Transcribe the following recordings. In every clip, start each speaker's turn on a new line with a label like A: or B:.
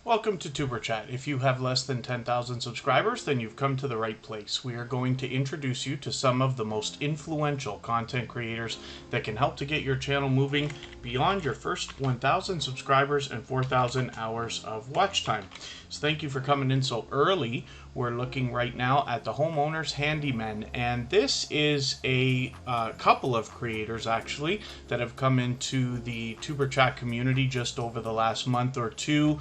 A: Welcome to Tuberchat. If you have less than 10,000 subscribers, then you've come to the right place. We are going to introduce you to some of the most influential content creators that can help to get your channel moving beyond your first 1,000 subscribers and 4,000 hours of watch time. So thank you for coming in so early. We're looking right now at the homeowners handymen, and this is a couple of creators actually that have come into the Superchat community just over the last month or two,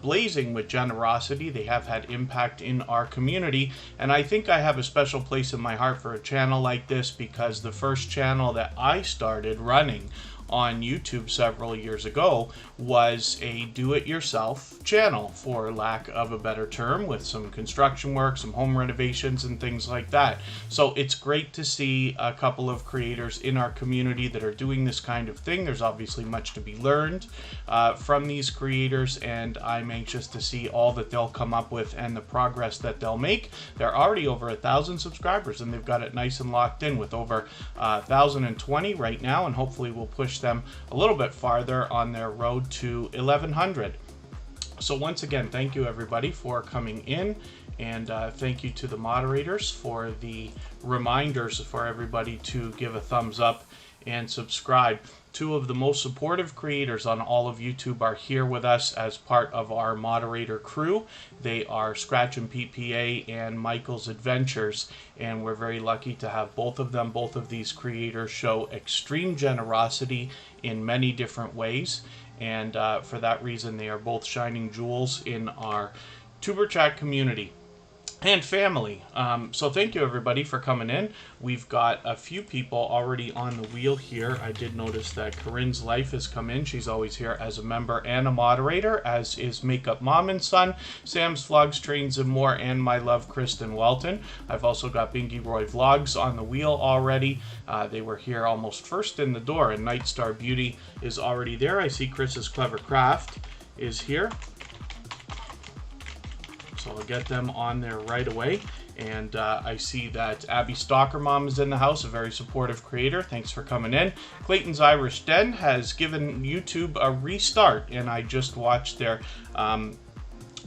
A: blazing with generosity. They have had impact in our community, and I think I have a special place in my heart for a channel like this because the first channel that I started running on YouTube several years ago was a do-it-yourself channel, for lack of a better term, with some construction work, some home renovations and things like that. So it's great to see a couple of creators in our community that are doing this kind of thing. There's obviously much to be learned from these creators, and I'm anxious to see all that they'll come up with and the progress that they'll make. They're already over 1,000 subscribers, and they've got it nice and locked in with over 1,020 right now, and hopefully we'll push them a little bit farther on their road to 1,100. So once again, thank you everybody for coming in, and thank you to the moderators for the reminders for everybody to give a thumbs up and subscribe. Two of the most supportive creators on all of YouTube are here with us as part of our moderator crew. They are Scratch and PPA and Michael's Adventures, and we're very lucky to have both of them. Both of these creators show extreme generosity in many different ways, and for that reason they are both shining jewels in our Tuberchat community and family. So thank you everybody for coming in. We've got a few people already on the wheel here. I did notice that Corinnes Life has come in. She's always here as a member and a moderator, as is Makeup Mom and Son, Sam's Vlogs, Trains and More, and my love Kristen Welton. I've also got Bingy Roy Vlogs on the wheel already. They were here almost first in the door, and Nightstar Beauty is already there. I see Chris's Clever Craft is here, so I'll get them on there right away. And I see that Abby Stalker Mom is in the house, a very supportive creator. Thanks for coming in. Clayton's Irish Den has given YouTube a restart, and I just watched their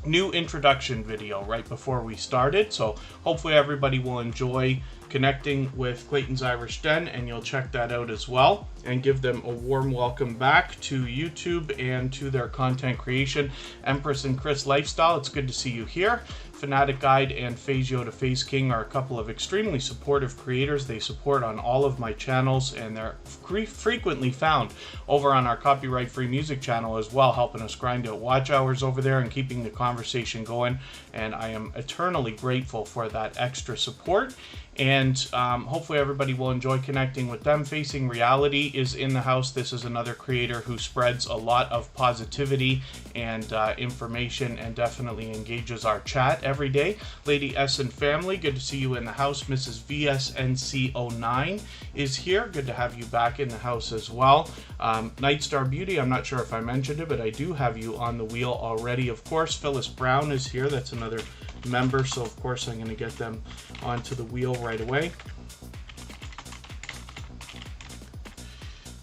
A: new introduction video right before we started. So hopefully everybody will enjoy connecting with Clayton's Irish Den, and you'll check that out as well and give them a warm welcome back to YouTube and to their content creation. Empress and Chris Lifestyle, it's good to see you here. Fanatic Guide and phaseofaceking are a couple of extremely supportive creators. They support on all of my channels, and they're frequently found over on our copyright-free music channel as well, helping us grind out watch hours over there and keeping the conversation going. And I am eternally grateful for that extra support. And hopefully everybody will enjoy connecting with them. Facing Reality is in the house. This is another creator who spreads a lot of positivity and information, and definitely engages our chat every day. Lady S and Family, good to see you in the house. Mrs. VSNC09 is here. Good to have you back in the house as well. Nightstar Beauty, I'm not sure if I mentioned it, but I do have you on the wheel already. Of course, Phyllis Brown is here. That's another member, so of course I'm going to get them onto the wheel right away.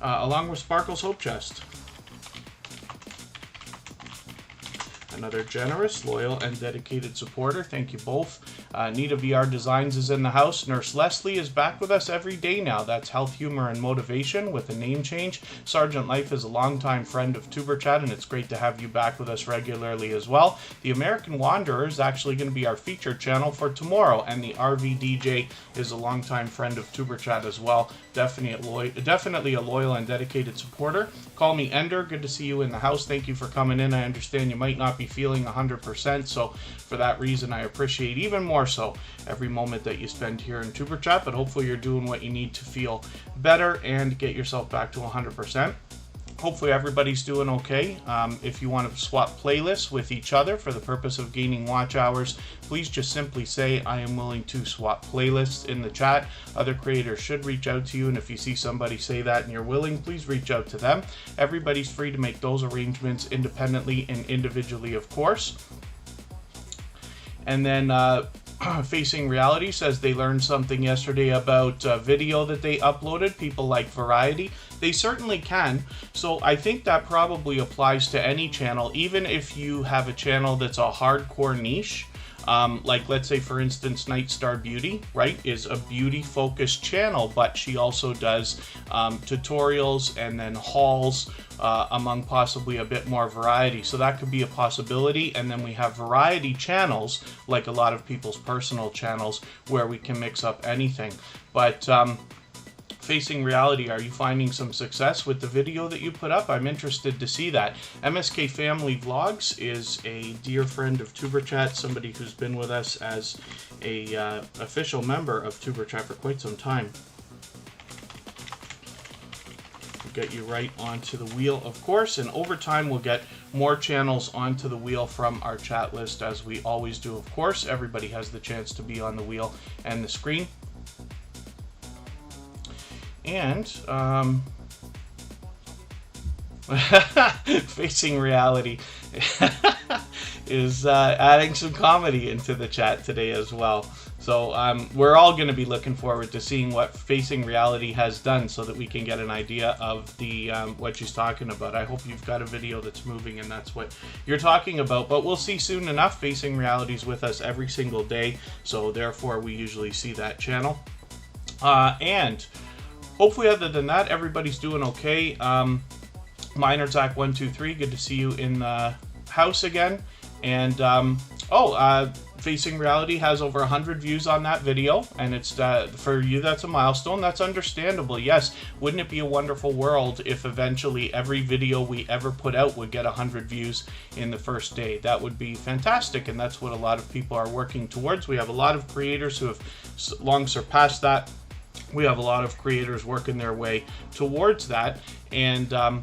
A: Along with Sparkle's Hope Chest. Another generous, loyal, and dedicated supporter. Thank you both. Nita VR Designs is in the house. Nurse Leslie is back with us every day now. That's Health, Humor, and Motivation with a name change. Sergeant Life is a longtime friend of Tuberchat, and it's great to have you back with us regularly as well. The American Wanderer is actually going to be our featured channel for tomorrow, and the RV DJ is a longtime friend of Tuberchat as well. Definitely a loyal and dedicated supporter. Call me Ender. Good to see you in the house. Thank you for coming in. I understand you might not be feeling 100%, so for that reason I appreciate even more so every moment that you spend here in Tuberchat, but hopefully you're doing what you need to feel better and get yourself back to 100%. Hopefully everybody's doing okay. If you want to swap playlists with each other for the purpose of gaining watch hours, please just simply say, I am willing to swap playlists in the chat. Other creators should reach out to you, and if you see somebody say that and you're willing, please reach out to them. Everybody's free to make those arrangements independently and individually, of course. And then Facing Reality says they learned something yesterday about a video that they uploaded. People like variety. They certainly can. So I think that probably applies to any channel, even if you have a channel that's a hardcore niche. Like let's say for instance Nightstar Beauty, right, is a beauty focused channel, but she also does tutorials and then hauls among possibly a bit more variety. So that could be a possibility. And then we have variety channels, like a lot of people's personal channels, where we can mix up anything. But facing reality, are you finding some success with the video that you put up? I'm interested to see that. MSK Family Vlogs is a dear friend of Tuberchat, somebody who's been with us as a official member of Superchat for quite some time. We'll get you right onto the wheel, of course, and over time we'll get more channels onto the wheel from our chat list, as we always do, of course. Everybody has the chance to be on the wheel and the screen. And facing reality is adding some comedy into the chat today as well. So we're all going to be looking forward to seeing what facing reality has done, so that we can get an idea of the what she's talking about. I hope you've got a video that's moving and that's what you're talking about. But we'll see soon enough. Facing reality's with us every single day, so therefore we usually see that channel. And hopefully, other than that, everybody's doing okay. Minor Zach123, good to see you in the house again. And Facing Reality has over 100 views on that video, and it's for you, that's a milestone. That's understandable. Yes, wouldn't it be a wonderful world if eventually every video we ever put out would get 100 views in the first day? That would be fantastic, and that's what a lot of people are working towards. We have a lot of creators who have long surpassed that. We have a lot of creators working their way towards that, and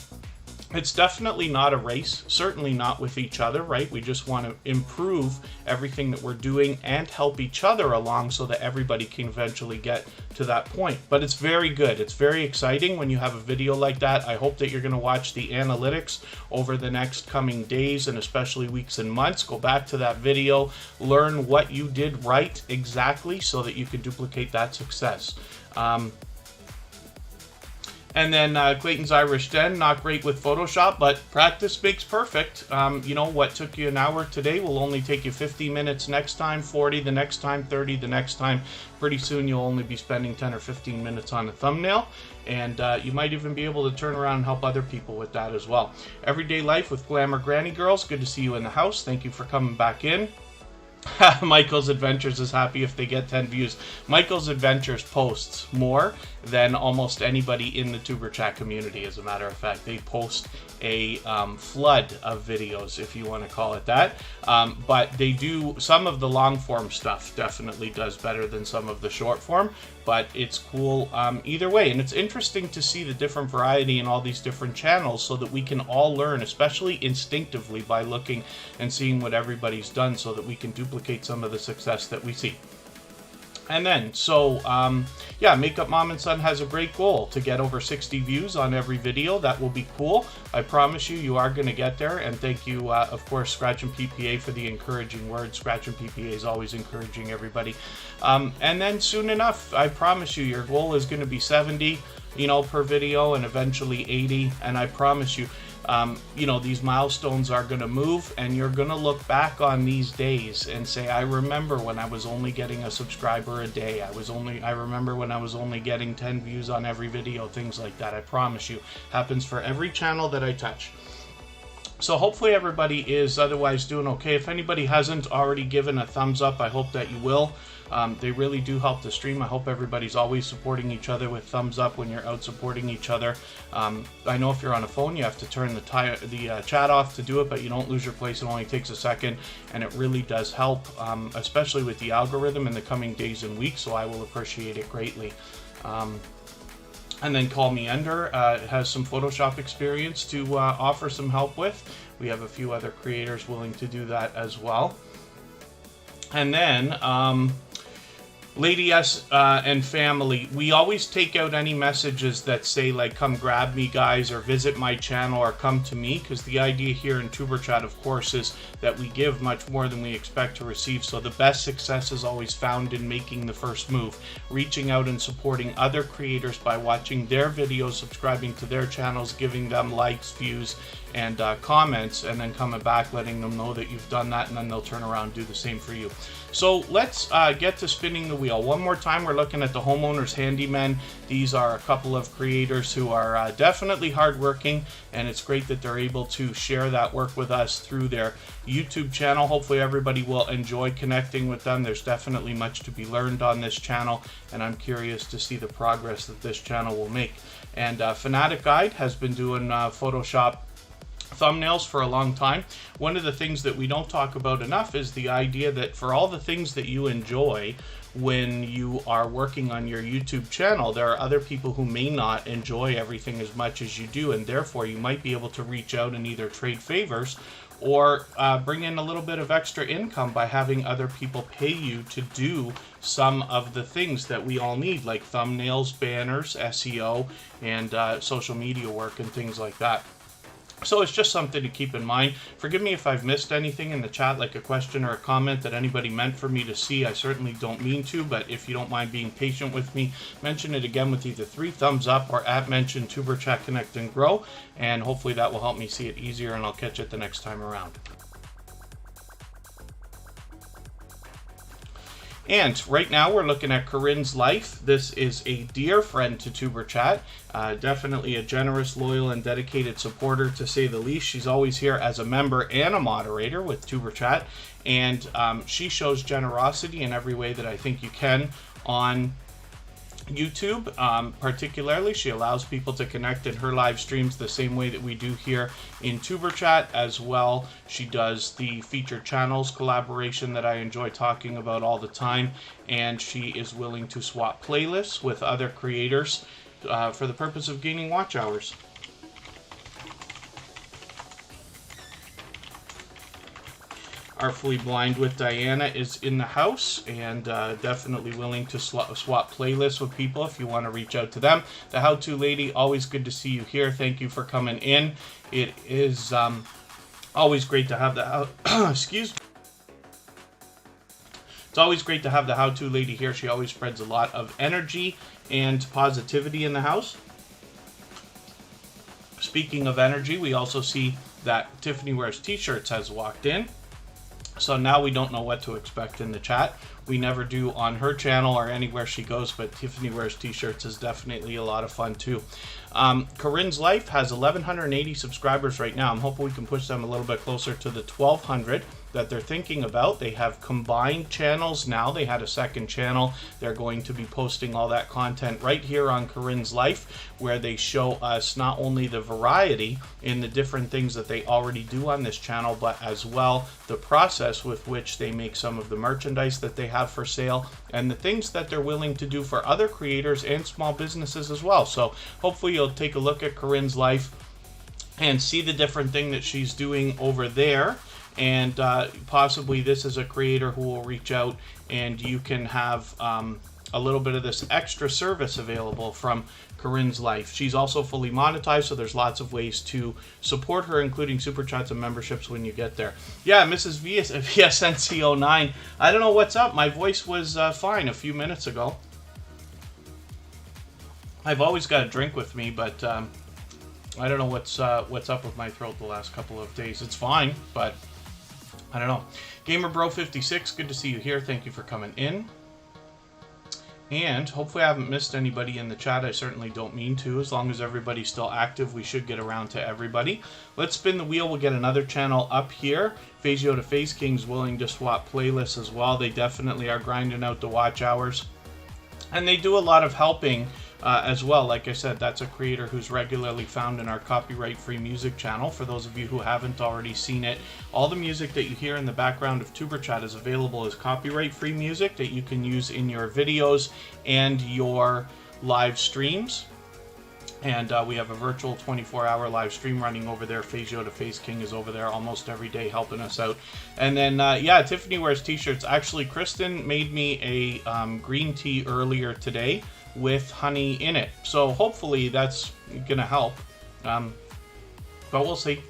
A: it's definitely not a race, certainly not with each other, right? We just want to improve everything that we're doing and help each other along so that everybody can eventually get to that point. But it's very good. It's very exciting when you have a video like that. I hope that you're going to watch the analytics over the next coming days and especially weeks and months. Go back to that video, learn what you did right exactly so that you can duplicate that success. And then Clayton's Irish Den, not great with Photoshop, but practice makes perfect. You know, what took you an hour today will only take you 50 minutes next time, 40 the next time, 30 the next time. Pretty soon you'll only be spending 10 or 15 minutes on a thumbnail, and you might even be able to turn around and help other people with that as well. Everyday Life with Glamour Granny Girls, good to see you in the house. Thank you for coming back in. Michael's Adventures is happy if they get 10 views. Michael's Adventures posts more than almost anybody in the Tuberchat community, as a matter of fact. They post a flood of videos, if you want to call it that. But they do, some of the long form stuff definitely does better than some of the short form, but it's cool either way. And it's interesting to see the different variety in all these different channels so that we can all learn, especially instinctively, by looking and seeing what everybody's done so that we can duplicate some of the success that we see. And then, so, yeah, Makeup Mom and Son has a great goal to get over 60 views on every video. That will be cool. I promise you, you are going to get there. And thank you, of course, Scratch and PPA for the encouraging words. Scratch and PPA is always encouraging everybody. And then soon enough, I promise you, your goal is going to be 70, you know, per video, and eventually 80. And I promise you, you know, these milestones are going to move, and you're going to look back on these days and say, I remember when I was only getting a subscriber a day. I remember when I was only getting 10 views on every video, things like that. I promise you, happens for every channel that I touch. So hopefully everybody is otherwise doing okay. If anybody hasn't already given a thumbs up, I hope that you will. They really do help the stream. I hope everybody's always supporting each other with thumbs up when you're out supporting each other. I know if you're on a phone, you have to turn the chat off to do it, but you don't lose your place. It only takes a second, and it really does help, especially with the algorithm in the coming days and weeks, so I will appreciate it greatly. And then Call Me Ender has some Photoshop experience to offer some help with. We have a few other creators willing to do that as well. And then Lady S and family, we always take out any messages that say like come grab me guys, or visit my channel, or come to me, because the idea here in Tuberchat, of course, is that we give much more than we expect to receive. So the best success is always found in making the first move, reaching out and supporting other creators by watching their videos, subscribing to their channels, giving them likes, views, and comments, and then coming back letting them know that you've done that, and then they'll turn around and do the same for you. So let's get to spinning the wheel. One more time, we're looking at the homeowners handymen. These are a couple of creators who are definitely hardworking, and it's great that they're able to share that work with us through their YouTube channel. Hopefully everybody will enjoy connecting with them. There's definitely much to be learned on this channel, and I'm curious to see the progress that this channel will make. And Fanatic Guide has been doing Photoshop thumbnails for a long time. One of the things that we don't talk about enough is the idea that for all the things that you enjoy when you are working on your YouTube channel, there are other people who may not enjoy everything as much as you do, and therefore you might be able to reach out and either trade favors or bring in a little bit of extra income by having other people pay you to do some of the things that we all need, like thumbnails, banners, SEO, and social media work and things like that. So it's just something to keep in mind. Forgive me if I've missed anything in the chat, like a question or a comment that anybody meant for me to see. I certainly don't mean to, but if you don't mind being patient with me, mention it again with either 3 thumbs up or @mention Tuberchat Connect and Grow, and hopefully that will help me see it easier, and I'll catch it the next time around. And right now we're looking at Corinnes Life. This is a dear friend to Tuberchat, definitely a generous, loyal, and dedicated supporter, to say the least. She's always here as a member and a moderator with Tuberchat, and she shows generosity in every way that I think you can on YouTube. Particularly, she allows people to connect in her live streams the same way that we do here in Tuberchat as well. She does the featured channels collaboration that I enjoy talking about all the time, and she is willing to swap playlists with other creators for the purpose of gaining watch hours. Artfully Blind with Diana is in the house, and definitely willing to swap playlists with people if you want to reach out to them. The How To Lady, always good to see you here. Thank you for coming in. It is always great to have the excuse me. It's always great to have the How To Lady here. She always spreads a lot of energy and positivity in the house. Speaking of energy, we also see that Tiffany Wears T-Shirts has walked in. So now we don't know what to expect in the chat. We never do on her channel or anywhere she goes, but Tiffany Wears T-Shirts is definitely a lot of fun too. Corinnes Life has 1,180 subscribers right now. I'm hoping we can push them a little bit closer to the 1,200 that they're thinking about. They have combined channels now. They had a second channel. They're going to be posting all that content right here on Corinnes Life, where they show us not only the variety in the different things that they already do on this channel, but as well the process with which they make some of the merchandise that they have for sale, and the things that they're willing to do for other creators and small businesses as well. So hopefully you'll take a look at Corinnes Life and see the different thing that she's doing over there. And possibly this is a creator who will reach out, and you can have a little bit of this extra service available from Corinnes Life. She's also fully monetized, so there's lots of ways to support her, including super chats and memberships when you get there. Yeah, Mrs. VSNC09. I don't know what's up. My voice was fine a few minutes ago. I've always got a drink with me, but I don't know what's up with my throat the last couple of days. It's fine, but I don't know. GamerBro56, good to see you here. Thank you for coming in. And hopefully I haven't missed anybody in the chat. I certainly don't mean to. As long as everybody's still active, we should get around to everybody. Let's spin the wheel. We'll get another channel up here. phaseofaceking willing to swap playlists as well. They definitely are grinding out the watch hours. And they do a lot of helping as well. Like I said, that's a creator who's regularly found in our copyright-free music channel. For those of you who haven't already seen it, all the music that you hear in the background of Tuberchat is available as copyright-free music that you can use in your videos and your live streams. And we have a virtual 24-hour live stream running over there. Phaseofaceking is over there almost every day helping us out. And then, yeah, Tiffany wears t-shirts. Actually, Kristen made me a green tea earlier today with honey in it. So hopefully that's going to help. But we'll see.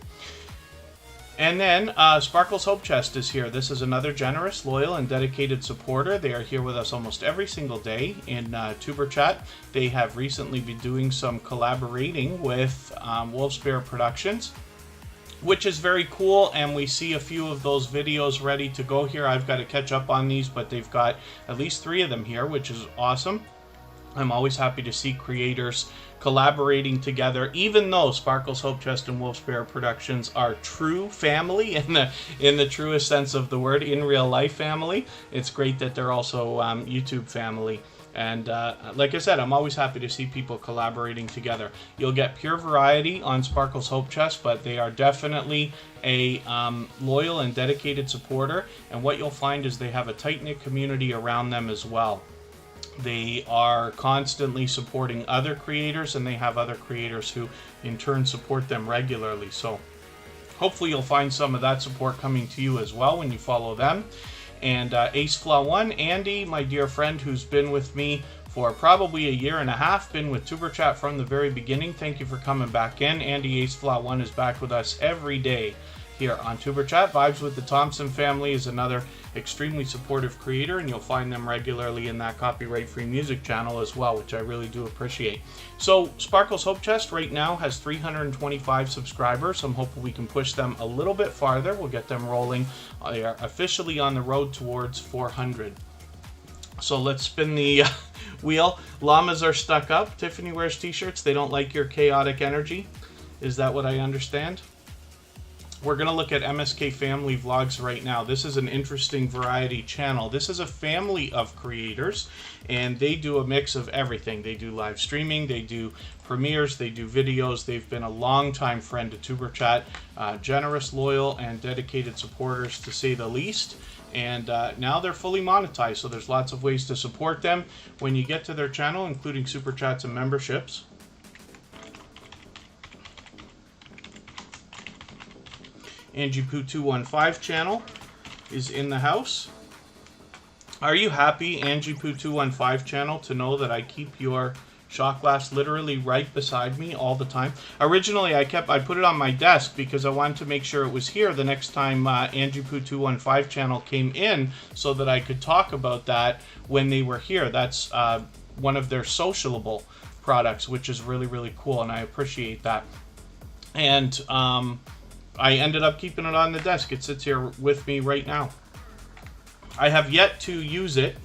A: And then Sparkle's Hope Chest is here. This is another generous, loyal, and dedicated supporter. They are here with us almost every single day in Tuberchat. They have recently been doing some collaborating with Wolf Spirit Productions, which is very cool, and we see a few of those videos ready to go here. I've got to catch up on these, but they've got at least 3 of them here, which is awesome. I'm always happy to see creators collaborating together, even though Sparkle's Hope Chest and Wolf Spirit Productions are true family in the truest sense of the word, in real life family. It's great that they're also YouTube family. And like I said, I'm always happy to see people collaborating together. You'll get pure variety on Sparkle's Hope Chest, but they are definitely a loyal and dedicated supporter. And what you'll find is they have a tight-knit community around them as well. They are constantly supporting other creators, and they have other creators who in turn support them regularly. So hopefully you'll find some of that support coming to you as well when you follow them. And AceFlaw1, Andy, my dear friend who's been with me for probably a year and a half, been with Tuberchat from the very beginning. Thank you for coming back in. Andy AceFlaw1 is back with us every day here on Superchat. Vibes with the Thompson family is another extremely supportive creator, and you'll find them regularly in that copyright-free music channel as well, which I really do appreciate. So Sparkle's Hope Chest right now has 325 subscribers. I'm hoping we can push them a little bit farther. We'll get them rolling. They are officially on the road towards 400. So let's spin the wheel. Llamas are stuck up. Tiffany wears t-shirts. They don't like your chaotic energy. Is that what I understand? We're going to look at MSK Family Vlogs right now. This is an interesting variety channel. This is a family of creators, and they do a mix of everything. They do live streaming, they do premieres, they do videos. They've been a longtime friend to Tuberchat, generous, loyal, and dedicated supporters to say the least. And now they're fully monetized, so there's lots of ways to support them when you get to their channel, including super chats and memberships. AngiePoo215 channel is in the house. Are you happy, AngiePoo215 channel, to know that I keep your shot glass literally right beside me all the time? Originally, I put it on my desk because I wanted to make sure it was here the next time AngiePoo215 channel came in, so that I could talk about that when they were here. That's one of their socialable products, which is really, really cool, and I appreciate that. And I ended up keeping it on the desk. It sits here with me right now. I have yet to use it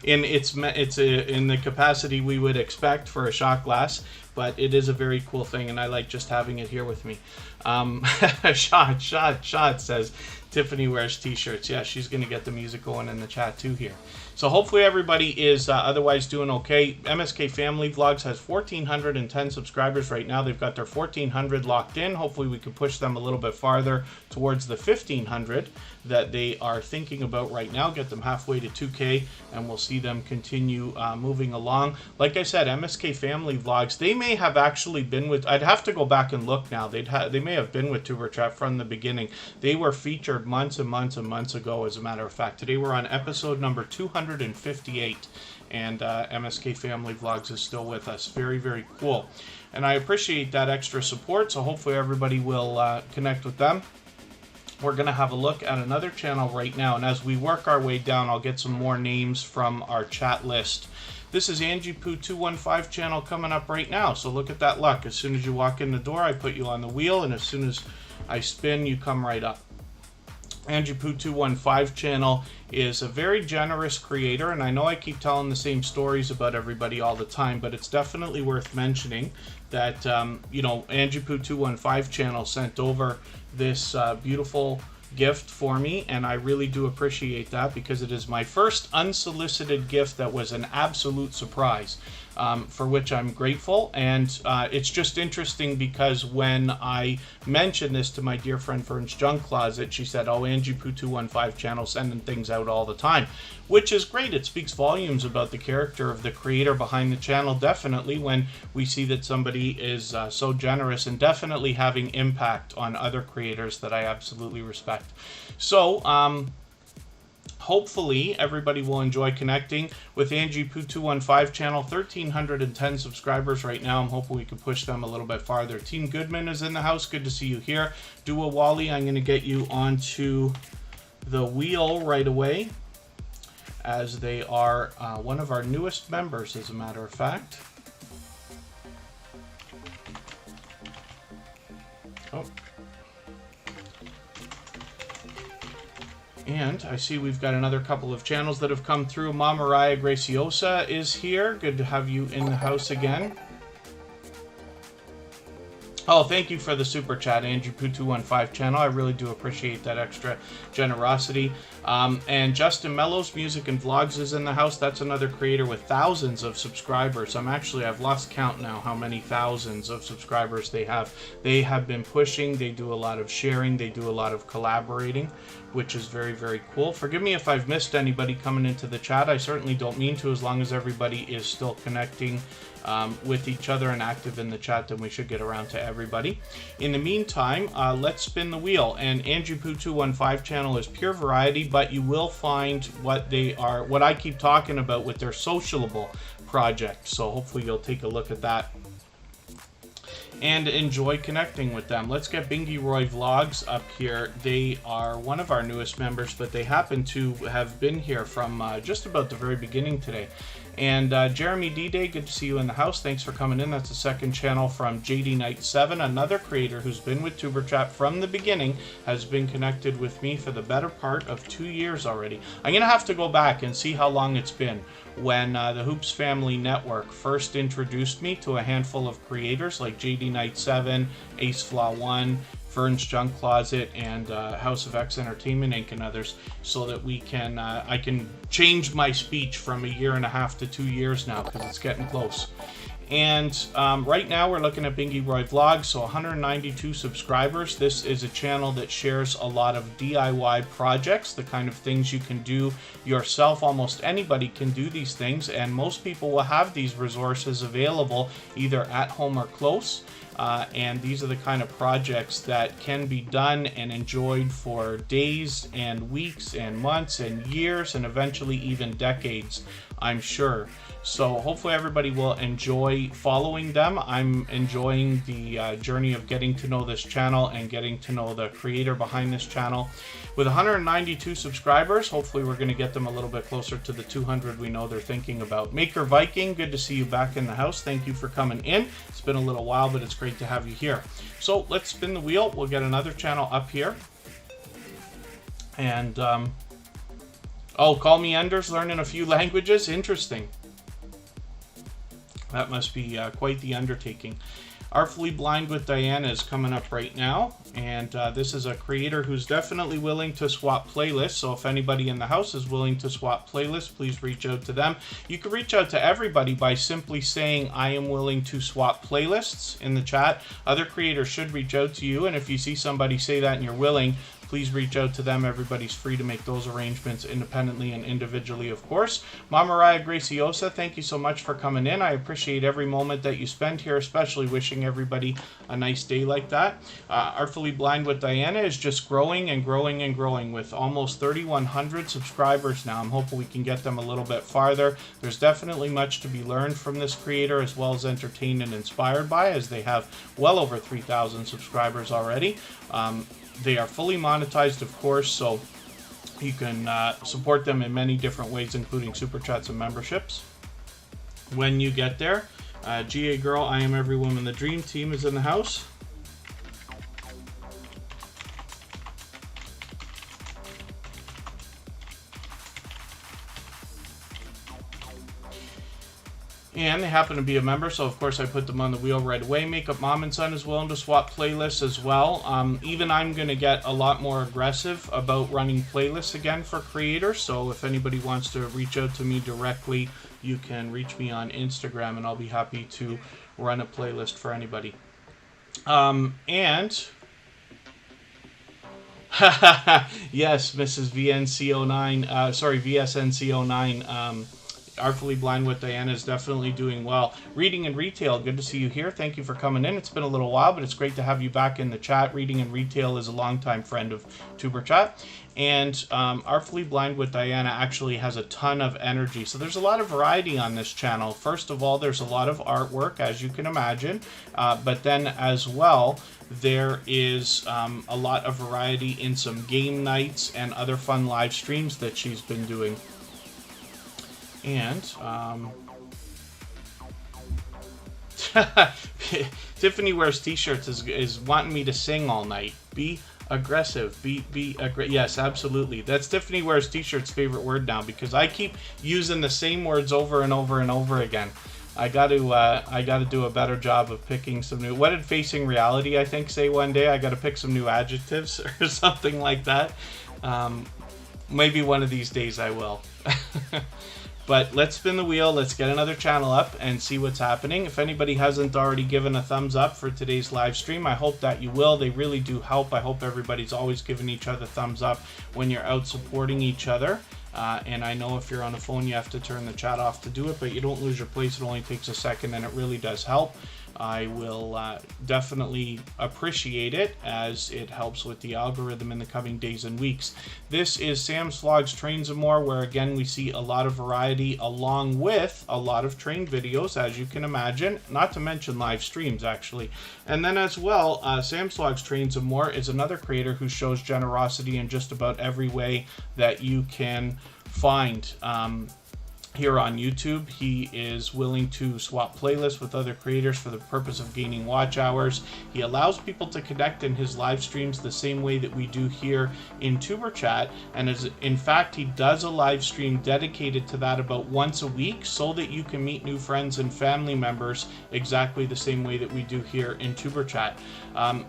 A: in in the capacity we would expect for a shot glass, but it is a very cool thing, and I like just having it here with me. Shot says Tiffany wears t-shirts. Yeah, she's going to get the music going in the chat too here. So hopefully everybody is otherwise doing okay. MSK Family Vlogs has 1,410 subscribers right now. They've got their 1,400 locked in. Hopefully we can push them a little bit farther towards the 1,500 that they are thinking about right now. Get them halfway to 2K, and we'll see them continue moving along. Like I said, MSK Family Vlogs, they may have actually been with, I'd have to go back and look now. They may have been with Tuberchat from the beginning. They were featured months and months and months ago, as a matter of fact. Today we're on episode number 258, and MSK Family Vlogs is still with us. Very, very cool. And I appreciate that extra support, so hopefully everybody will connect with them. We're going to have a look at another channel right now, and as we work our way down, I'll get some more names from our chat list. This is AngiePoo215 channel coming up right now, so look at that luck. As soon as you walk in the door, I put you on the wheel, and as soon as I spin, you come right up. AngiePoo215 channel is a very generous creator, and I know I keep telling the same stories about everybody all the time, but it's definitely worth mentioning that, you know, AngiePoo215 channel sent over this beautiful gift for me, and I really do appreciate that, because it is my first unsolicited gift that was an absolute surprise. for which I'm grateful. And it's just interesting because when I mentioned this to my dear friend Vern's Junk Closet, she said, "Oh, Angie Poo 215 channel sending things out all the time," which is great. It speaks volumes about the character of the creator behind the channel, definitely, when we see that somebody is so generous and definitely having impact on other creators that I absolutely respect. So, hopefully everybody will enjoy connecting with Angie Poo 215 channel. 1,310 subscribers right now. I'm hoping we can push them a little bit farther. Team Goodman is in the house. Good to see you here. Do a Wally. I'm going to get you onto the wheel right away, as they are one of our newest members, as a matter of fact. Oh. And I see we've got another couple of channels that have come through. Mama Mariah Graciosa is here. Good to have you in the house again. Oh, thank you for the super chat, Andrew Poo 215 channel. I really do appreciate that extra generosity. And Justin Mellows Music and Vlogs is in the house. That's another creator with thousands of subscribers. I've lost count now how many thousands of subscribers they have. They have been pushing. They do a lot of sharing. They do a lot of collaborating, which is very, very cool. Forgive me if I've missed anybody coming into the chat. I certainly don't mean to. As long as everybody is still connecting with each other and active in the chat, then we should get around to everybody. In the meantime, let's spin the wheel. And Andrew Poo 215 channel is pure variety, but you will find what they are, what I keep talking about with their socialable project. So hopefully you'll take a look at that and enjoy connecting with them. Let's get Bingy Roy Vlogs up here. They are one of our newest members, but they happen to have been here from just about the very beginning today. And Jeremy D-Day, good to see you in the house. Thanks for coming in. That's the second channel from JD Knight 7, another creator who's been with Tuberchat from the beginning, has been connected with me for the better part of 2 years already. I'm going to have to go back and see how long it's been. When the Hoops Family Network first introduced me to a handful of creators like JD Knight 7, Ace Flaw 1, Vern's Junk Closet, and House of X Entertainment Inc. and others, so that we can I can change my speech from 1.5 years to 2 years now, because it's getting close. And right now we're looking at Bingy Roy Vlogs, so 192 subscribers. This is a channel that shares a lot of DIY projects, the kind of things you can do yourself. Almost anybody can do these things, and most people will have these resources available either at home or close. And these are the kind of projects that can be done and enjoyed for days and weeks and months and years and eventually even decades, I'm sure. So hopefully everybody will enjoy following them. I'm enjoying the journey of getting to know this channel and getting to know the creator behind this channel. With 192 subscribers, hopefully we're going to get them a little bit closer to the 200 we know they're thinking about. Maker Viking, good to see you back in the house. Thank you for coming in. It's been a little while, but it's great to have you here. So let's spin the wheel. We'll get another channel up here. And, oh, Call Me Enders, learning a few languages. Interesting. That must be quite the undertaking. Artfully Blind with Diana is coming up right now, and this is a creator who's definitely willing to swap playlists. So if anybody in the house is willing to swap playlists, please reach out to them. You can reach out to everybody by simply saying I am willing to swap playlists in the chat. Other creators should reach out to you, and if you see somebody say that and you're willing, please reach out to them. Everybody's free to make those arrangements independently and individually, of course. Mama Mariah Graciosa, thank you so much for coming in. I appreciate every moment that you spend here, especially wishing everybody a nice day like that. Artfully Blind with Diana is just growing and growing and growing with almost 3,100 subscribers now. I'm hoping we can get them a little bit farther. There's definitely much to be learned from this creator, as well as entertained and inspired by, as they have well over 3,000 subscribers already. They are fully monetized, of course, so you can support them in many different ways, including super chats and memberships. When you get there, GA Girl, I Am Every Woman the Dream Team is in the house. And they happen to be a member, so of course I put them on the wheel right away. Makeup Mom and Son is willing to swap playlists as well. Even I'm going to get a lot more aggressive about running playlists again for creators. So if anybody wants to reach out to me directly, you can reach me on Instagram, and I'll be happy to run a playlist for anybody. And yes, Mrs. VNC09, sorry, VSNC09, Artfully Blind with Diana is definitely doing well. Reading and Retail, good to see you here. Thank you for coming in. It's been a little while, but it's great to have you back in the chat. Reading and Retail is a longtime friend of Tuberchat. And Artfully Blind with Diana actually has a ton of energy. So there's a lot of variety on this channel. First of all, there's a lot of artwork, as you can imagine. But then as well, there is a lot of variety in some game nights and other fun live streams that she's been doing. And Tiffany wears t-shirts is wanting me to sing all night. Be aggressive. Yes, absolutely. That's Tiffany wears t-shirts' favorite word now, because I keep using the same words over and over and over again. I got to do a better job of picking some new. What did Facing Reality, I think, say one day? I got to pick some new adjectives or something like that. Maybe one of these days I will. But let's spin the wheel, let's get another channel up and see what's happening. If anybody hasn't already given a thumbs up for today's live stream, I hope that you will. They really do help. I hope everybody's always giving each other thumbs up when you're out supporting each other. And I know if you're on a phone, you have to turn the chat off to do it, but you don't lose your place. It only takes a second, and it really does help. I will definitely appreciate it, as it helps with the algorithm in the coming days and weeks. This is Sam's Vlogs, Trains and More, where again we see a lot of variety along with a lot of train videos, as you can imagine, not to mention live streams actually. And then as well, Sam's Vlogs, Trains and More is another creator who shows generosity in just about every way that you can find. Here on YouTube, he is willing to swap playlists with other creators for the purpose of gaining watch hours. He allows people to connect in his live streams the same way that we do here in Superchat, and in fact he does a live stream dedicated to that about once a week, so that you can meet new friends and family members exactly the same way that we do here in Superchat.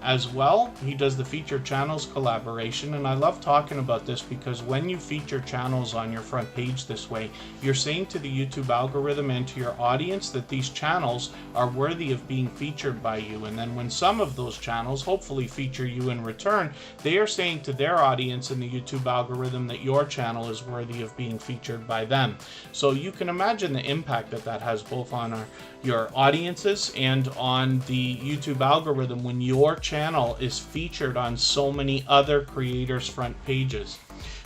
A: As well, he does the featured channels collaboration, and I love talking about this because when you feature channels on your front page this way, you're saying to the YouTube algorithm and to your audience that these channels are worthy of being featured by you. And then when some of those channels hopefully feature you in return, they are saying to their audience in the YouTube algorithm that your channel is worthy of being featured by them. So you can imagine the impact that that has both on your audiences and on the YouTube algorithm when your channel is featured on so many other creators' front pages.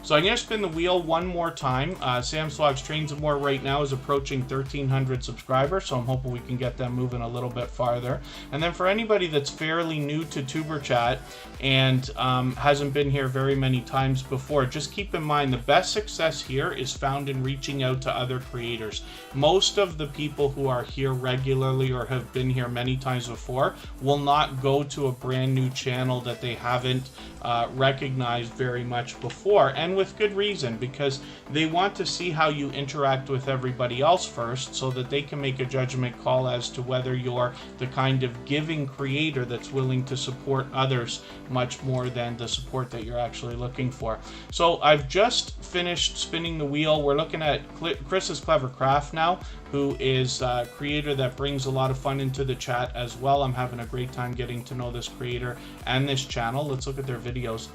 A: So I'm going to spin the wheel one more time. Sam's Vlogs, Trains and More right now is approaching 1,300 subscribers, so I'm hoping we can get them moving a little bit farther. And then for anybody that's fairly new to Tuberchat and hasn't been here very many times before, just keep in mind the best success here is found in reaching out to other creators. Most of the people who are here regularly or have been here many times before will not go to a brand new channel that they haven't recognized very much before, and with good reason, because they want to see how you interact with everybody else first, so that they can make a judgment call as to whether you're the kind of giving creator that's willing to support others much more than the support that you're actually looking for. So I've just finished spinning the wheel. We're looking at Chris's Clever Craft now, who is a creator that brings a lot of fun into the chat as well. I'm having a great time getting to know this creator and this channel. Let's look at their videos.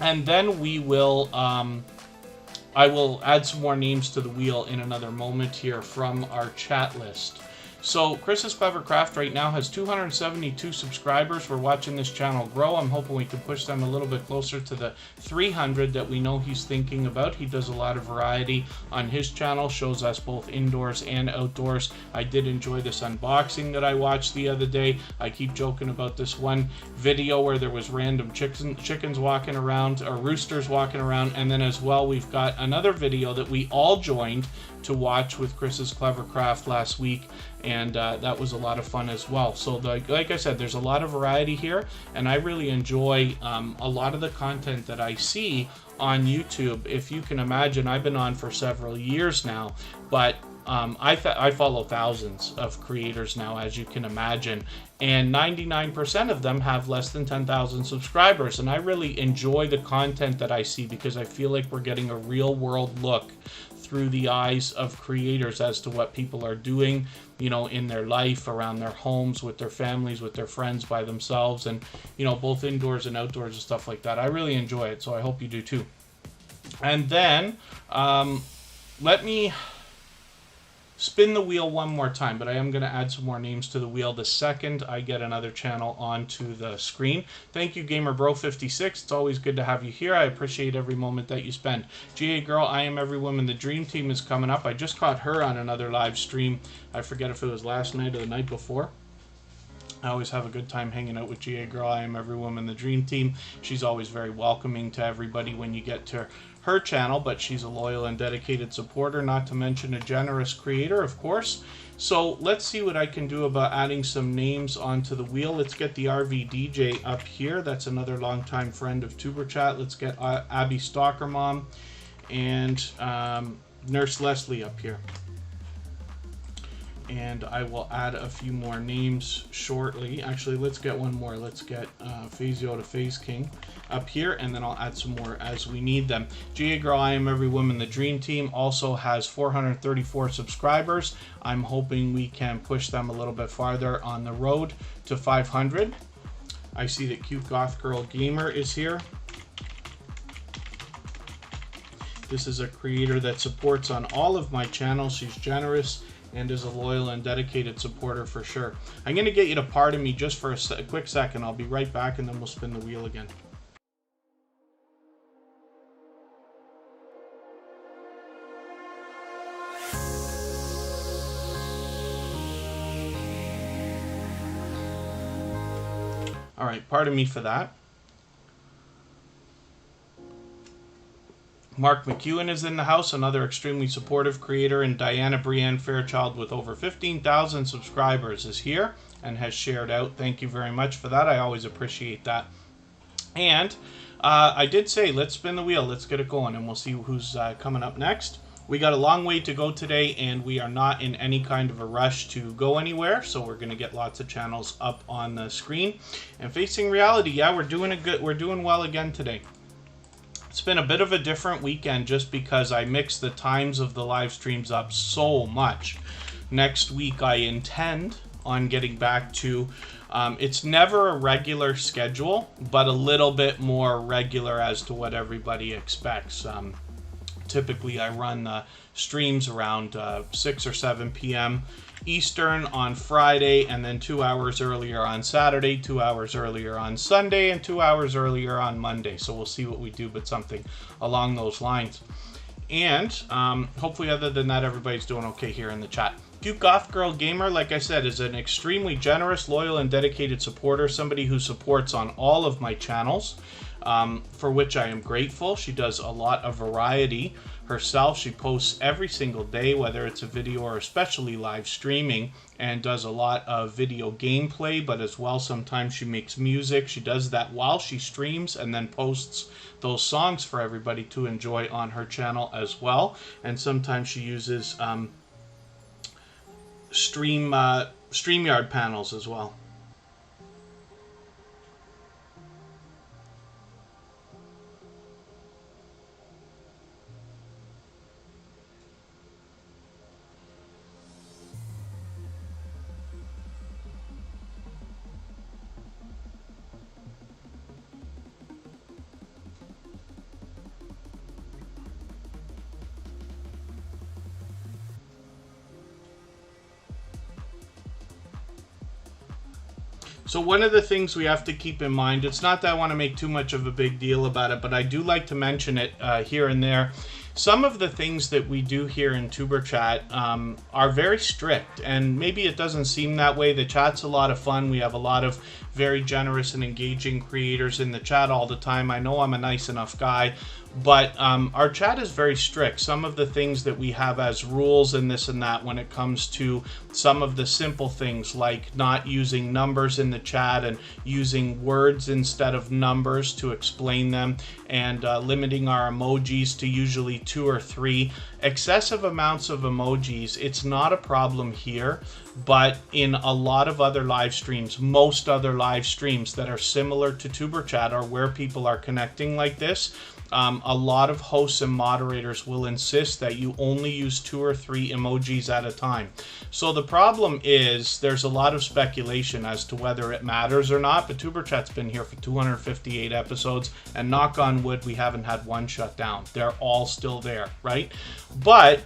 A: And then we will, I will add some more names to the wheel in another moment here from our chat list. So Chris's Clever Craft right now has 272 subscribers. We're watching this channel grow. I'm hoping we can push them a little bit closer to the 300 that we know he's thinking about. He does a lot of variety on his channel, shows us both indoors and outdoors. I did enjoy this unboxing that I watched the other day. I keep joking about this one video where there was random chickens walking around, or roosters walking around, and then as well we've got another video that we all joined to watch with Chris's Clever Craft last week, and that was a lot of fun as well. So like I said, there's a lot of variety here, and I really enjoy a lot of the content that I see on YouTube. If you can imagine, I've been on for several years now, but I follow thousands of creators now, as you can imagine, and 99% of them have less than 10,000 subscribers. And I really enjoy the content that I see because I feel like we're getting a real world look through the eyes of creators as to what people are doing, you know, in their life, around their homes, with their families, with their friends, by themselves, and, you know, both indoors and outdoors and stuff like that. I really enjoy it, so I hope you do too. And then let me spin the wheel one more time, but I am going to add some more names to the wheel the second I get another channel onto the screen. Thank you, GamerBro56. It's always good to have you here. I appreciate every moment that you spend. GA Girl, I Am Every Woman, the Dream Team is coming up. I just caught her on another live stream. I forget if it was last night or the night before. I always have a good time hanging out with GA Girl, I Am Every Woman, the Dream Team. She's always very welcoming to everybody when you get to her channel, but she's a loyal and dedicated supporter, not to mention a generous creator, of course. So let's see what I can do about adding some names onto the wheel. Let's get the RV DJ up here. That's another longtime friend of Tuberchat. Let's get Abby Stalker Mom and Nurse Leslie up here. And I will add a few more names shortly. Actually, let's get one more. Let's get phaseofaceking up here, and then I'll add some more as we need them. GA Girl, I Am Every Woman, the Dream Team also has 434 subscribers. I'm hoping we can push them a little bit farther on the road to 500. I see that Cute Goth Girl Gamer is here. This is a creator that supports on all of my channels. She's generous and is a loyal and dedicated supporter for sure. I'm going to get you to pardon me just for a quick second. I'll be right back, and then we'll spin the wheel again. All right, pardon me for that. Mark McEwen is in the house, another extremely supportive creator, and Diana Brienne Fairchild with over 15,000 subscribers is here and has shared out. Thank you very much for that. I always appreciate that. And I did say, let's spin the wheel. Let's get it going, and we'll see who's coming up next. We got a long way to go today, and we are not in any kind of a rush to go anywhere, so we're going to get lots of channels up on the screen. And facing reality, yeah, we're doing well again today. It's been a bit of a different weekend just because I mixed the times of the live streams up so much. Next week I intend on getting back to, it's never a regular schedule, but a little bit more regular as to what everybody expects. Typically I run streams around 6 or 7 p.m. Eastern on Friday, and then 2 hours earlier on Saturday, 2 hours earlier on Sunday, and 2 hours earlier on Monday. So we'll see what we do, but something along those lines. And hopefully other than that, everybody's doing okay here in the chat. Cute Goth Girl Gamer, like I said, is an extremely generous, loyal, and dedicated supporter, somebody who supports on all of my channels, for which I am grateful. She does a lot of variety herself. She posts every single day, whether it's a video or especially live streaming, and does a lot of video gameplay, but as well sometimes she makes music. She does that while she streams and then posts those songs for everybody to enjoy on her channel as well. And sometimes she uses StreamYard panels as well. So one of the things we have to keep in mind, it's not that I want to make too much of a big deal about it, but I do like to mention it here and there. Some of the things that we do here in Tuberchat are very strict, and maybe it doesn't seem that way. The chat's a lot of fun. We have a lot of very generous and engaging creators in the chat all the time. I know I'm a nice enough guy, but our chat is very strict. Some of the things that we have as rules and this and that when it comes to some of the simple things like not using numbers in the chat and using words instead of numbers to explain them, and limiting our emojis to usually 2 or 3. Excessive amounts of emojis, it's not a problem here, but in a lot of other live streams, most other live streams that are similar to Superchat or where people are connecting like this, a lot of hosts and moderators will insist that you only use 2 or 3 emojis at a time. So the problem is there's a lot of speculation as to whether it matters or not, but Superchat's been here for 258 episodes, and knock on wood, we haven't had one shut down. They're all still there, right? But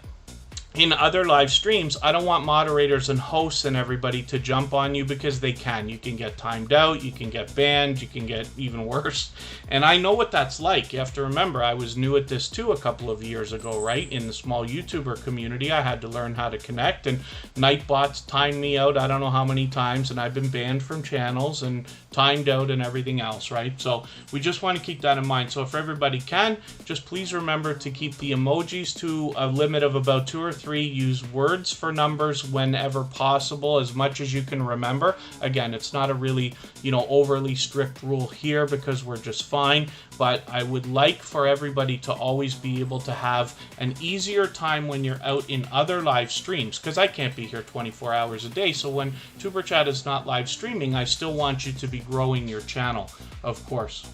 A: in other live streams, I don't want moderators and hosts and everybody to jump on you, because they can. You can get timed out, you can get banned, you can get even worse. And I know what that's like. You have to remember, I was new at this too a couple of years ago, right? In the small YouTuber community, I had to learn how to connect, and Nightbots timed me out I don't know how many times, and I've been banned from channels and timed out and everything else, right? So we just want to keep that in mind. So if everybody can, just please remember to keep the emojis to a limit of about 2 or 3. Use words for numbers whenever possible, as much as you can remember. Again, it's not a really, overly strict rule here, because we're just fine, but I would like for everybody to always be able to have an easier time when you're out in other live streams, because I can't be here 24 hours a day. So when Tuberchat is not live streaming, I still want you to be growing your channel, of course.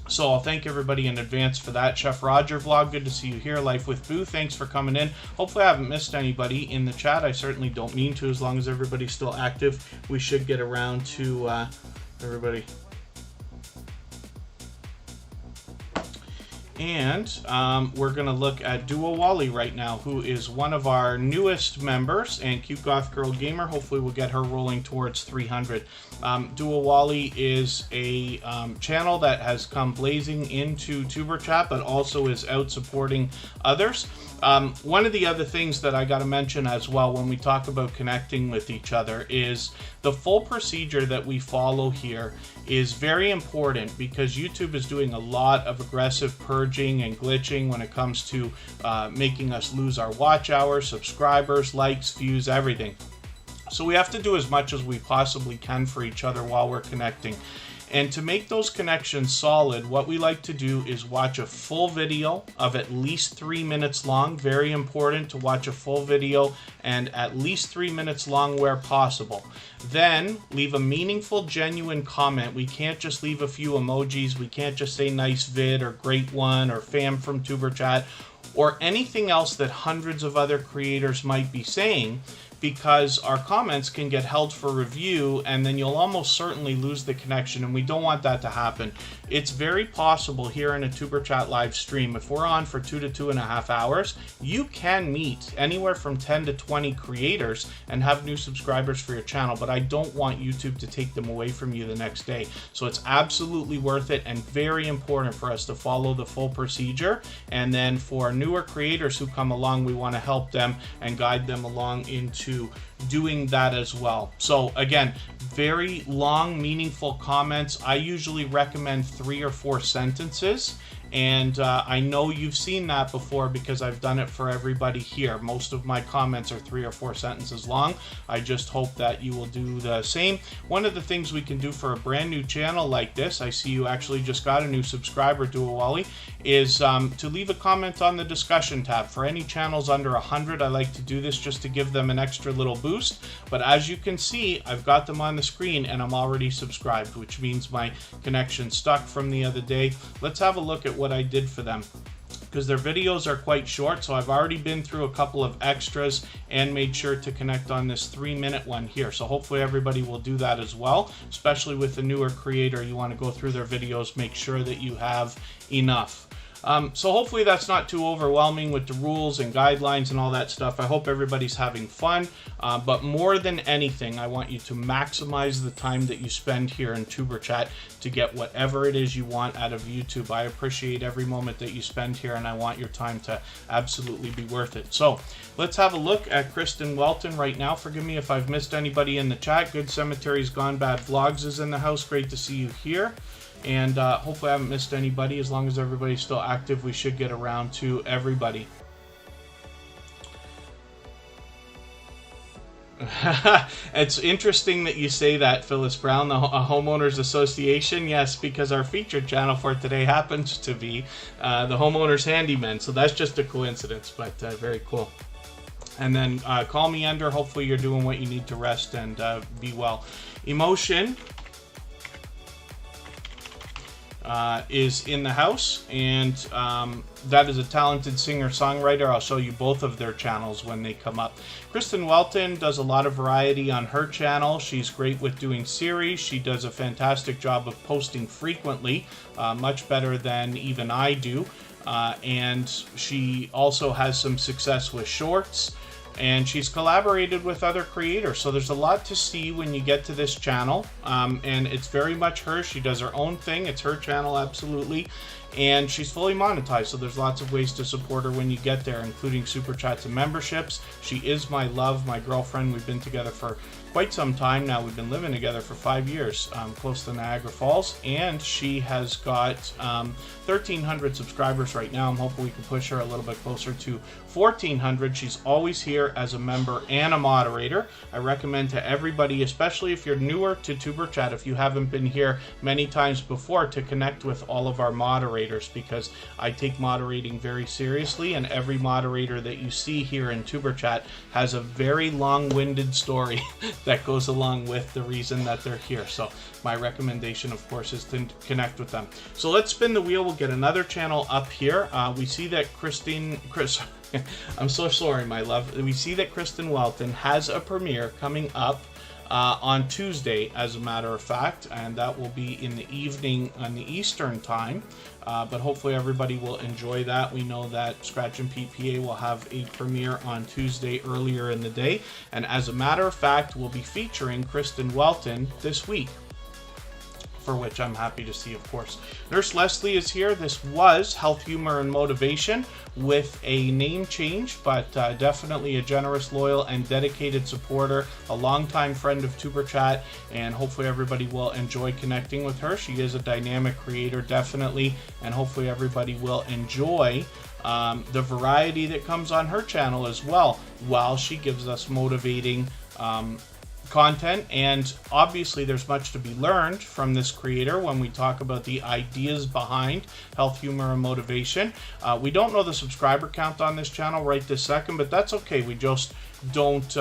A: So I'll thank everybody in advance for that. Chef Roger Vlog, good to see you here. Life with Boo, thanks for coming in. Hopefully I haven't missed anybody in the chat. I certainly don't mean to. As long as everybody's still active, we should get around to everybody. And we're going to look at Wally right now, who is one of our newest members, and Cute Goth Girl Gamer. Hopefully we'll get her rolling towards 300. Wally is a channel that has come blazing into Superchat, but also is out supporting others. One of the other things that I got to mention as well when we talk about connecting with each other is the full procedure that we follow here is very important, because YouTube is doing a lot of aggressive purging and glitching when it comes to making us lose our watch hours, subscribers, likes, views, everything. So we have to do as much as we possibly can for each other while we're connecting. And to make those connections solid, what we like to do is watch a full video of at least 3 minutes long. Very important to watch a full video and at least 3 minutes long where possible. Then leave a meaningful, genuine comment. We can't just leave a few emojis. We can't just say nice vid or great one or fam from Tuberchat or anything else that hundreds of other creators might be saying, because our comments can get held for review and then you'll almost certainly lose the connection, and we don't want that to happen. It's very possible here in a Superchat live stream, if we're on for 2 to 2.5 hours, you can meet anywhere from 10 to 20 creators and have new subscribers for your channel, but I don't want YouTube to take them away from you the next day. So it's absolutely worth it and very important for us to follow the full procedure. And then for newer creators who come along, we want to help them and guide them along into doing that as well. So again, very long, meaningful comments. I usually recommend 3 or 4 sentences. And I know you've seen that before because I've done it for everybody here. Most of my comments are 3 or 4 sentences long. I just hope that you will do the same. One of the things we can do for a brand new channel like this, I see you actually just got a new subscriber, Wally, is to leave a comment on the discussion tab. For any channels under 100, I like to do this just to give them an extra little boost. But as you can see, I've got them on the screen and I'm already subscribed, which means my connection stuck from the other day. Let's have a look at what I did for them, because their videos are quite short. So I've already been through a couple of extras and made sure to connect on this 3-minute one here. So hopefully everybody will do that as well, especially with a newer creator. You want to go through their videos, make sure that you have enough. So hopefully that's not too overwhelming with the rules and guidelines and all that stuff. I hope everybody's having fun, but more than anything, I want you to maximize the time that you spend here in Tuberchat to get whatever it is you want out of YouTube. I appreciate every moment that you spend here, and I want your time to absolutely be worth it. So let's have a look at Kristen Welton right now. Forgive me if I've missed anybody in the chat. Good Cemetery's Gone Bad Vlogs is in the house. Great to see you here. And hopefully I haven't missed anybody. As long as everybody's still active, we should get around to everybody. It's interesting that you say that, Phyllis Brown, the Homeowners Association. Yes, because our featured channel for today happens to be the Homeowners Handymen. So that's just a coincidence, but very cool. And then call me Ender. Hopefully you're doing what you need to rest and be well. Emotion is in the house, and that is a talented singer-songwriter. I'll show you both of their channels when they come up. Kristen Welton does a lot of variety on her channel. She's great with doing series. She does a fantastic job of posting frequently, much better than even I do. And she also has some success with shorts, and she's collaborated with other creators. So there's a lot to see when you get to this channel, and it's very much her. She does her own thing. It's her channel, absolutely. And she's fully monetized, so there's lots of ways to support her when you get there, including super chats and memberships. She is my love, my girlfriend. We've been together for quite some time now. We've been living together for 5 years, close to Niagara Falls, and she has got 1,300 subscribers right now. I'm hoping we can push her a little bit closer to 1,400. She's always here as a member and a moderator. I recommend to everybody, especially if you're newer to Tuberchat, if you haven't been here many times before, to connect with all of our moderators, because I take moderating very seriously, and every moderator that you see here in Tuberchat has a very long-winded story that goes along with the reason that they're here. So my recommendation, of course, is to connect with them. So let's spin the wheel. We'll get another channel up here. We see that I'm so sorry, my love. We see that Kristen Welton has a premiere coming up on Tuesday, as a matter of fact, and that will be in the evening on the Eastern time. But hopefully everybody will enjoy that. We know that Scratch and Pete PA will have a premiere on Tuesday earlier in the day, and as a matter of fact, we'll be featuring Kristen Welton this week, for which I'm happy to see, of course. Nurse Leslie is here. This was Health, Humor, and Motivation with a name change, but definitely a generous, loyal, and dedicated supporter, a longtime friend of Tuberchat, and hopefully everybody will enjoy connecting with her. She is a dynamic creator, definitely, and hopefully everybody will enjoy the variety that comes on her channel as well, while she gives us motivating content. And obviously there's much to be learned from this creator when we talk about the ideas behind Health, Humor, and Motivation. We don't know the subscriber count on this channel right this second, but that's okay. We just don't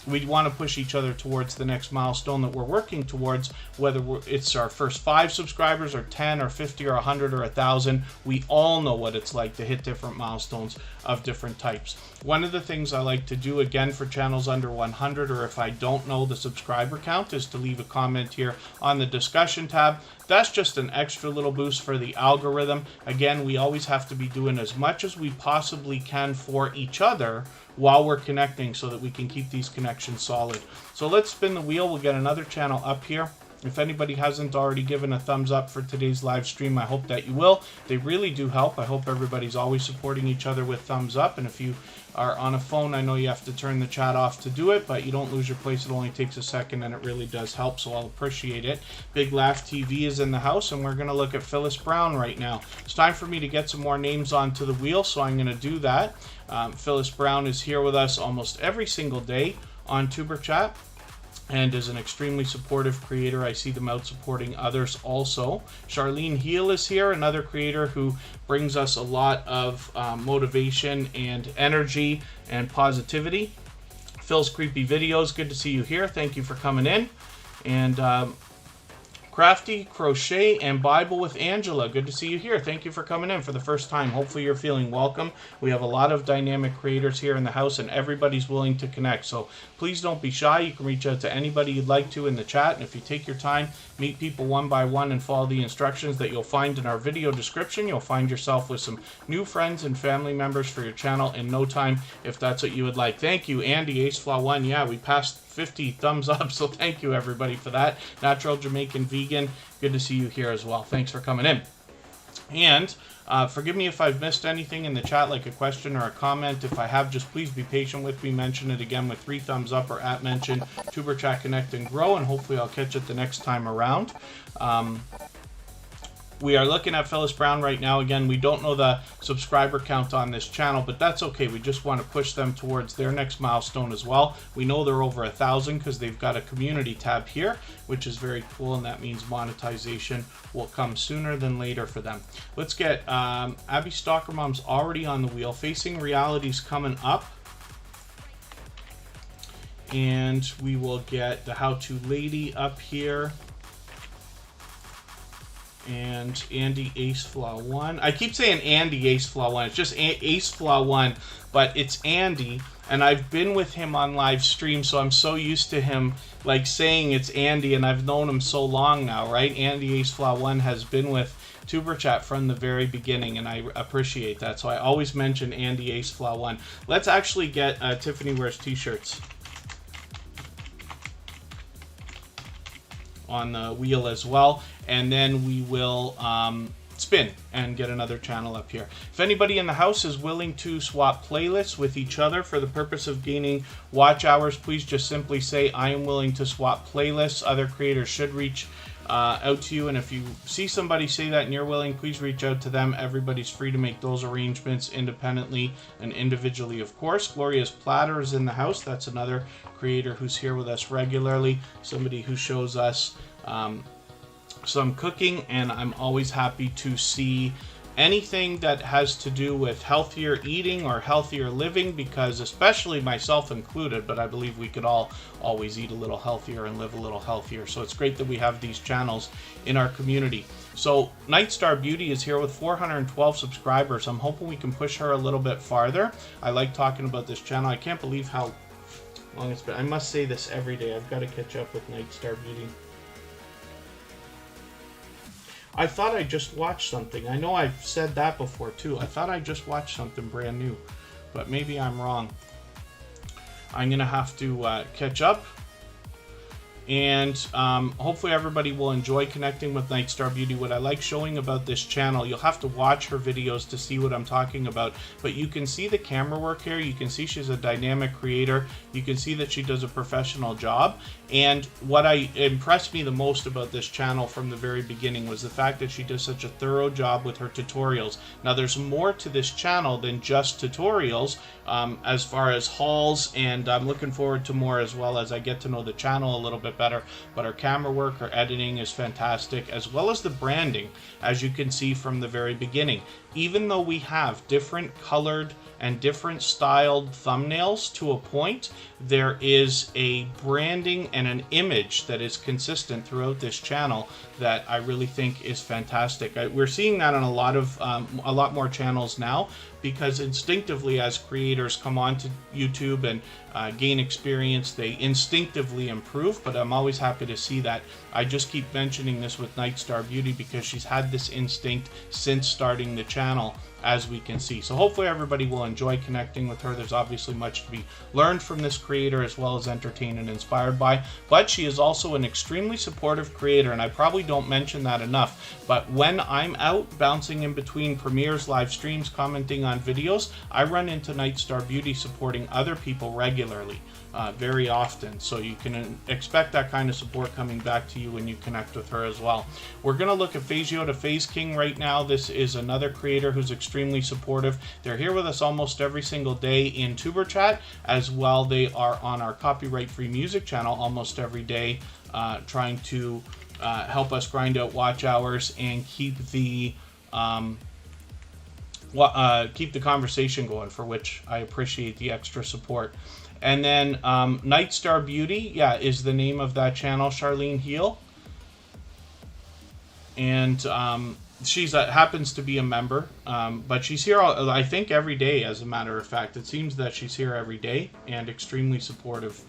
A: we want to push each other towards the next milestone that we're working towards, whether it's our first 5 subscribers or 10 or 50 or 100 or 1,000. We all know what it's like to hit different milestones of different types. One of the things I like to do, again, for channels under 100, or if I don't know the subscriber count, is to leave a comment here on the discussion tab. That's just an extra little boost for the algorithm. Again, we always have to be doing as much as we possibly can for each other while we're connecting, so that we can keep these connections solid. So let's spin the wheel. We'll get another channel up here. If anybody hasn't already given a thumbs up for today's live stream, I hope that you will. They really do help. I hope everybody's always supporting each other with thumbs up. And if you are on a phone, I know you have to turn the chat off to do it, but you don't lose your place. It only takes a second, and it really does help, so I'll appreciate it. Big Laugh TV is in the house, and we're going to look at Phyllis Brown right now. It's time for me to get some more names onto the wheel, so I'm going to do that. Phyllis Brown is here with us almost every single day on Tuberchat, and is an extremely supportive creator. I see them out supporting others also. Charlene Heel is here, another creator who brings us a lot of motivation and energy and positivity. Phil's Creepy Videos, good to see you here. Thank you for coming in. And Crafty Crochet and Bible with Angela, good to see you here. Thank you for coming in for the first time. Hopefully you're feeling welcome. We have a lot of dynamic creators here in the house, and everybody's willing to connect. So please don't be shy. You can reach out to anybody you'd like to in the chat, and if you take your time, meet people one by one and follow the instructions that you'll find in our video description, you'll find yourself with some new friends and family members for your channel in no time, if that's what you would like. Thank you, Andy, AceFlaw1. Yeah, we passed 50 thumbs up, so thank you everybody for that. Natural Jamaican Vegan, good to see you here as well. Thanks for coming in. And forgive me if I've missed anything in the chat, like a question or a comment. If I have, just please be patient with me. Mention it again with 3 thumbs up, or at mention Tuberchat Connect and Grow, and hopefully I'll catch it the next time around. We are looking at Phyllis Brown right now. Again, we don't know the subscriber count on this channel, but that's okay. We just want to push them towards their next milestone as well. We know they're over 1,000 because they've got a community tab here, which is very cool, and that means monetization will come sooner than later for them. Let's get Abby Stalker Mom's already on the wheel. Facing Reality's coming up. And we will get the How To Lady up here. And Andy Ace Flaw 1. I keep saying Andy Ace Flaw 1. It's just Ace Flaw 1, but it's Andy. And I've been with him on live stream, so I'm so used to him like saying it's Andy, and I've known him so long now, right? Andy Ace Flaw 1 has been with Superchat from the very beginning, and I appreciate that. So I always mention Andy Ace Flaw 1. Let's actually get Tiffany Wears T-shirts on the wheel as well, and then we will spin and get another channel up here. If anybody in the house is willing to swap playlists with each other for the purpose of gaining watch hours, please just simply say, I am willing to swap playlists. Other creators should reach out to you, and if you see somebody say that and you're willing, please reach out to them. Everybody's free to make those arrangements independently and individually, of course. Gloria's Platter is in the house. That's another creator who's here with us regularly, somebody who shows us some cooking, and I'm always happy to see anything that has to do with healthier eating or healthier living, because especially myself included, but I believe we could all always eat a little healthier and live a little healthier. So it's great that we have these channels in our community. So Nightstar Beauty is here with 412 subscribers. I'm hoping we can push her a little bit farther. I like talking about this channel. I can't believe how long it's been. I must say this every day. I've got to catch up with Nightstar Beauty. I thought I just watched something. I know I've said that before too. I thought I just watched something brand new, but maybe I'm wrong. I'm going to have to catch up. And hopefully everybody will enjoy connecting with Nightstar Beauty. What I like showing about this channel, you'll have to watch her videos to see what I'm talking about, but you can see the camera work here. You can see she's a dynamic creator. You can see that she does a professional job. And what impressed me the most about this channel from the very beginning was the fact that she does such a thorough job with her tutorials. Now there's more to this channel than just tutorials as far as hauls, and I'm looking forward to more as well as I get to know the channel a little bit better. But her camera work, her editing is fantastic, as well as the branding, as you can see from the very beginning. Even though we have different colored and different styled thumbnails to a point, there is a branding and an image that is consistent throughout this channel that I really think is fantastic. We're seeing that on a lot more channels now, because instinctively as creators come onto YouTube and gain experience, they instinctively improve. But I'm always happy to see that. I just keep mentioning this with Nightstar Beauty because she's had this instinct since starting the channel, as we can see. So hopefully everybody will enjoy connecting with her. There's obviously much to be learned from this creator, as well as entertained and inspired by. But she is also an extremely supportive creator, and I probably don't mention that enough. But when I'm out bouncing in between premieres, live streams, commenting on videos, I run into Nightstar Beauty supporting other people regularly, very often. So you can expect that kind of support coming back to you when you connect with her as well. We're going to look at phaseofaceking right now. This is another creator who's extremely supportive. They're here with us almost every single day in Tuberchat, as well. They are on our copyright-free music channel almost every day, trying to help us grind out watch hours and keep the conversation going, for which I appreciate the extra support. And then Nightstar Beauty, yeah, is the name of that channel, Charlene Heel. And she's happens to be a member, but she's here, I think, every day, as a matter of fact. It seems that she's here every day and extremely supportive.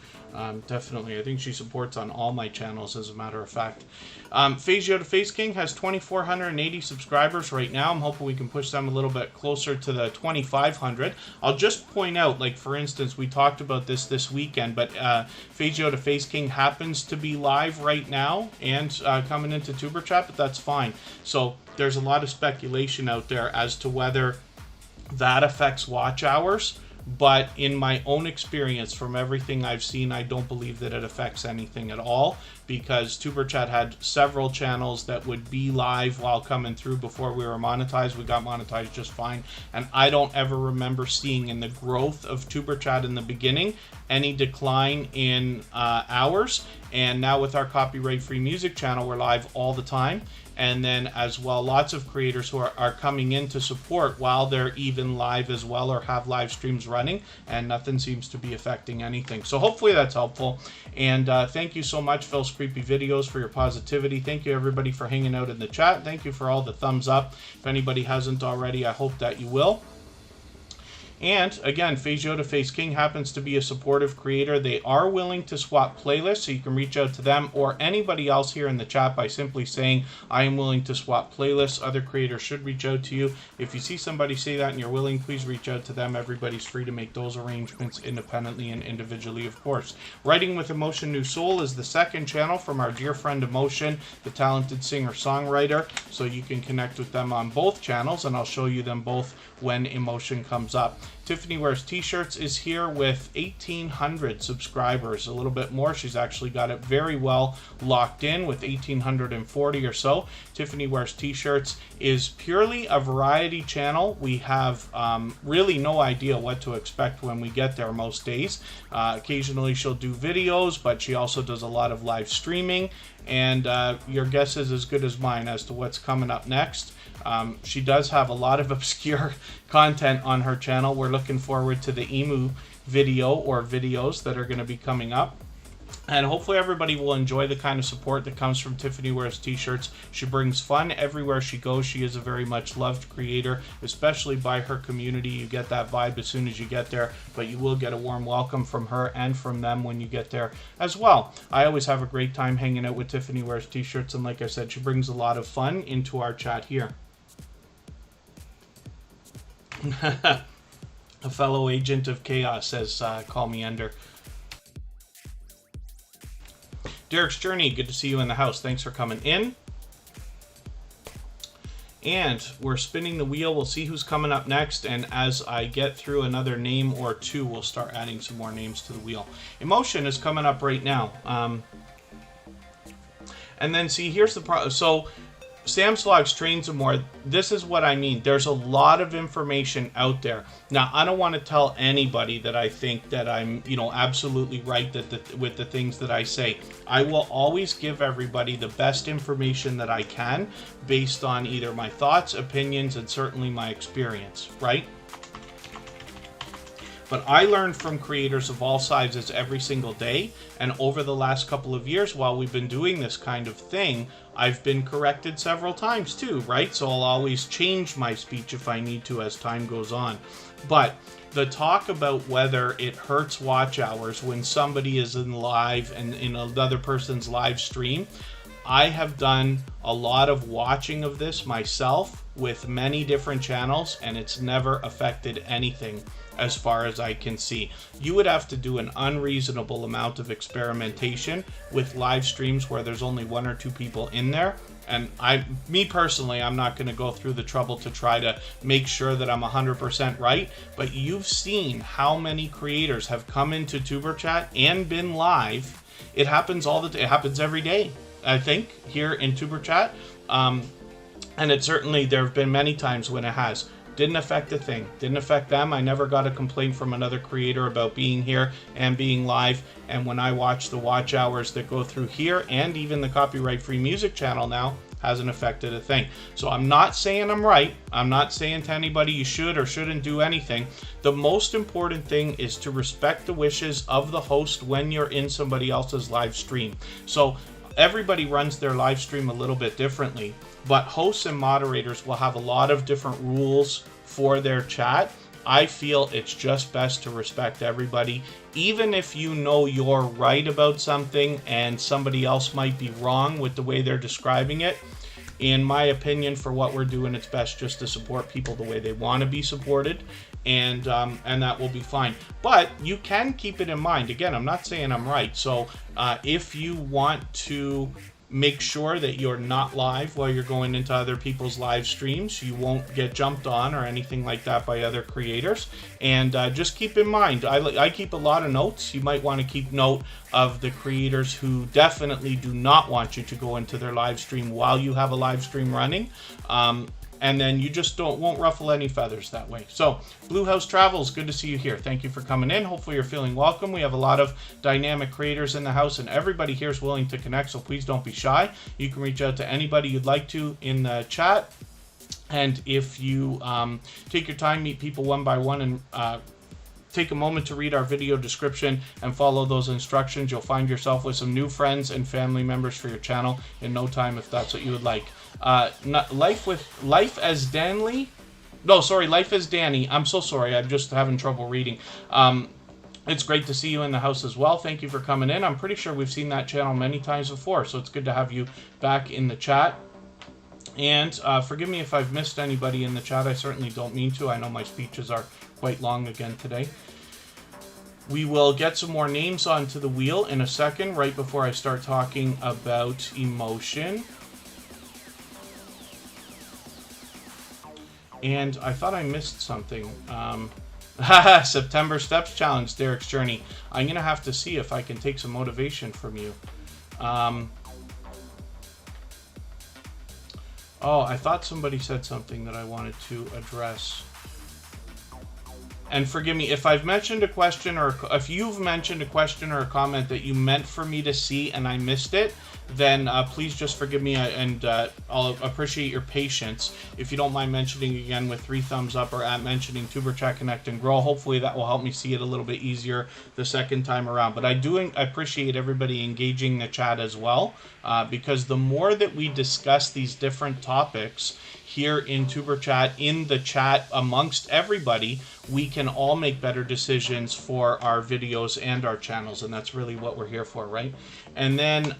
A: Definitely. I think she supports on all my channels, as a matter of fact. phaseofaceking has 2,480 subscribers right now. I'm hoping we can push them a little bit closer to the 2,500. I'll just point out, like, for instance, we talked about this weekend, but phaseofaceking happens to be live right now and coming into Tuberchat, but that's fine. So there's a lot of speculation out there as to whether that affects watch hours. But in my own experience, from everything I've seen, I don't believe that it affects anything at all, because Superchat had several channels that would be live while coming through before we were monetized. We got monetized just fine, and I don't ever remember seeing in the growth of Superchat in the beginning any decline in hours. And now with our copyright-free music channel, we're live all the time. And then as well, lots of creators who are coming in to support while they're even live as well, or have live streams running, and nothing seems to be affecting anything. So hopefully that's helpful. And thank you so much, Phil's Creepy Videos, for your positivity. Thank you, everybody, for hanging out in the chat. Thank you for all the thumbs up. If anybody hasn't already, I hope that you will. And again, phaseofaceking happens to be a supportive creator. They are willing to swap playlists, so you can reach out to them or anybody else here in the chat by simply saying, I am willing to swap playlists. Other creators should reach out to you. If you see somebody say that and you're willing, please reach out to them. Everybody's free to make those arrangements independently and individually, of course. Writing with Emotion New Soul is the second channel from our dear friend Emotion, the talented singer-songwriter. So you can connect with them on both channels, and I'll show you them both when Emotion comes up. Tiffany Wears T-Shirts is here with 1,800 subscribers, a little bit more. She's actually got it very well locked in with 1,840 or so. Tiffany Wears T-Shirts is purely a variety channel. We have really no idea what to expect when we get there most days. Occasionally she'll do videos, but she also does a lot of live streaming, and your guess is as good as mine as to what's coming up next. She does have a lot of obscure content on her channel. We're looking forward to the emu video or videos that are going to be coming up. And hopefully everybody will enjoy the kind of support that comes from Tiffany Wears T-Shirts. She brings fun everywhere she goes. She is a very much loved creator, especially by her community. You get that vibe as soon as you get there, but you will get a warm welcome from her and from them when you get there as well. I always have a great time hanging out with Tiffany Wears T-Shirts, and like I said, she brings a lot of fun into our chat here. A fellow agent of chaos says, call me Ender. Derek's Journey, good to see you in the house. Thanks for coming in. And we're spinning the wheel. We'll see who's coming up next. And as I get through another name or two, we'll start adding some more names to the wheel. Emotion is coming up right now. And then see, here's the problem. So Sam's Vlogs Train Some More. This is what I mean. There's a lot of information out there. Now, I don't want to tell anybody that I think that I'm, absolutely right with the things that I say. I will always give everybody the best information that I can based on either my thoughts, opinions, and certainly my experience, right? But I learn from creators of all sizes every single day, and over the last couple of years while we've been doing this kind of thing, I've been corrected several times too, right? So I'll always change my speech if I need to as time goes on. But the talk about whether it hurts watch hours when somebody is in live and in another person's live stream, I have done a lot of watching of this myself with many different channels, and it's never affected anything as far as I can see. You would have to do an unreasonable amount of experimentation with live streams where there's only 1 or 2 people in there. And me personally, I'm not going to go through the trouble to try to make sure that I'm 100% right. But you've seen how many creators have come into Tuberchat and been live. It happens it happens every day, I think, here in Tuberchat. And there have been many times when it has. Didn't affect a thing. Didn't affect them. I never got a complaint from another creator about being here and being live. And when I watch the watch hours that go through here and even the copyright-free music channel now, hasn't affected a thing. So I'm not saying I'm right. I'm not saying to anybody you should or shouldn't do anything. The most important thing is to respect the wishes of the host when you're in somebody else's live stream. So everybody runs their live stream a little bit differently, but hosts and moderators will have a lot of different rules for their chat. I feel it's just best to respect everybody, even if you know you're right about something and somebody else might be wrong with the way they're describing it. In my opinion, for what we're doing, it's best just to support people the way they want to be supported, and that will be fine. But you can keep it in mind. Again, I'm not saying I'm right. So if you want to make sure that you're not live while you're going into other people's live streams. You won't get jumped on or anything like that by other creators. And just keep in mind, I keep a lot of notes. You might want to keep note of the creators who definitely do not want you to go into their live stream while you have a live stream running. And then you just won't ruffle any feathers that way. So, Blue House Travels, good to see you here. Thank you for coming in. Hopefully you're feeling welcome. We have a lot of dynamic creators in the house, and everybody here is willing to connect, so please don't be shy. You can reach out to anybody you'd like to in the chat. And if you take your time, meet people one by one, and take a moment to read our video description and follow those instructions, you'll find yourself with some new friends and family members for your channel in no time, if that's what you would like. Life as Danny. I'm so sorry. I'm just having trouble reading. It's great to see you in the house as well. Thank you for coming in. I'm pretty sure we've seen that channel many times before, so it's good to have you back in the chat. And forgive me if I've missed anybody in the chat. I certainly don't mean to. I know my speeches are quite long again today. We will get some more names onto the wheel in a second, right before I start talking about emotion. And I thought I missed something. September Steps Challenge, Derek's Journey. I'm going to have to see if I can take some motivation from you. Oh, I thought somebody said something that I wanted to address. And forgive me, if I've mentioned a question, or if you've mentioned a question or a comment that you meant for me to see and I missed it, then please just forgive me, and I'll appreciate your patience. If you don't mind mentioning again with 3 thumbs up, or at mentioning Tuberchat Connect and Grow, hopefully that will help me see it a little bit easier the second time around. But I do appreciate everybody engaging the chat as well, because the more that we discuss these different topics here in Superchat, in the chat amongst everybody, we can all make better decisions for our videos and our channels, and that's really what we're here for, right? And then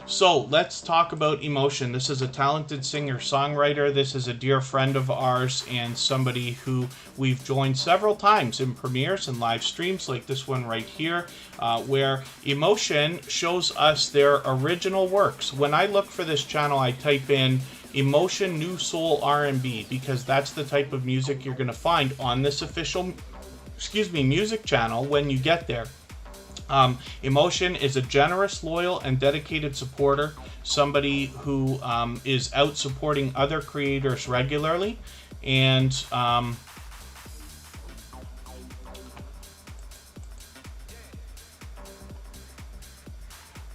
A: so let's talk about emotion. This is a talented singer-songwriter. This is a dear friend of ours and somebody who we've joined several times in premieres and live streams like this one right here, where Emotion shows us their original works. When I look for this channel, I type in Emotion New Soul R&B, because that's the type of music you're going to find on this official, music channel when you get there. Emotion is a generous, loyal, and dedicated supporter, somebody who is out supporting other creators regularly, and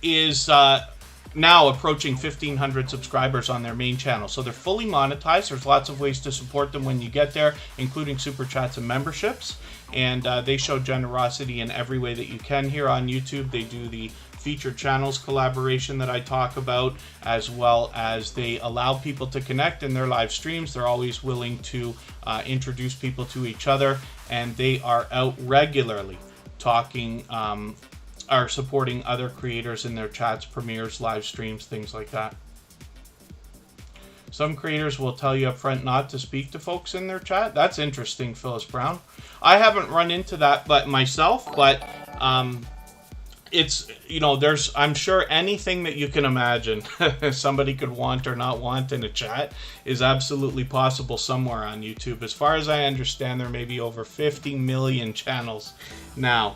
A: is now approaching 1,500 subscribers on their main channel. So they're fully monetized. There's lots of ways to support them when you get there, including super chats and memberships. And they show generosity in every way that you can here on YouTube. They do the featured channels collaboration that I talk about, as well as they allow people to connect in their live streams. They're always willing to introduce people to each other, and they are out regularly talking, are supporting other creators in their chats, premieres, live streams, things like that. Some creators will tell you up front not to speak to folks in their chat. That's interesting, Phyllis Brown. I haven't run into that myself, but it's, you know, there's, I'm sure anything that you can imagine somebody could want or not want in a chat is absolutely possible somewhere on YouTube. As far as I understand, there may be over 50 million channels now.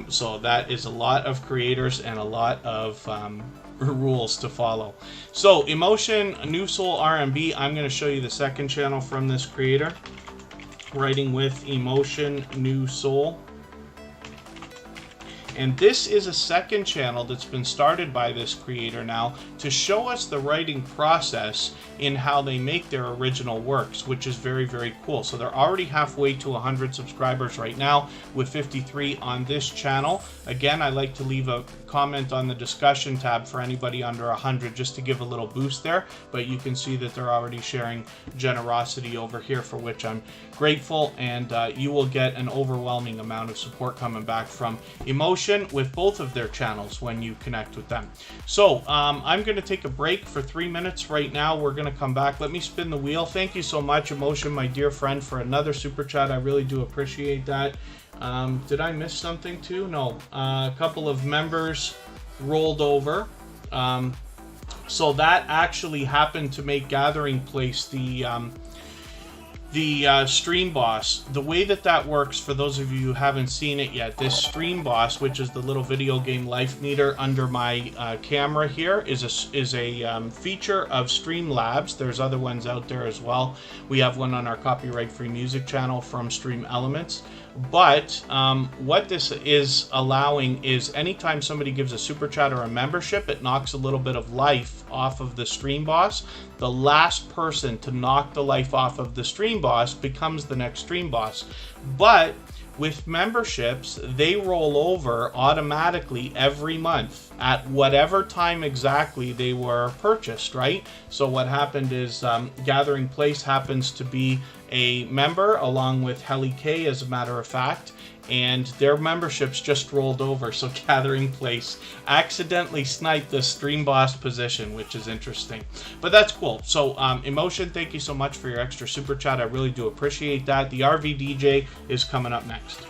A: So that is a lot of creators and a lot of rules to follow. So Emotion New Soul R&B, I'm going to show you the second channel from this creator, writing with Emotion New Soul. And this is a second channel that's been started by this creator now to show us the writing process in how they make their original works, which is very, very cool. So they're already halfway to 100 subscribers right now, with 53 on this channel. Again, I like to leave a comment on the discussion tab for anybody under 100 just to give a little boost there, but you can see that they're already sharing generosity over here, for which I'm grateful, and you will get an overwhelming amount of support coming back from Emotion with both of their channels when you connect with them. So I'm going to take a break for 3 minutes right now. We're going to come back. Let me spin the wheel. Thank you so much, Emotion, my dear friend, for another super chat. I really do appreciate that. Did I miss something too? No. A couple of members rolled over. So that actually happened to make Gathering Place the Stream Boss. The way that works, for those of you who haven't seen it yet, this Stream Boss, which is the little video game life meter under my camera here, is a feature of Streamlabs. There's other ones out there as well. We have one on our copyright-free music channel from Stream Elements. But what this is allowing is anytime somebody gives a super chat or a membership, it knocks a little bit of life off of the Stream Boss. The last person to knock the life off of the Stream Boss becomes the next Stream Boss. But with memberships, they roll over automatically every month at whatever time exactly they were purchased, right? So what happened is Gathering Place happens to be a member along with Helly K, as a matter of fact, and their memberships just rolled over. So Gathering Place accidentally sniped the Stream Boss position, which is interesting. But that's cool. So Emotion, thank you so much for your extra super chat. I really do appreciate that. The RV DJ is coming up next.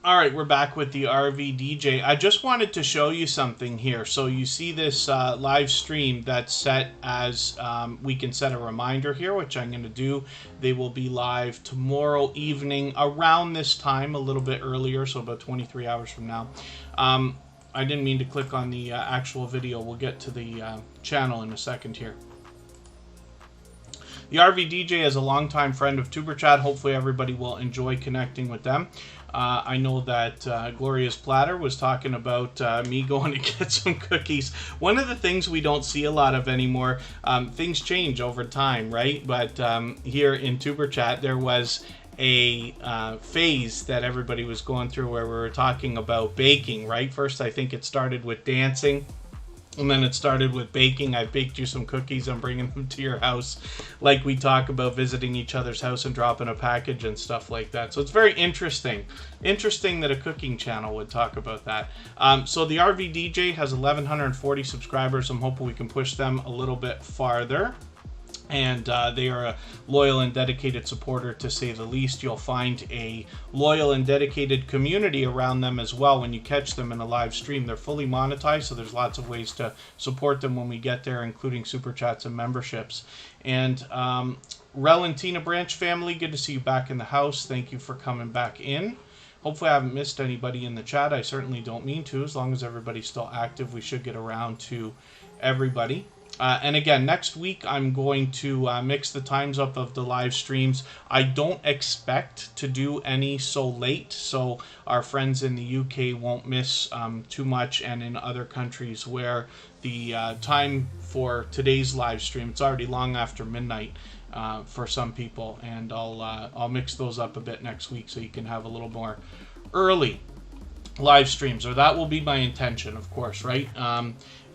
A: All right, we're back with the RV DJ. I just wanted to show you something here. So you see this live stream that's set as, we can set a reminder here, which I'm going to do. They will be live tomorrow evening around this time, a little bit earlier, so about 23 hours from now. I didn't mean to click on the actual video. We'll get to the channel in a second here. The RV DJ is a longtime friend of Tuberchat. Hopefully everybody will enjoy connecting with them. I know that Gloria's Platter was talking about me going to get some cookies. One of the things we don't see a lot of anymore, things change over time, right? But here in Tuberchat, there was a phase that everybody was going through where we were talking about baking, right? First, I think it started with dancing. And then it started with baking. I baked you some cookies. I'm bringing them to your house. Like we talk about visiting each other's house and dropping a package and stuff like that. So it's very interesting. Interesting that a cooking channel would talk about that. So the RV DJ has 1,140 subscribers. I'm hoping we can push them a little bit farther. And they are a loyal and dedicated supporter, to say the least. You'll find a loyal and dedicated community around them as well when you catch them in a live stream. They're fully monetized, so there's lots of ways to support them when we get there, including super chats and memberships. And Rel and Tina Branch family, good to see you back in the house. Thank you for coming back in. Hopefully I haven't missed anybody in the chat. I certainly don't mean to. As long as everybody's still active, we should get around to everybody. And again, next week I'm going to mix the times up of the live streams. I don't expect to do any so late, so our friends in the UK won't miss too much, and in other countries where the time for today's live stream, it's already long after midnight for some people, and I'll mix those up a bit next week so you can have a little more early live streams, or that will be my intention, of course, right?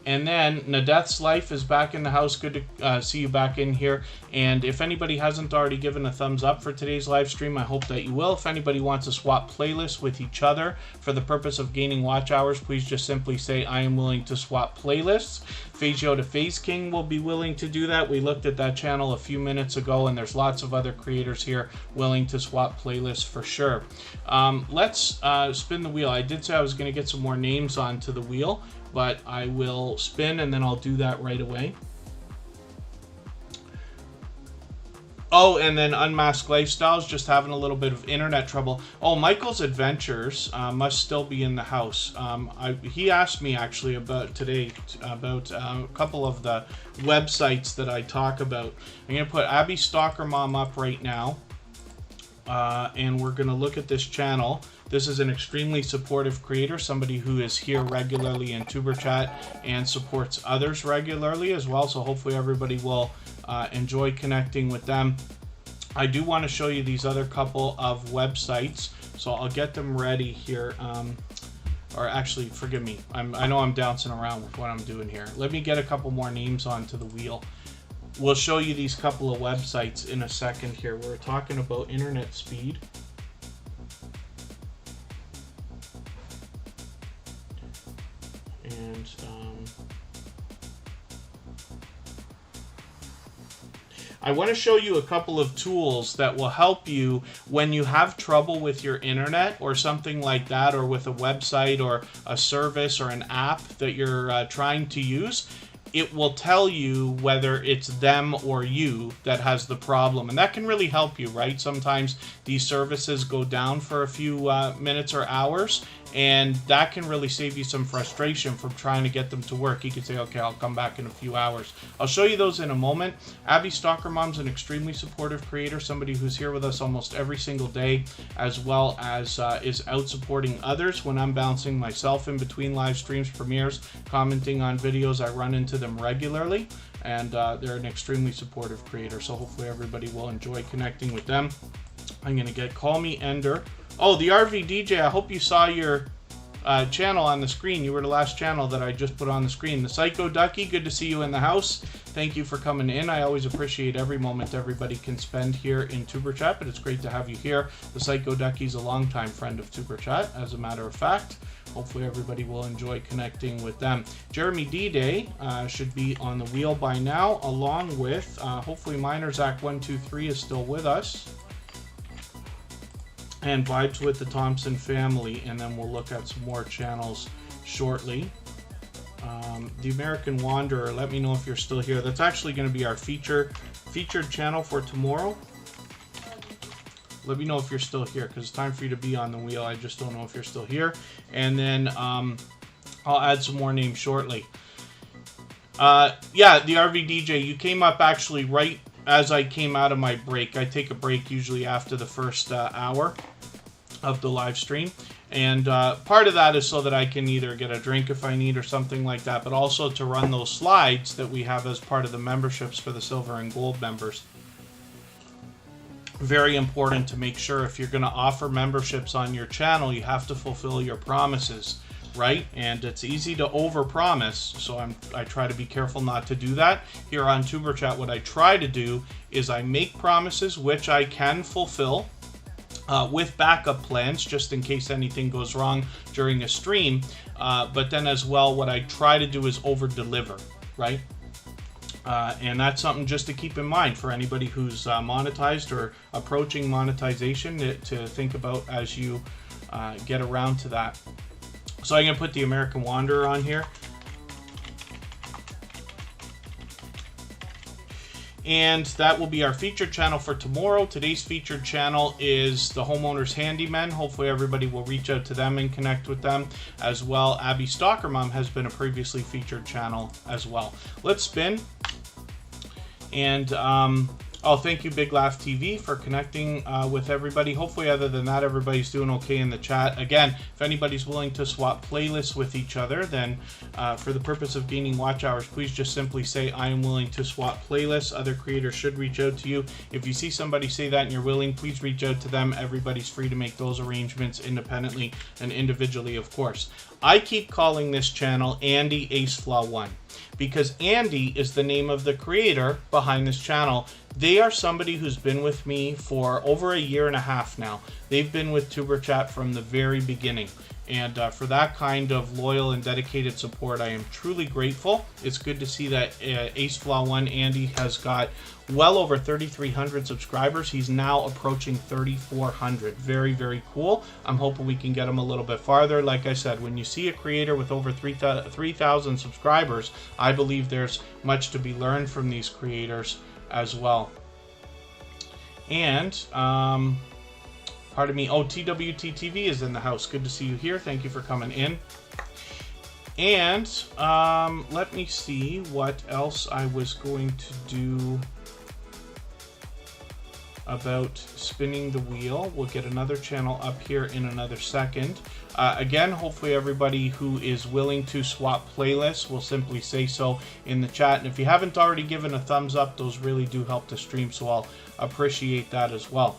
A: And then Nadeth's Life is back in the house. Good to see you back in here. And if anybody hasn't already given a thumbs up for today's live stream, I hope that you will. If anybody wants to swap playlists with each other for the purpose of gaining watch hours, please just simply say, I am willing to swap playlists. phaseofaceking will be willing to do that. We looked at that channel a few minutes ago, and there's lots of other creators here willing to swap playlists for sure. Let's spin the wheel. I did say I was going to get some more names onto the wheel, but I will spin and then I'll do that right away. Oh, and then Unmasked Lifestyles, just having a little bit of internet trouble. Oh, Michael's Adventures must still be in the house. He asked me actually about today, about a couple of the websites that I talk about. I'm going to put Abby Stalker Mom up right now. And we're going to look at this channel. This is an extremely supportive creator, somebody who is here regularly in Tuberchat and supports others regularly as well. So hopefully everybody will enjoy connecting with them. I do want to show you these other couple of websites, so I'll get them ready here. Or actually, forgive me. I know I'm bouncing around with what I'm doing here. Let me get a couple more names onto the wheel. We'll show you these couple of websites in a second here. We're talking about internet speed. And I want to show you a couple of tools that will help you when you have trouble with your internet or something like that, or with a website or a service or an app that you're trying to use. It will tell you whether it's them or you that has the problem, and that can really help you, right? Sometimes these services go down for a few minutes or hours, and that can really save you some frustration from trying to get them to work. You could say, okay, I'll come back in a few hours. I'll show you those in a moment. Abby Stalker Mom's an extremely supportive creator, somebody who's here with us almost every single day, as well as is out supporting others when I'm bouncing myself in between live streams, premieres, commenting on videos. I run into them regularly, and they're an extremely supportive creator, so hopefully everybody will enjoy connecting with them. I'm going to get Call Me Ender. Oh, the RV DJ, I hope you saw your channel on the screen. You were the last channel that I just put on the screen. The Psycho Ducky, good to see you in the house. Thank you for coming in. I always appreciate every moment everybody can spend here in Tuberchat, but it's great to have you here. The Psycho Ducky's a longtime friend of Tuberchat, as a matter of fact. Hopefully everybody will enjoy connecting with them. Jeremy D-Day should be on the wheel by now, along with, hopefully Minerzak123 is still with us. And Vibes with the Thompson family, and then we'll look at some more channels shortly. The American Wanderer, let me know if you're still here. That's actually going to be our featured channel for tomorrow. Let me know if you're still here, because it's time for you to be on the wheel. I just don't know if you're still here. And then I'll add some more names shortly. Yeah, the RV DJ, you came up actually right as I came out of my break. I take a break usually after the first hour of the live stream. And part of that is so that I can either get a drink if I need or something like that, but also to run those slides that we have as part of the memberships for the silver and gold members. Very important to make sure if you're going to offer memberships on your channel, you have to fulfill your promises, right? And it's easy to overpromise, so I try to be careful not to do that. Here on Tuberchat, what I try to do is I make promises which I can fulfill with backup plans, just in case anything goes wrong during a stream. But then as well, what I try to do is over-deliver, right? And that's something just to keep in mind for anybody who's monetized or approaching monetization to think about as you get around to that. So I'm going to put the American Wanderer on here. And that will be our featured channel for tomorrow. Today's featured channel is the homeowners handymen. Hopefully everybody will reach out to them and connect with them as well. Abby Stalker Mom has been a previously featured channel as well. Let's spin. And thank you Big Laugh TV for connecting with everybody. Hopefully other than that everybody's doing okay in the chat. Again, if anybody's willing to swap playlists with each other, then for the purpose of gaining watch hours, please just simply say I am willing to swap playlists. Other creators should reach out to you. If you see somebody say that and you're willing, please reach out to them. Everybody's free to make those arrangements independently and individually, of course. I keep calling this channel Andy AceFlaw1 because Andy is the name of the creator behind this channel. They are somebody who's been with me for over 1.5 years now. They've been with Tuberchat from the very beginning. And for that kind of loyal and dedicated support, I am truly grateful. It's good to see that AceFlaw1 Andy has got well over 3,300 subscribers. He's now approaching 3,400. Very, very cool. I'm hoping we can get him a little bit farther. Like I said, when you see a creator with over 3,000 subscribers, I believe there's much to be learned from these creators as well. And pardon me, TWT TV is in the house. Good to see you here. Thank you for coming in. And let me see what else I was going to do about spinning the wheel. We'll get another channel up here in another second. Again, hopefully everybody who is willing to swap playlists will simply say so in the chat. And if you haven't already given a thumbs up, those really do help the stream, so I'll appreciate that as well.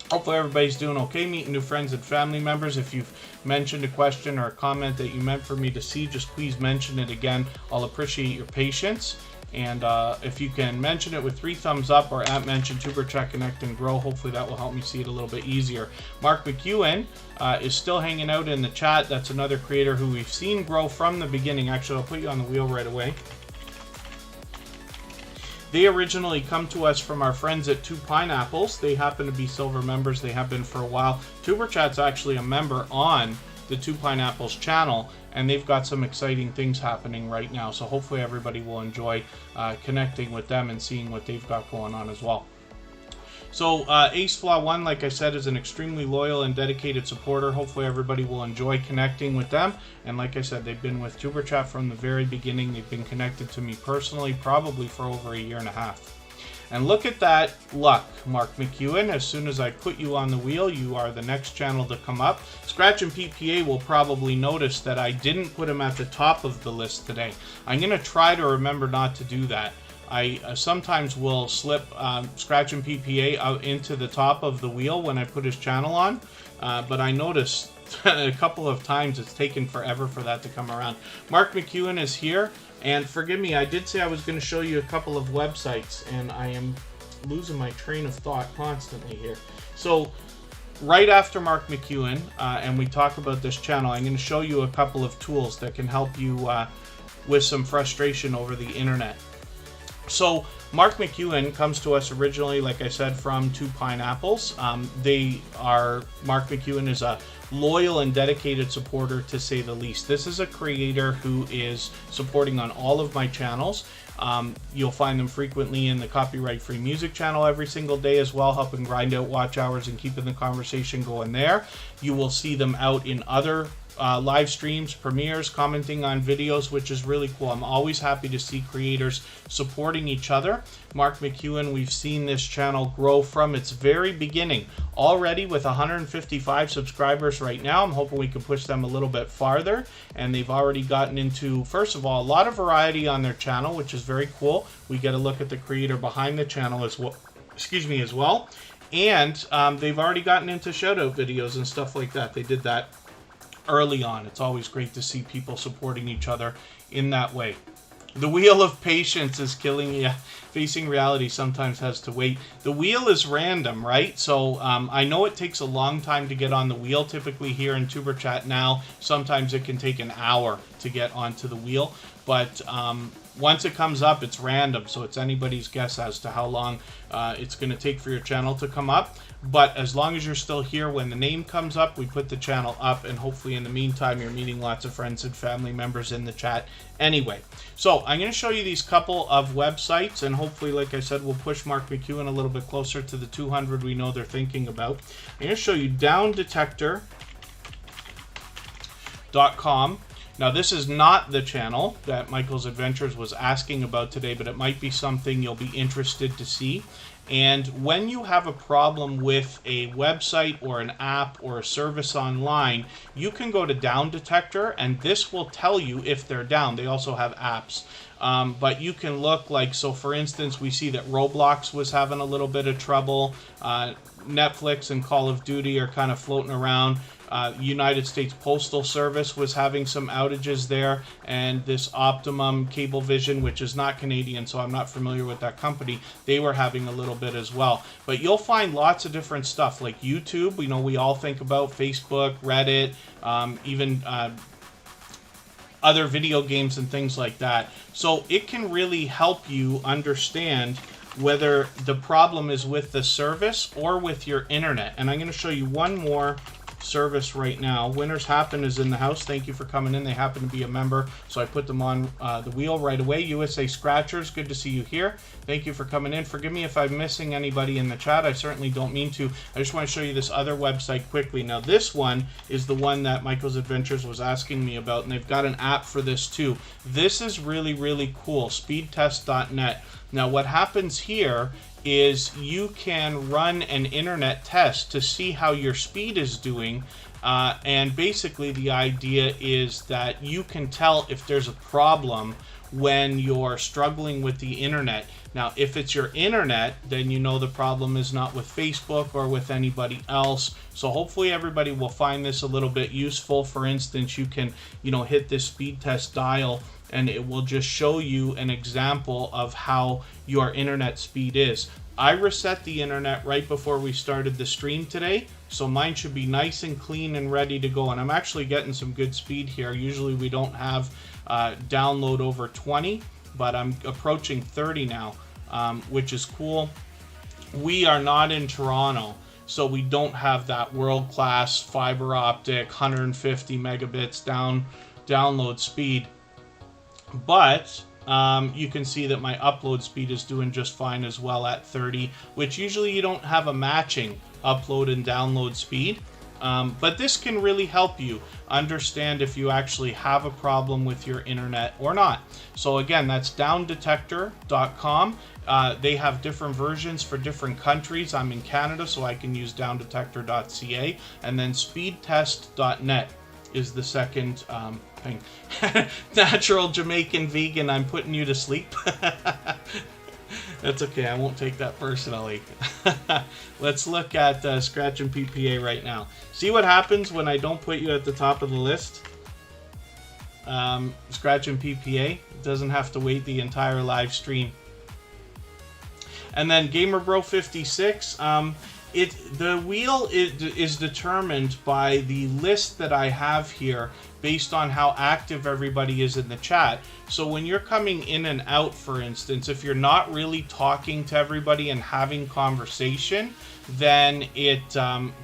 A: Hopefully everybody's doing okay, meeting new friends and family members. If you've mentioned a question or a comment that you meant for me to see, just please mention it again. I'll appreciate your patience. And if you can mention it with 3 thumbs up or at mention Superchat Connect and Grow, hopefully that will help me see it a little bit easier. Mark McEwen is still hanging out in the chat. That's another creator who we've seen grow from the beginning. Actually, I'll put you on the wheel right away. They originally come to us from our friends at Two Pineapples. They happen to be silver members. They have been for a while. Tuberchat's actually a member on the Two Pineapples channel, and they've got some exciting things happening right now. So hopefully everybody will enjoy connecting with them and seeing what they've got going on as well. So AceFlaw1, like I said, is an extremely loyal and dedicated supporter. Hopefully everybody will enjoy connecting with them. And like I said, they've been with Tuberchat from the very beginning. They've been connected to me personally, probably for over 1.5 years. And look at that luck, Mark McEwen. As soon as I put you on the wheel, you are the next channel to come up. Scratch and PPA will probably notice that I didn't put him at the top of the list today. I'm going to try to remember not to do that. I sometimes will slip Scratch and PPA out into the top of the wheel when I put his channel on, but I noticed a couple of times it's taken forever for that to come around. Mark McEwen is here, and forgive me, I did say I was going to show you a couple of websites, and I am losing my train of thought constantly here. So right after Mark McEwen, and we talk about this channel, I'm going to show you a couple of tools that can help you with some frustration over the internet. So Mark McEwen comes to us originally, like I said, from Two Pineapples. Mark McEwen is a loyal and dedicated supporter, to say the least. This is a creator who is supporting on all of my channels. You'll find them frequently in the copyright-free music channel every single day as well, helping grind out watch hours and keeping the conversation going there. You will see them out in other live streams, premieres, commenting on videos, which is really cool. I'm always happy to see creators supporting each other. Mark McEwen, we've seen this channel grow from its very beginning, already with 155 subscribers right now. I'm hoping we can push them a little bit farther, and they've already gotten into, first of all, a lot of variety on their channel, which is very cool. We get a look at the creator behind the channel as well, as well. And they've already gotten into shout out videos and stuff like that. They did that early on. It's always great to see people supporting each other in that way. The wheel of patience is killing you. Facing reality sometimes has to wait. The wheel is random, right? So I know it takes a long time to get on the wheel. Typically here in Superchat now, sometimes it can take an hour to get onto the wheel. But once it comes up, it's random. So it's anybody's guess as to how long it's going to take for your channel to come up. But as long as you're still here when the name comes up, we put the channel up, and hopefully in the meantime you're meeting lots of friends and family members in the chat anyway. So I'm going to show you these couple of websites, and hopefully, like I said, we'll push Mark McEwen a little bit closer to the 200 we know they're thinking about. I'm going to show you downdetector.com. Now, this is not the channel that Michael's Adventures was asking about today, but it might be something you'll be interested to see. And when you have a problem with a website or an app or a service online, you can go to Down Detector, and this will tell you if they're down. They also have apps. But you can look like, so for instance, we see that Roblox was having a little bit of trouble. Netflix and Call of Duty are kind of floating around. United States Postal Service was having some outages there, and this Optimum Cablevision, which is not Canadian, so I'm not familiar with that company, they were having a little bit as well. But you'll find lots of different stuff like YouTube. We know we all think about Facebook, Reddit, even other video games and things like that. So it can really help you understand whether the problem is with the service or with your internet. And I'm going to show you one more service right now. Winners Happen is in the house. Thank you for coming in. They happen to be a member, so I put them on the wheel right away. USA Scratchers, good to see you here. Thank you for coming in. Forgive me if I'm missing anybody in the chat. I certainly don't mean to. I just want to show you this other website quickly. Now, this one is the one that Michael's Adventures was asking me about, and they've got an app for this too. This is really, really cool. Speedtest.net. Now, what happens here is you can run an internet test to see how your speed is doing, and basically the idea is that you can tell if there's a problem when you're struggling with the internet. Now, if it's your internet, then you know the problem is not with Facebook or with anybody else. So hopefully everybody will find this a little bit useful. For instance, you can, hit this speed test dial, and it will just show you an example of how your internet speed is. I reset the internet right before we started the stream today, so mine should be nice and clean and ready to go. And I'm actually getting some good speed here. Usually we don't have download over 20, but I'm approaching 30 now, which is cool. We are not in Toronto, so we don't have that world-class fiber optic 150 megabits download speed. But you can see that my upload speed is doing just fine as well at 30, which usually you don't have a matching upload and download speed. But this can really help you understand if you actually have a problem with your internet or not. So again, that's downdetector.com. They have different versions for different countries. I'm in Canada, so I can use downdetector.ca, and then speedtest.net is the second thing. Natural Jamaican vegan, I'm putting you to sleep. That's okay, I won't take that personally. Let's look at Scratch and PPA right now. See what happens when I don't put you at the top of the list? Scratch and PPA doesn't have to wait the entire live stream. And then GamerBro56, the wheel is determined by the list that I have here based on how active everybody is in the chat. So when you're coming in and out, for instance, if you're not really talking to everybody and having conversation, then it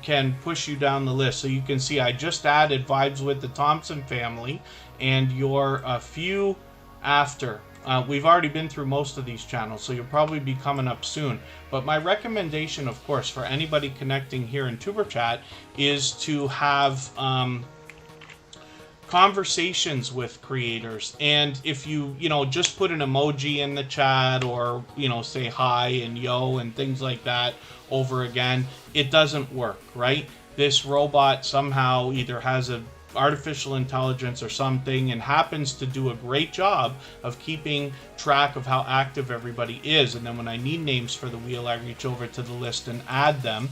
A: can push you down the list. So you can see I just added Vibes with the Thompson family, and you're a few after. We've already been through most of these channels, so you'll probably be coming up soon. But my recommendation, of course, for anybody connecting here in Tuberchat is to have conversations with creators. And if you just put an emoji in the chat, or say hi and yo and things like that over again, it doesn't work, right? This robot somehow either has a artificial intelligence or something, and happens to do a great job of keeping track of how active everybody is. And then when I need names for the wheel, I reach over to the list and add them.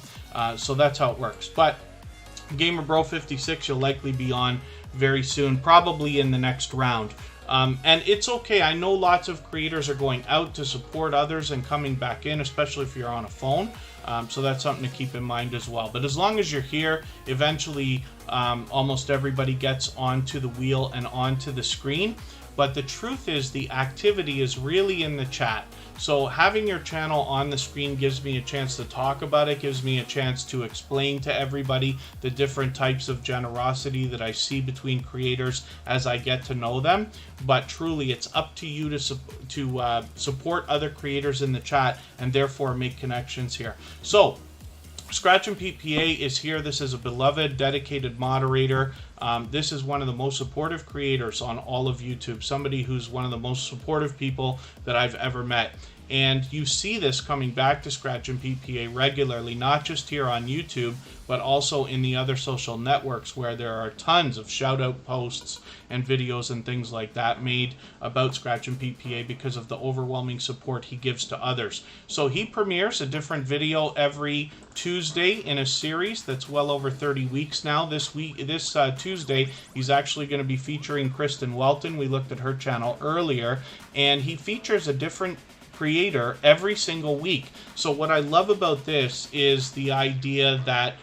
A: So that's how it works. But Gamer Bro 56, you'll likely be on very soon, probably in the next round. And it's okay. I know lots of creators are going out to support others and coming back in, especially if you're on a phone. So that's something to keep in mind as well. But as long as you're here, eventually almost everybody gets onto the wheel and onto the screen. But the truth is, the activity is really in the chat. So having your channel on the screen gives me a chance to talk about it, gives me a chance to explain to everybody the different types of generosity that I see between creators as I get to know them. But truly, it's up to you to support other creators in the chat, and therefore make connections here. So Scratch and PPA is here. This is a beloved, dedicated moderator. This is one of the most supportive creators on all of YouTube. Somebody who's one of the most supportive people that I've ever met. And you see this coming back to Scratch and PPA regularly, not just here on YouTube, but also in the other social networks, where there are tons of shout out posts and videos and things like that made about Scratch and PPA because of the overwhelming support he gives to others. So he premieres a different video every Tuesday in a series that's well over 30 weeks now. This Tuesday, he's actually going to be featuring Kristen Welton. We looked at her channel earlier, and he features a different creator every single week. So what I love about this is the idea that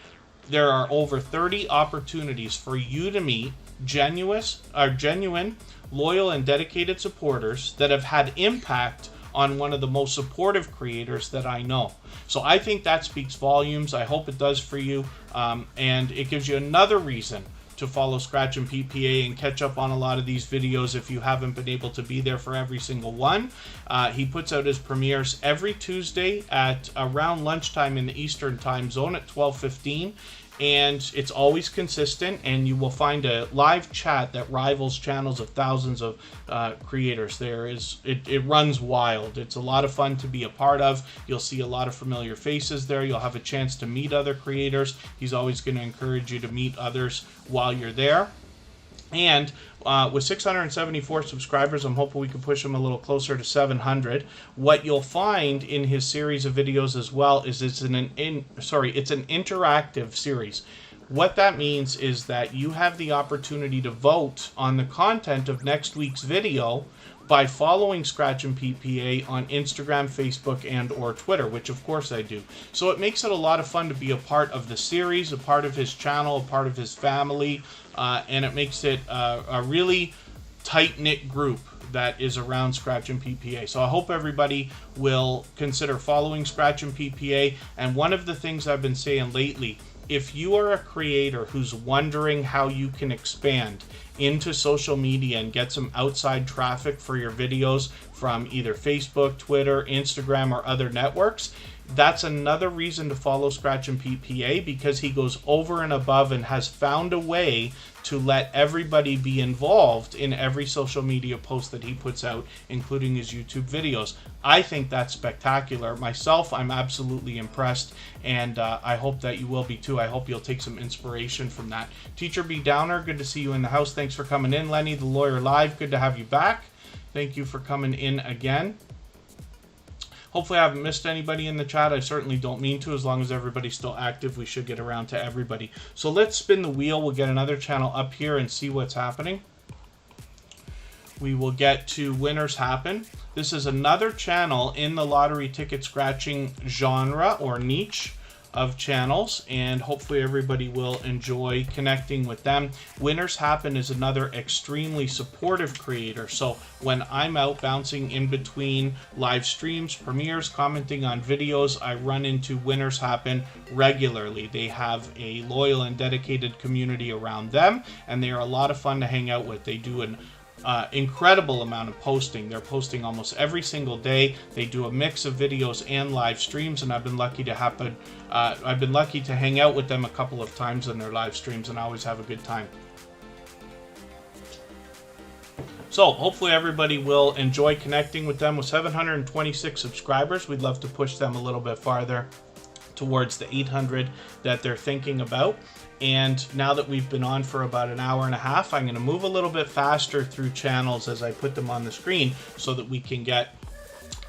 A: there are over 30 opportunities for you to meet genuine, loyal, and dedicated supporters that have had impact on one of the most supportive creators that I know. So I think that speaks volumes. I hope it does for you, and it gives you another reason to follow Scratch and PPA and catch up on a lot of these videos if you haven't been able to be there for every single one. He puts out his premieres every Tuesday at around lunchtime in the Eastern time zone at 12:15. And it's always consistent, and you will find a live chat that rivals channels of thousands of creators. It runs wild. It's a lot of fun to be a part of. You'll see a lot of familiar faces there. You'll have a chance to meet other creators. He's always going to encourage you to meet others while you're there. And with 674 subscribers, I'm hoping we can push him a little closer to 700. What you'll find in his series of videos as well is it's an interactive series. What that means is that you have the opportunity to vote on the content of next week's video by following Scratch and PPA on Instagram, Facebook, and or Twitter, which of course I do. So it makes it a lot of fun to be a part of the series, a part of his channel, a part of his family, and it makes it a really tight-knit group that is around Scratch and PPA. So I hope everybody will consider following Scratch and PPA. And one of the things I've been saying lately, if you are a creator who's wondering how you can expand into social media and get some outside traffic for your videos from either Facebook, Twitter, Instagram, or other networks, that's another reason to follow Scratch and PPA, because he goes over and above and has found a way to let everybody be involved in every social media post that he puts out, including his YouTube videos. I think that's spectacular. Myself, I'm absolutely impressed, and I hope that you will be too. I hope you'll take some inspiration from that. Teacher B. Downer, good to see you in the house. Thanks for coming in. Lenny, the Lawyer Live, good to have you back. Thank you for coming in again. Hopefully I haven't missed anybody in the chat. I certainly don't mean to. As long as everybody's still active, we should get around to everybody. So let's spin the wheel. We'll get another channel up here and see what's happening. We will get to Winners Happen. This is another channel in the lottery ticket scratching genre or niche of channels, and hopefully everybody will enjoy connecting with them. Winners Happen is another extremely supportive creator. So when I'm out bouncing in between live streams, premieres, commenting on videos, I run into Winners Happen regularly. They have a loyal and dedicated community around them, and they are a lot of fun to hang out with. They do an incredible amount of posting. They're posting almost every single day. They do a mix of videos and live streams, and I've been lucky to hang out with them a couple of times in their live streams, and I always have a good time. So hopefully everybody will enjoy connecting with them. With 726 subscribers, we'd love to push them a little bit farther towards the 800 that they're thinking about. And now that we've been on for about an hour and a half, I'm going to move a little bit faster through channels as I put them on the screen so that we can get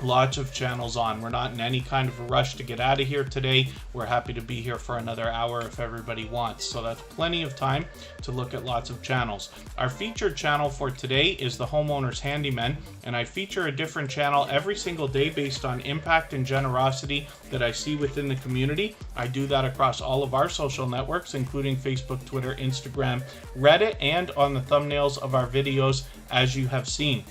A: lots of channels on. We're not in any kind of a rush to get out of here today. We're happy to be here for another hour if everybody wants. So that's plenty of time to look at lots of channels. Our featured channel for today is the Homeowners Handymen, and I feature a different channel every single day based on impact and generosity that I see within the community. I do that across all of our social networks, including Facebook, Twitter, Instagram, Reddit, and on the thumbnails of our videos, as you have seen.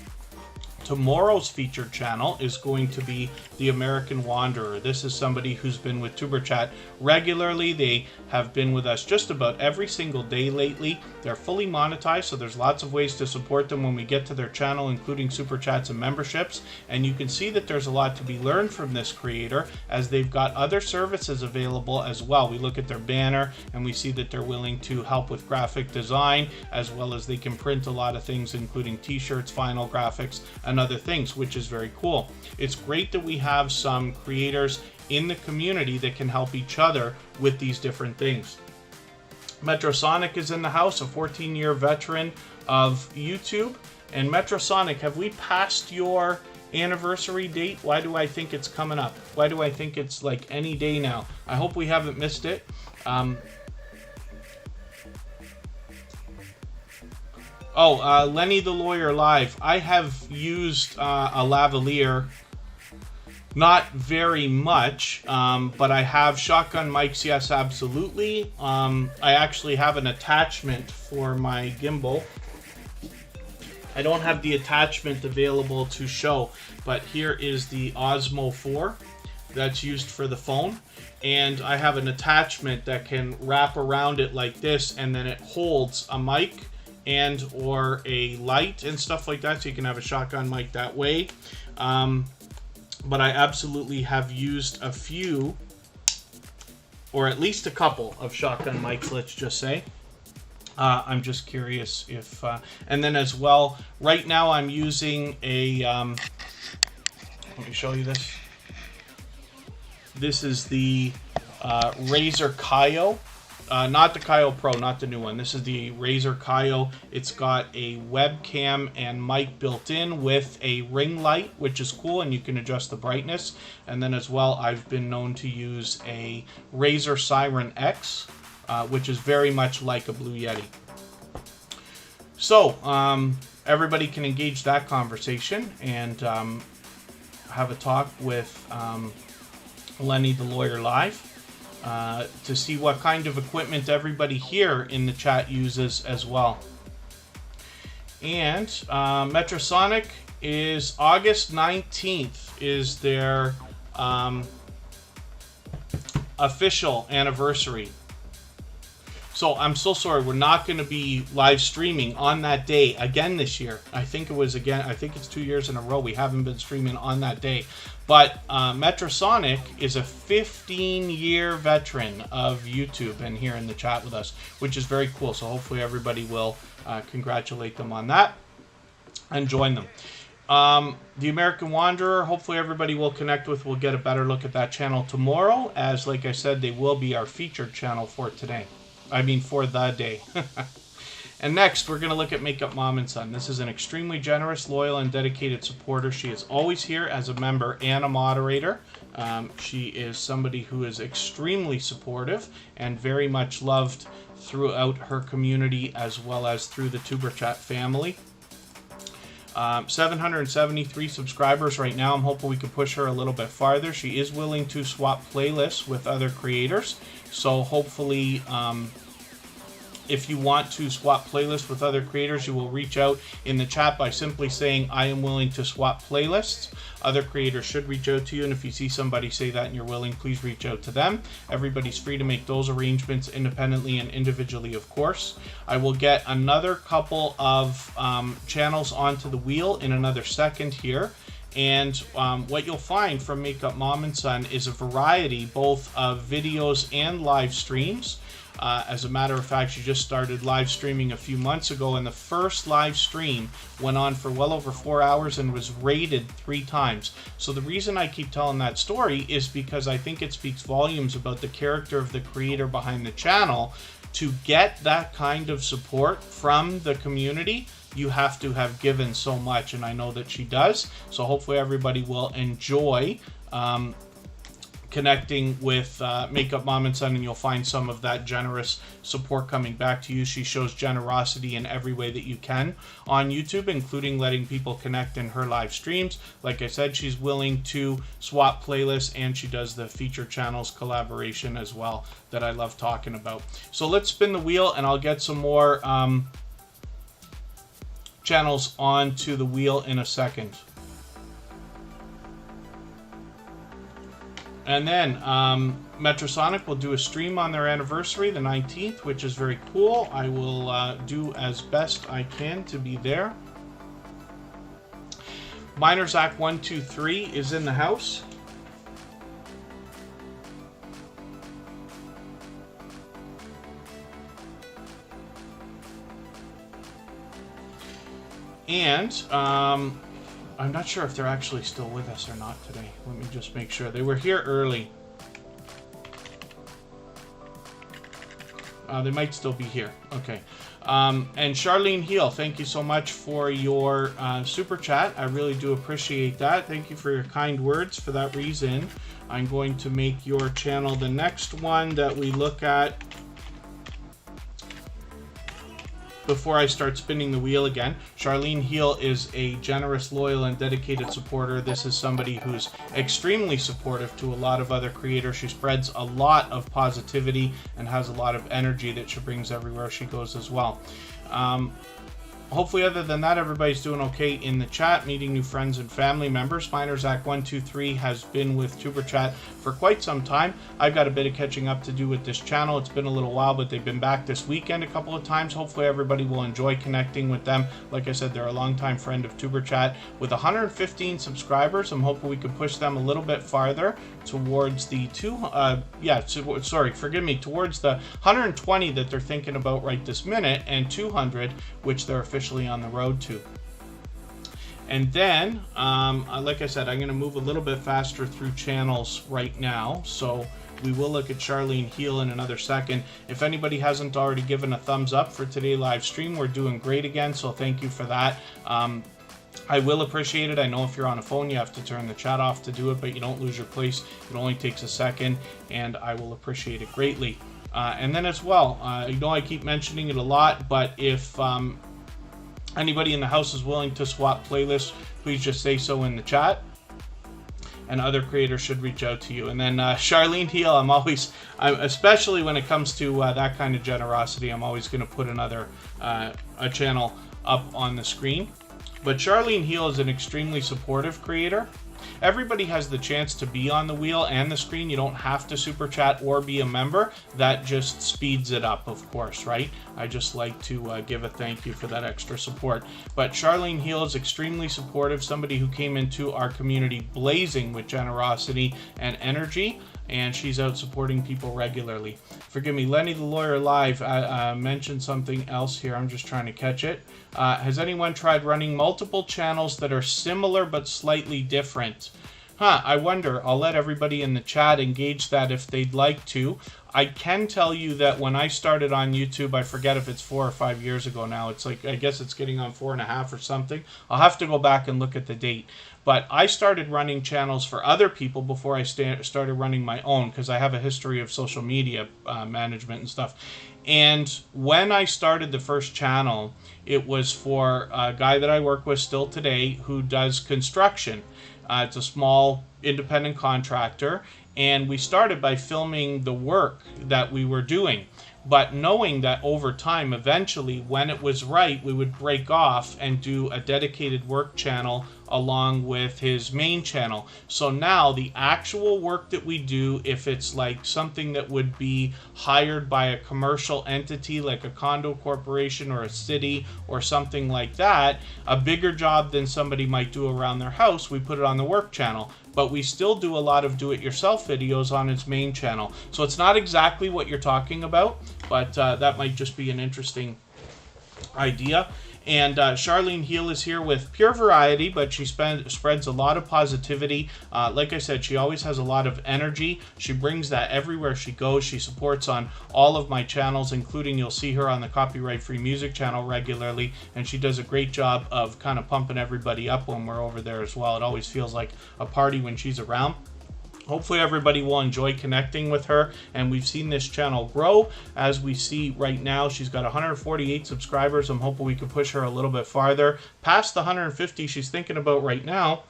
A: Tomorrow's featured channel is going to be the American Wanderer. This is somebody who's been with Tuberchat regularly. They have been with us just about every single day lately. They're fully monetized, so there's lots of ways to support them when we get to their channel, including super chats and memberships. And you can see that there's a lot to be learned from this creator, as they've got other services available as well. We look at their banner and we see that they're willing to help with graphic design, as well as they can print a lot of things, including t-shirts, vinyl graphics, and other things, which is very cool. It's great that we have some creators in the community that can help each other with these different things. Metrosonic is in the house, a 14-year veteran of YouTube. And Metrosonic, have we passed your anniversary date? Why do I think it's coming up? Why do I think it's like any day now? I hope we haven't missed it. Lenny the Lawyer Live. I have used a lavalier, not very much, but I have shotgun mics, yes, absolutely. I actually have an attachment for my gimbal. I don't have the attachment available to show, but here is the Osmo 4 that's used for the phone. And I have an attachment that can wrap around it like this, and then it holds a mic and or a light and stuff like that, so you can have a shotgun mic that way. But I absolutely have used a few, or at least a couple of shotgun mics, let's just say. I'm just curious if, and then as well, right now I'm using a, let me show you this. This is the Razer Kaio. Not the Kaio Pro, not the new one. This is the Razer Kaio. It's got a webcam and mic built in with a ring light, which is cool, and you can adjust the brightness. And then as well, I've been known to use a Razer Siren X, which is very much like a Blue Yeti. So, everybody can engage that conversation and have a talk with Lenny the Lawyer Live. To see what kind of equipment everybody here in the chat uses as well. And Metrosonic is August 19th is their official anniversary. So I'm so sorry, we're not going to be live streaming on that day again this year. I think it's 2 years in a row we haven't been streaming on that day. But Metrosonic is a 15-year veteran of YouTube and here in the chat with us, which is very cool. So hopefully everybody will congratulate them on that and join them. The American Wanderer, hopefully everybody will connect with. We'll get a better look at that channel tomorrow, as like I said, they will be our featured channel for today. I mean, for the day. And next, we're going to look at Makeup Mom and Son. This is an extremely generous, loyal, and dedicated supporter. She is always here as a member and a moderator. She is somebody who is extremely supportive and very much loved throughout her community as well as through the Superchat family. 773 subscribers right now. I'm hoping we can push her a little bit farther. She is willing to swap playlists with other creators. So hopefully, if you want to swap playlists with other creators, you will reach out in the chat by simply saying, I am willing to swap playlists. Other creators should reach out to you, and if you see somebody say that and you're willing, please reach out to them. Everybody's free to make those arrangements independently and individually, of course. I will get another couple of channels onto the wheel in another second here. And what you'll find from Makeup Mom and Son is a variety both of videos and live streams. As a matter of fact, she just started live streaming a few months ago, and the first live stream went on for well over 4 hours and was rated 3 times. So the reason I keep telling that story is because I think it speaks volumes about the character of the creator behind the channel. To get that kind of support from the community, you have to have given so much, and I know that she does. So hopefully everybody will enjoy connecting with Makeup Mom and Son, and you'll find some of that generous support coming back to you. She shows generosity in every way that you can on YouTube, including letting people connect in her live streams. Like I said, she's willing to swap playlists, and she does the feature channels collaboration as well that I love talking about. So let's spin the wheel, and I'll get some more channels onto the wheel in a second. And then Metrosonic will do a stream on their anniversary, the 19th, which is very cool. I will do as best I can to be there. MinersAct123 is in the house. And I'm not sure if they're actually still with us or not today. Let me just make sure. They were here early. They might still be here. Okay. And Charlene Heel, thank you so much for your super chat. I really do appreciate that. Thank you for your kind words. For that reason, I'm going to make your channel the next one that we look at before I start spinning the wheel again. Charlene Heel is a generous, loyal, and dedicated supporter. This is somebody who's extremely supportive to a lot of other creators. She spreads a lot of positivity and has a lot of energy that she brings everywhere she goes as well. Hopefully, other than that, everybody's doing okay in the chat, meeting new friends and family members. MinersAct123 has been with Superchat for quite some time. I've got a bit of catching up to do with this channel. It's been a little while, but they've been back this weekend a couple of times. Hopefully, everybody will enjoy connecting with them. Like I said, they're a longtime friend of Tuberchat. With 115 subscribers, I'm hoping we can push them a little bit farther towards the towards the 120 that they're thinking about right this minute, and 200, which they're officially on the road to. And then, like I said, I'm going to move a little bit faster through channels right now. So we will look at Charlene Heel in another second. If anybody hasn't already given a thumbs up for today's live stream, we're doing great again. So thank you for that. I will appreciate it. I know if you're on a phone, you have to turn the chat off to do it, but you don't lose your place. It only takes a second, and I will appreciate it greatly. And then as well, I know I keep mentioning it a lot, but if anybody in the house is willing to swap playlists, please just say so in the chat, and other creators should reach out to you. And then Charlene Heel, especially when it comes to that kind of generosity, I'm always going to put a channel up on the screen. But Charlene Heel is an extremely supportive creator. Everybody has the chance to be on the wheel and the screen. You don't have to super chat or be a member. That just speeds it up, of course, right? I just like to give a thank you for that extra support. But Charlene Heel is extremely supportive, somebody who came into our community blazing with generosity and energy, and she's out supporting people regularly. Forgive me, Lenny the Lawyer Live mentioned something else here. I'm just trying to catch it. Has anyone tried running multiple channels that are similar but slightly different? I wonder. I'll let everybody in the chat engage that if they'd like to. I can tell you that when I started on YouTube, I forget if it's 4 or 5 years ago now. It's like, I guess it's getting on 4.5 or something. I'll have to go back and look at the date. But I started running channels for other people before I started running my own, because I have a history of social media management and stuff. And when I started the first channel, it was for a guy that I work with still today who does construction. It's a small independent contractor, and we started by filming the work that we were doing, but knowing that over time, eventually, when it was right, we would break off and do a dedicated work channel along with his main channel. So now the actual work that we do, if it's like something that would be hired by a commercial entity like a condo corporation or a city or something like that, a bigger job than somebody might do around their house, we put it on the work channel. But we still do a lot of do-it-yourself videos on his main channel. So it's not exactly what you're talking about, but that might just be an interesting idea. And Charlene Heel is here with pure variety, but she spreads a lot of positivity. Like I said, she always has a lot of energy. She brings that everywhere she goes. She supports on all of my channels, including you'll see her on the Copyright Free Music channel regularly. And she does a great job of kind of pumping everybody up when we're over there as well. It always feels like a party when she's around. Hopefully everybody will enjoy connecting with her, and we've seen this channel grow. As we see right now, she's got 148 subscribers. I'm hoping we can push her a little bit farther, past the 150 she's thinking about right now,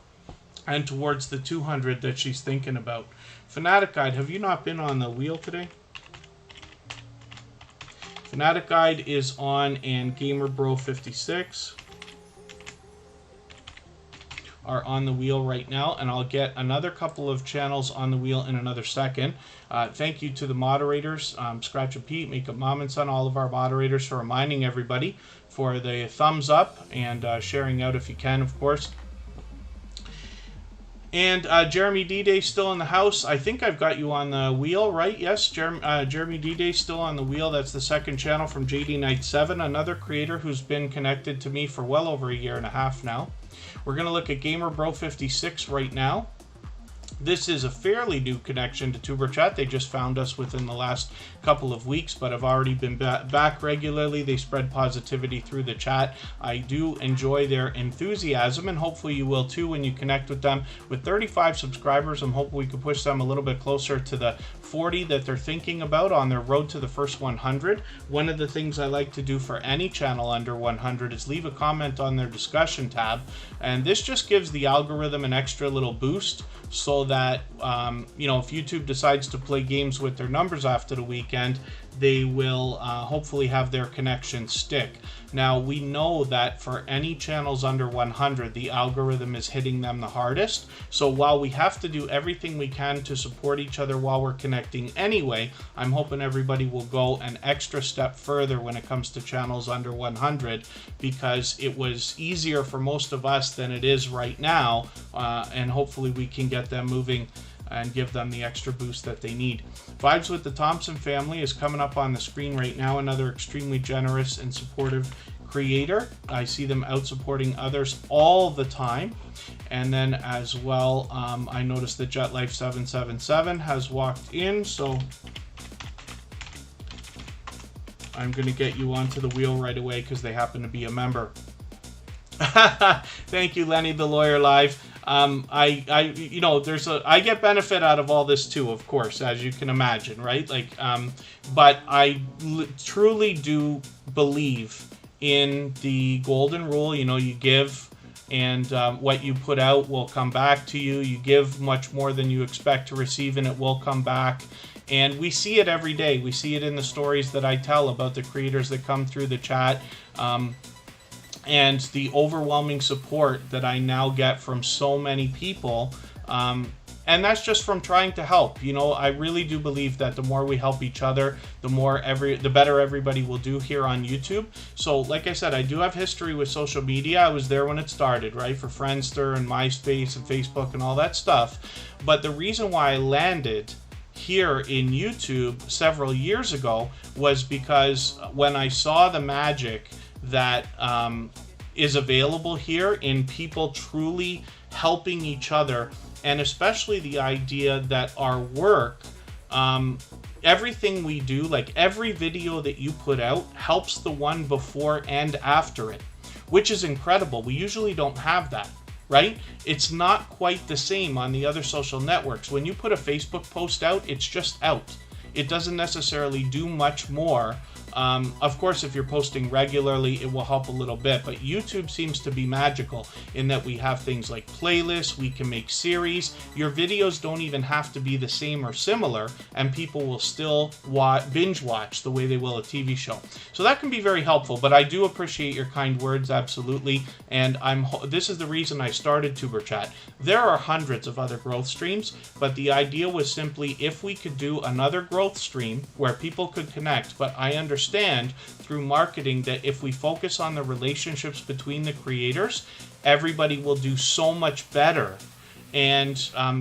A: and towards the 200 that she's thinking about. Fanatic Guide, have you not been on the wheel today? Fanatic Guide is on, and Gamer Bro 56 are on the wheel right now, and I'll get another couple of channels on the wheel in another second. Thank you to the moderators, Scratch and Pete, Make Up Mom and Son, all of our moderators, for reminding everybody for the thumbs up and sharing out if you can, of course. And Jeremy D-Day still in the house. I think I've got you on the wheel, right? Yes, Jeremy D-Day still on the wheel. That's the second channel from JD Knight 7, another creator who's been connected to me for well over a year and a half now. We're going to look at Gamer Bro 56 right now. This is a fairly new connection to Tuberchat. They just found us within the last couple of weeks, but have already been back regularly. They spread positivity through the chat. I do enjoy their enthusiasm, and hopefully you will too when you connect with them. With 35 subscribers, I'm hoping we can push them a little bit closer to the 40 that they're thinking about on their road to the first 100. One of the things I like to do for any channel under 100 is leave a comment on their discussion tab, and this just gives the algorithm an extra little boost, so that you know, if YouTube decides to play games with their numbers after the weekend, they will hopefully have their connection stick. Now, we know that for any channels under 100, the algorithm is hitting them the hardest. So while we have to do everything we can to support each other while we're connecting anyway, I'm hoping everybody will go an extra step further when it comes to channels under 100, because it was easier for most of us than it is right now, and hopefully we can get them moving and give them the extra boost that they need. Vibes with the Thompson family is coming up on the screen right now. Another extremely generous and supportive creator. I see them out supporting others all the time. And then as well, I noticed that JetLife 777 has walked in, so I'm going to get you onto the wheel right away because they happen to be a member. Thank you, Lenny the Lawyer Live. You know, I get benefit out of all this too, of course, as you can imagine, right? Like, but I truly do believe in the golden rule. You know, you give, and what you put out will come back to you. You give much more than you expect to receive, and it will come back. And we see it every day. We see it in the stories that I tell about the creators that come through the chat. And the overwhelming support that I now get from so many people, and that's just from trying to help. You know, I really do believe that the more we help each other, the better everybody will do here on YouTube. So, like I said, I do have history with social media. I was there when it started, right, for Friendster and MySpace and Facebook and all that stuff. But the reason why I landed here in YouTube several years ago was because when I saw the magic that is available in people truly helping each other, and especially the idea that our work, everything we do, like every video that you put out, helps the one before and after it, which is incredible. We usually don't have that, right? It's not quite the same on the other social networks. When you put a Facebook post out, it's just out. It doesn't necessarily do much more Of course, if you're posting regularly, it will help a little bit, but YouTube seems to be magical in that we have things like playlists, we can make series. Your videos don't even have to be the same or similar, and people will still binge watch the way they will a TV show. So that can be very helpful, but I do appreciate your kind words, absolutely, and this is the reason I started Tuberchat. There are hundreds of other growth streams, but the idea was simply if we could do another growth stream where people could connect, but I understand through marketing that if we focus on the relationships between the creators, everybody will do so much better. And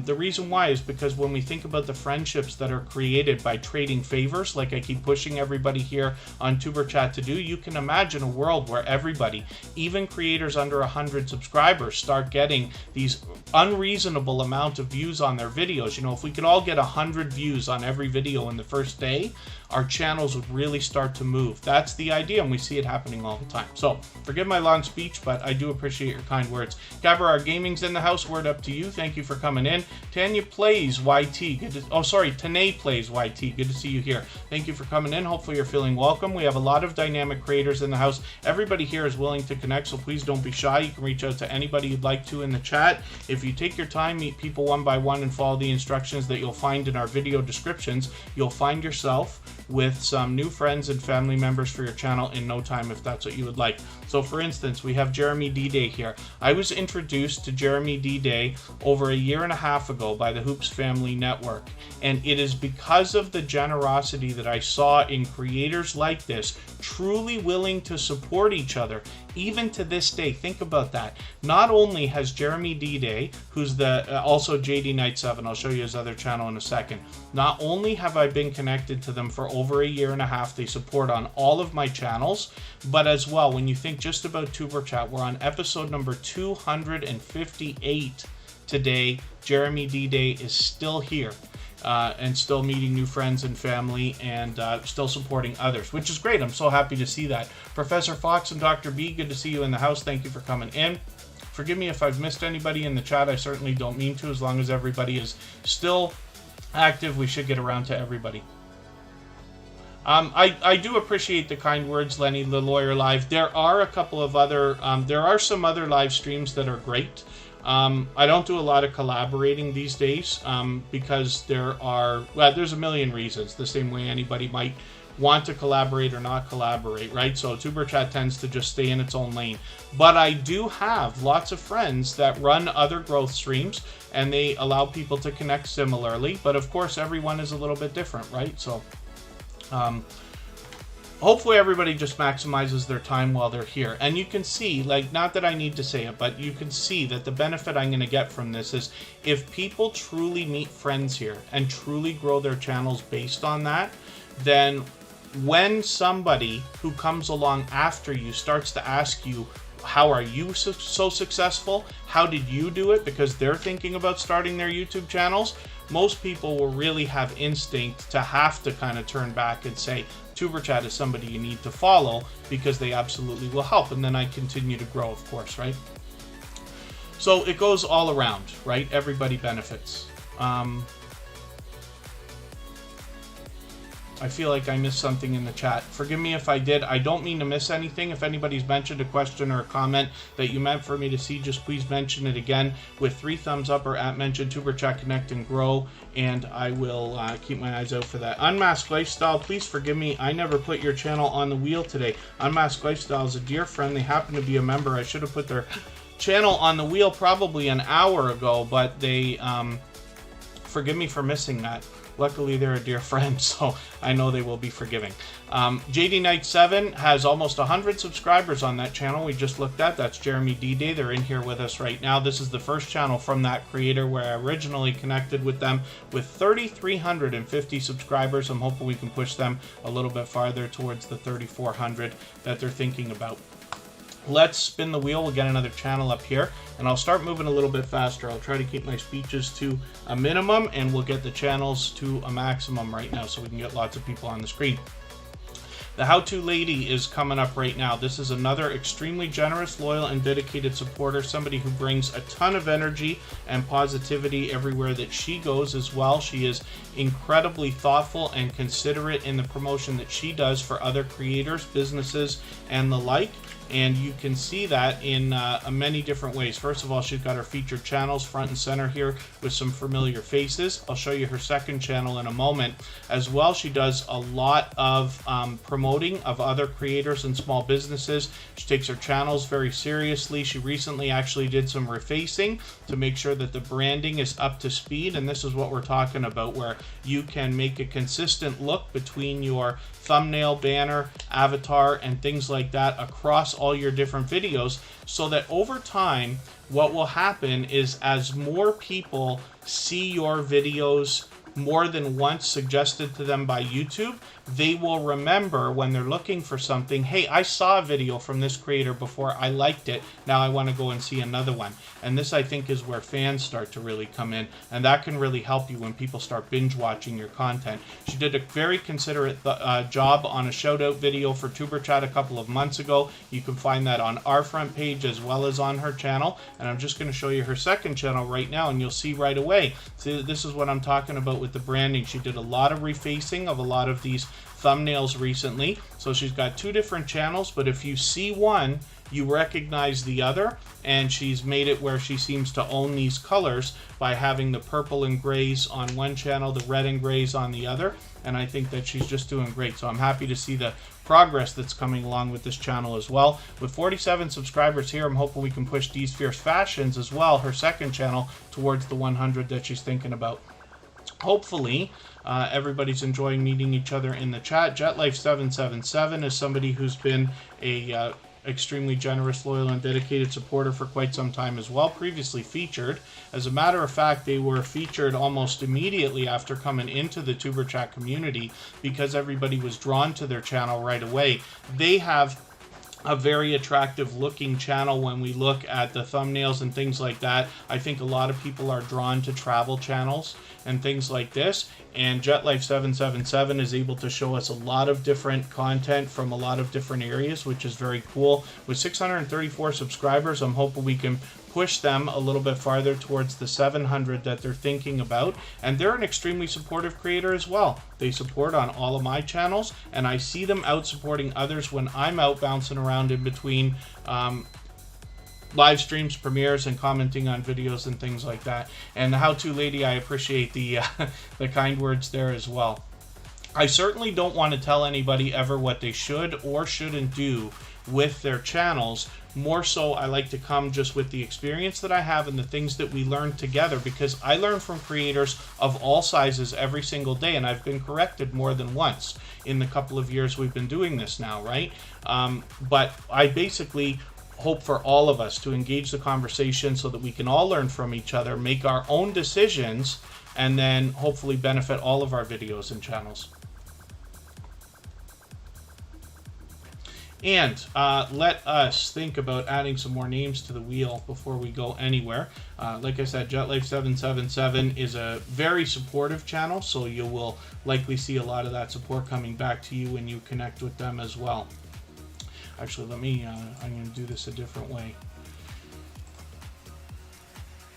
A: the reason why is because when we think about the friendships that are created by trading favors, like I keep pushing everybody here on Superchat to do, you can imagine a world where everybody, even creators under 100 subscribers, start getting these unreasonable amount of views on their videos. You know, if we could all get 100 views on every video in the first day, our channels would really start to move. That's the idea, and we see it happening all the time. So, forgive my long speech, but I do appreciate your kind words. Gabarar Gaming's in the house. Word up to you. Thank you for coming in. Tanya Plays YT. Tanae Plays YT. Good to see you here. Thank you for coming in. Hopefully you're feeling welcome. We have a lot of dynamic creators in the house. Everybody here is willing to connect, so please don't be shy. You can reach out to anybody you'd like to in the chat. If you take your time, meet people one by one, and follow the instructions that you'll find in our video descriptions, you'll find yourself with some new friends and family members for your channel in no time if that's what you would like. So for instance, we have Jeremy D-Day here. I was introduced to Jeremy D-Day over a year and a half ago by the Hoops Family Network, and it is because of the generosity that I saw in creators like this, truly willing to support each other. Even to this day, think about that. Not only has Jeremy D-Day, who's the also JD Knight 7, I'll show you his other channel in a second. Not only have I been connected to them for over a year and a half, they support on all of my channels, but as well, when you think just about Tuberchat, we're on episode number 258 today. Jeremy D-Day is still here. And still meeting new friends and family, and still supporting others, which is great. I'm so happy to see that. Professor Fox and Dr. B, good to see you in the house. Thank you for coming in. Forgive me if I've missed anybody in the chat. I certainly don't mean to. As long as everybody is still active, we should get around to everybody. I do appreciate the kind words, Lenny, the Lawyer Live. There are a couple of other, there are some other live streams that are great. I don't do a lot of collaborating these days because there's a million reasons, the same way anybody might want to collaborate or not collaborate, right? So Tuberchat tends to just stay in its own lane. But I do have lots of friends that run other growth streams, and they allow people to connect similarly. But of course, everyone is a little bit different, right? So hopefully everybody just maximizes their time while they're here. And you can see, like, not that I need to say it, but you can see that the benefit I'm going to get from this is if people truly meet friends here and truly grow their channels based on that, then when somebody who comes along after you starts to ask you, how are you so successful? How did you do it? Because they're thinking about starting their YouTube channels. Most people will really have instinct to have to kind of turn back and say, Superchat is somebody you need to follow because they absolutely will help. And then I continue to grow, of course, right? So it goes all around, right? Everybody benefits. I feel like I missed something in the chat. Forgive me if I did. I don't mean to miss anything. If anybody's mentioned a question or a comment that you meant for me to see, just please mention it again with 3 thumbs up or @ mention Tuberchat Connect and Grow, and I will keep my eyes out for that. Unmasked Lifestyle, please forgive me. I never put your channel on the wheel today. Unmasked Lifestyle is a dear friend. They happen to be a member. I should have put their channel on the wheel probably an hour ago, but they forgive me for missing that. Luckily, they're a dear friend, so I know they will be forgiving. JD Knight 7 has almost 100 subscribers on that channel we just looked at. That's Jeremy D-Day. They're in here with us right now. This is the first channel from that creator where I originally connected with them with 3,350 subscribers. I'm hoping we can push them a little bit farther towards the 3,400 that they're thinking about. Let's spin the wheel. We'll get another channel up here, and I'll start moving a little bit faster. I'll try to keep my speeches to a minimum, and we'll get the channels to a maximum right now so we can get lots of people on the screen. The how-to lady is coming up right now. This is another extremely generous, loyal, and dedicated supporter, somebody who brings a ton of energy and positivity everywhere that she goes as well. She is incredibly thoughtful and considerate in the promotion that she does for other creators, businesses, and the like. And you can see that in many different ways. First of all, she's got her featured channels front and center here with some familiar faces. I'll show you her second channel in a moment. As well, she does a lot of promoting of other creators and small businesses. She takes her channels very seriously. She recently actually did some refacing to make sure that the branding is up to speed. And this is what we're talking about, where you can make a consistent look between your thumbnail, banner, avatar, and things like that across all your different videos, so that over time what will happen is, as more people see your videos more than once suggested to them by YouTube, they will remember when they're looking for something, hey, I saw a video from this creator before, I liked it, now I want to go and see another one. And this, I think, is where fans start to really come in, and that can really help you when people start binge watching your content. She did a very considerate job on a shout out video for Superchat a couple of months ago. You can find that on our front page as well as on her channel, and I'm just going to show you her second channel right now, and you'll see right away. See, this is what I'm talking about with the branding. She did a lot of refacing of a lot of these thumbnails recently. So she's got two different channels, but if you see one, you recognize the other, and she's made it where she seems to own these colors by having the purple and grays on one channel, the red and grays on the other, and I think that she's just doing great. So I'm happy to see the progress that's coming along with this channel as well. With 47 subscribers here, I'm hoping we can push Dee's Fierce Fashions as well, her second channel, towards the 100 that she's thinking about. Hopefully, everybody's enjoying meeting each other in the chat. JetLife777 is somebody who's been a extremely generous, loyal, and dedicated supporter for quite some time as well, previously featured. As a matter of fact, they were featured almost immediately after coming into the tuberchat community because everybody was drawn to their channel right away. They have a very attractive looking channel when we look at the thumbnails and things like that. I think a lot of people are drawn to travel channels and things like this, and JetLife777 is able to show us a lot of different content from a lot of different areas, which is very cool. With 634 subscribers, I'm hoping we can push them a little bit farther towards the 700 that they're thinking about. And they're an extremely supportive creator as well. They support on all of my channels, and I see them out supporting others when I'm out bouncing around in between live streams, premieres, and commenting on videos and things like that. And the how-to lady, I appreciate the the kind words there as well. I certainly don't want to tell anybody ever what they should or shouldn't do with their channels. More so, I like to come just with the experience that I have and the things that we learn together, because I learn from creators of all sizes every single day, and I've been corrected more than once in the couple of years we've been doing this now, right? But I basically hope for all of us to engage the conversation so that we can all learn from each other, make our own decisions, and then hopefully benefit all of our videos and channels. And let us think about adding some more names to the wheel before we go anywhere. Like I said, JetLife777 is a very supportive channel, so you will likely see a lot of that support coming back to you when you connect with them as well. Actually, let me, I'm going to do this a different way.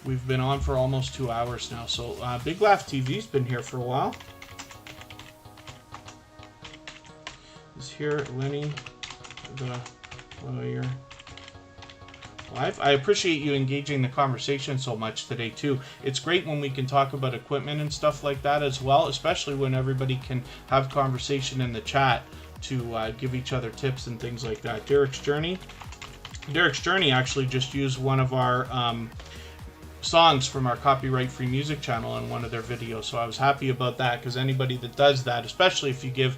A: We've been on for almost 2 hours now, so Big Laugh TV's been here for a while. Is here, Lenny, the lawyer live. I appreciate you engaging the conversation so much today too. It's great when we can talk about equipment and stuff like that as well, especially when everybody can have conversation in the chat to give each other tips and things like that. Derek's Journey actually just used one of our songs from our copyright-free music channel in one of their videos, so I was happy about that, because anybody that does that, especially if you give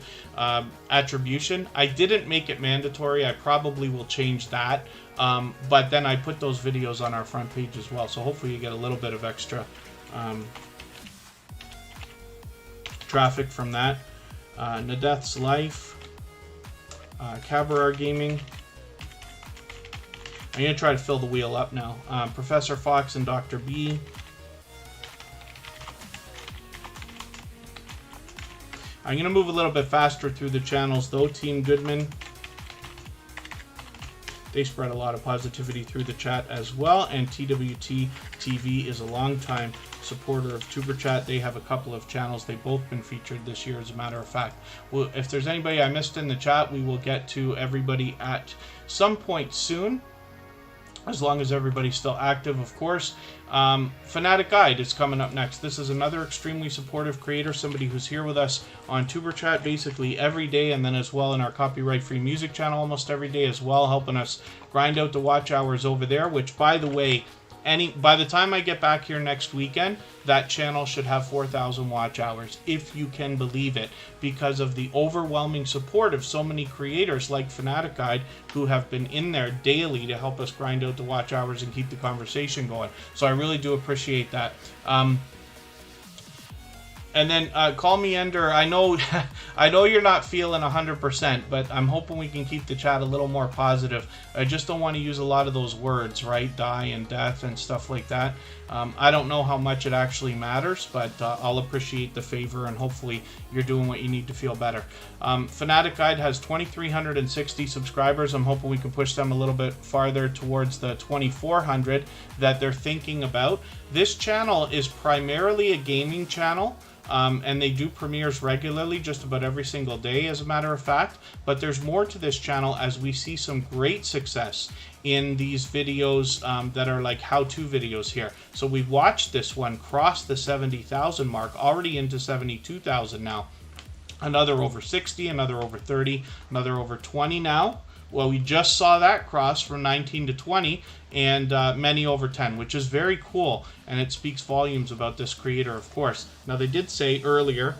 A: attribution, I didn't make it mandatory. I probably will change that, but then I put those videos on our front page as well, so hopefully you get a little bit of extra traffic from that. Nadeth's Life, Cabaret Gaming. I'm going to try to fill the wheel up now. Professor Fox and Dr. B. I'm going to move a little bit faster through the channels though. Team Goodman, they spread a lot of positivity through the chat as well. And TWT TV is a longtime supporter of Superchat. They have a couple of channels. They've both been featured this year, as a matter of fact. Well, if there's anybody I missed in the chat, we will get to everybody at some point soon, as long as everybody's still active, of course. Fanatic Guide is coming up next. This is another extremely supportive creator, somebody who's here with us on Tuberchat basically every day, and then as well in our copyright-free music channel almost every day as well, helping us grind out the watch hours over there, which, by the way, by the time I get back here next weekend, that channel should have 4,000 watch hours, if you can believe it, because of the overwhelming support of so many creators like Fanatic Guide, who have been in there daily to help us grind out the watch hours and keep the conversation going. So I really do appreciate that. And then Call Me Ender, I know I know you're not feeling 100%, but I'm hoping we can keep the chat a little more positive. I just don't want to use a lot of those words, right? Die and death and stuff like that. I don't know how much it actually matters, but I'll appreciate the favor, and hopefully you're doing what you need to feel better. Fanatic Guide has 2,360 subscribers. I'm hoping we can push them a little bit farther towards the 2,400 that they're thinking about. This channel is primarily a gaming channel. And they do premieres regularly, just about every single day, as a matter of fact. But there's more to this channel, as we see some great success in these videos that are like how-to videos here. So we've watched this one cross the 70,000 mark, already into 72,000 now. Another over 60, another over 30, another over 20 now. Well, we just saw that cross from 19 to 20, and many over 10, which is very cool, and it speaks volumes about this creator, of course. Now, they did say earlier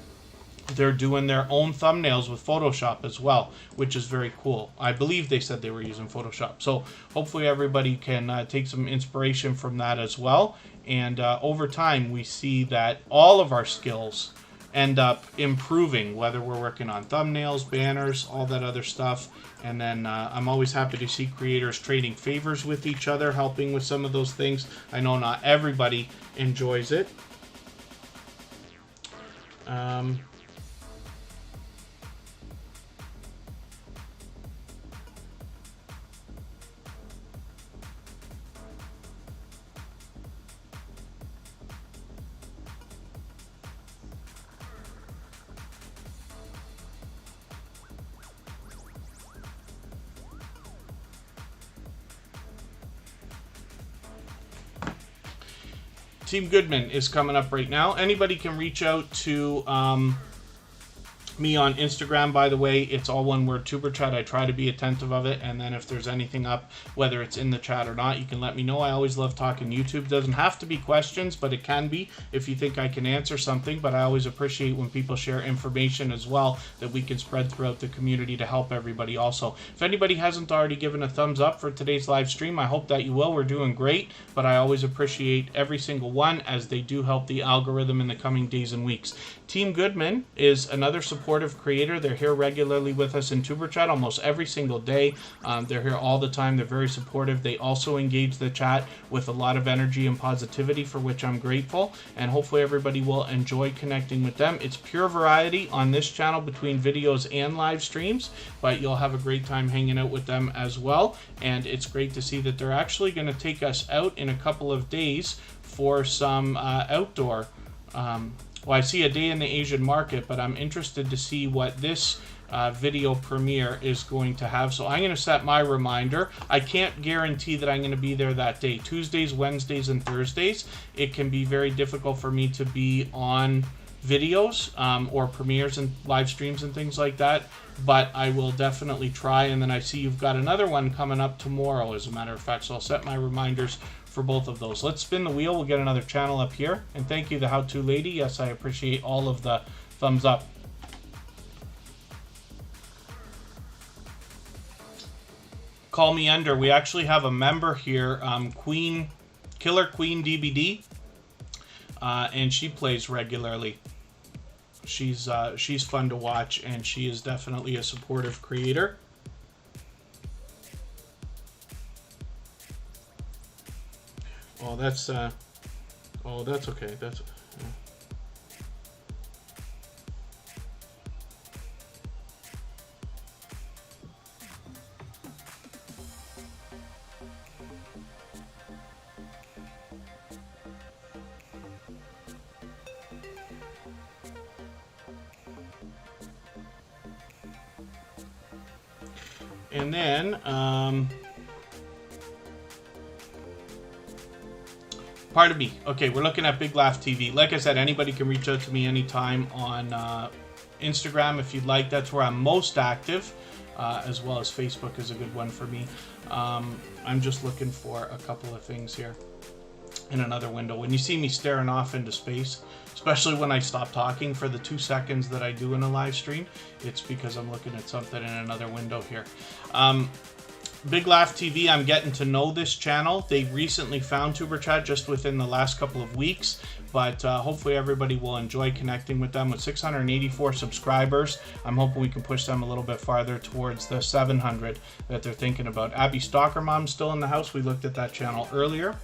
A: they're doing their own thumbnails with Photoshop as well, which is very cool. I believe they said they were using Photoshop. So hopefully everybody can take some inspiration from that as well. And over time, we see that all of our skills end up improving, whether we're working on thumbnails, banners, all that other stuff. And then I'm always happy to see creators trading favors with each other, helping with some of those things. I know not everybody enjoys it. Team Goodman is coming up right now. Anybody can reach out to me on Instagram, by the way. It's all one word, Tuberchat. I try to be attentive of it, and then if there's anything up, whether it's in the chat or not, you can let me know. I always love talking YouTube. Doesn't have to be questions, but it can be if you think I can answer something. But I always appreciate when people share information as well that we can spread throughout the community to help everybody also. If anybody hasn't already given a thumbs up for today's live stream, I hope that you will. We're doing great, but I always appreciate every single one, as they do help the algorithm in the coming days and weeks. Team Goodman is another supportive creator. They're here regularly with us in Tuberchat almost every single day. They're here all the time. They're very supportive. They also engage the chat with a lot of energy and positivity, for which I'm grateful, and hopefully everybody will enjoy connecting with them. It's pure variety on this channel between videos and live streams, but you'll have a great time hanging out with them as well. And it's great to see that they're actually going to take us out in a couple of days for some outdoor well, I see a day in the Asian market, but I'm interested to see what this video premiere is going to have. So I'm going to set my reminder. I can't guarantee that I'm going to be there that day. Tuesdays, Wednesdays, and Thursdays, it can be very difficult for me to be on videos or premieres and live streams and things like that, but I will definitely try. And then I see you've got another one coming up tomorrow, as a matter of fact, so I'll set my reminders for both of those. Let's spin the wheel. We'll get another channel up here. And thank you, the How-To Lady. Yes, I appreciate all of the thumbs up. Call Me Under. We actually have a member here, Killer Queen DBD, and she plays regularly. She's fun to watch, and she is definitely a supportive creator. Oh, that's okay. That's And then, pardon me. Okay, we're looking at Big Laugh TV. Like I said, anybody can reach out to me anytime on Instagram if you'd like. That's where I'm most active, as well as Facebook is a good one for me. I'm just looking for a couple of things here in another window. When you see me staring off into space, especially when I stop talking for the 2 seconds that I do in a live stream, it's because I'm looking at something in another window here. Big Laugh TV, I'm getting to know this channel. They recently found Superchat just within the last couple of weeks, but hopefully everybody will enjoy connecting with them. With 684 subscribers, I'm hoping we can push them a little bit farther towards the 700 that they're thinking about. Abby Stalker Mom's still in the house. We looked at that channel earlier.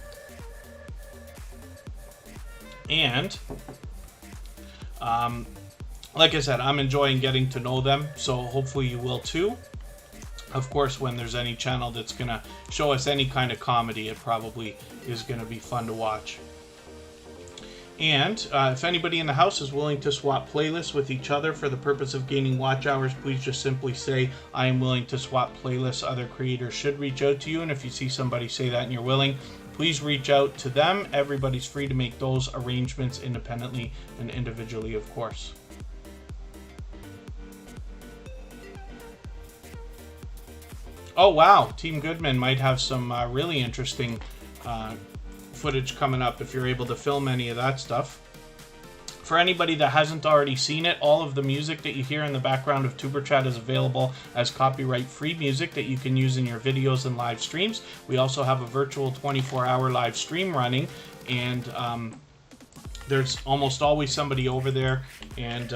A: And like I said, I'm enjoying getting to know them, so hopefully you will too. Of course, when there's any channel that's going to show us any kind of comedy, it probably is going to be fun to watch. And if anybody in the house is willing to swap playlists with each other for the purpose of gaining watch hours, please just simply say, I am willing to swap playlists. Other creators should reach out to you. And if you see somebody say that and you're willing, please reach out to them. Everybody's free to make those arrangements independently and individually, of course. Oh wow, Team Goodman might have some really interesting footage coming up if you're able to film any of that stuff. For anybody that hasn't already seen it, all of the music that you hear in the background of Tuberchat is available as copyright-free music that you can use in your videos and live streams. We also have a virtual 24-hour live stream running, and there's almost always somebody over there and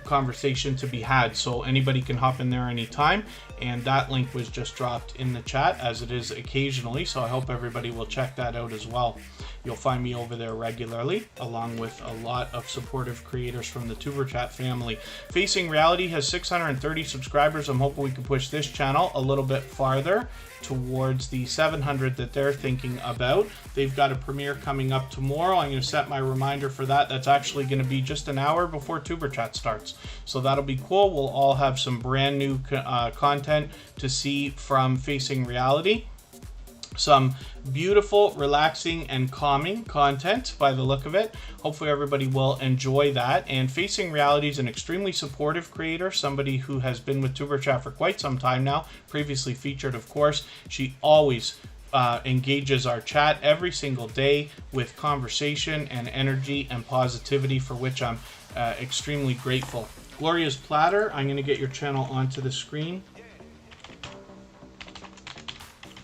A: conversation to be had, so anybody can hop in there anytime. And that link was just dropped in the chat, as it is occasionally, so I hope everybody will check that out as well. You'll find me over there regularly, along with a lot of supportive creators from the Superchat family. Facing Reality has 630 subscribers. I'm hoping we can push this channel a little bit farther towards the 700 that they're thinking about. They've got a premiere coming up tomorrow. I'm going to set my reminder for that. That's actually going to be just an hour before Tuberchat starts. So that'll be cool. We'll all have some brand new content to see from Facing Reality. Some beautiful, relaxing, and calming content by the look of it. Hopefully everybody will enjoy that. And Facing Reality is an extremely supportive creator, somebody who has been with Tuberchat for quite some time now, previously featured, of course. She always engages our chat every single day with conversation and energy and positivity, for which I'm extremely grateful. Gloria's Platter, I'm going to get your channel onto the screen.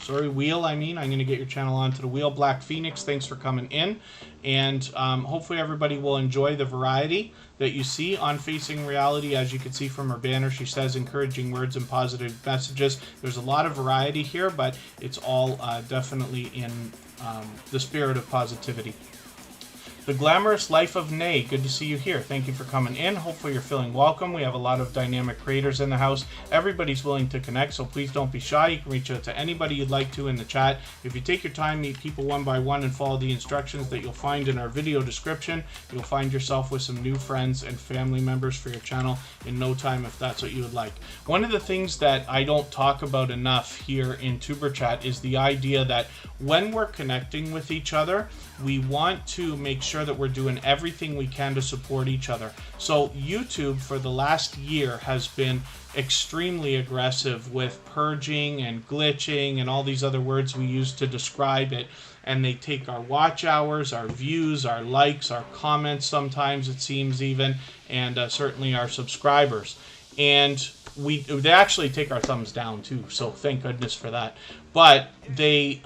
A: Sorry, Wheel, I'm going to get your channel onto the wheel. Black Phoenix, thanks for coming in. And hopefully everybody will enjoy the variety that you see on Facing Reality. As you can see from her banner, she says encouraging words and positive messages. There's a lot of variety here, but it's all definitely in the spirit of positivity. The Glamorous Life of Nay, good to see you here. Thank you for coming in. Hopefully you're feeling welcome. We have a lot of dynamic creators in the house. Everybody's willing to connect, so please don't be shy. You can reach out to anybody you'd like to in the chat. If you take your time, meet people one by one, and follow the instructions that you'll find in our video description, you'll find yourself with some new friends and family members for your channel in no time, if that's what you would like. One of the things that I don't talk about enough here in Tuberchat is the idea that when we're connecting with each other, we want to make sure that we're doing everything we can to support each other. So YouTube for the last year has been extremely aggressive with purging and glitching and all these other words we use to describe it. And they take our watch hours, our views, our likes, our comments sometimes, it seems even, and certainly our subscribers. And they actually take our thumbs down too, so thank goodness for that. But they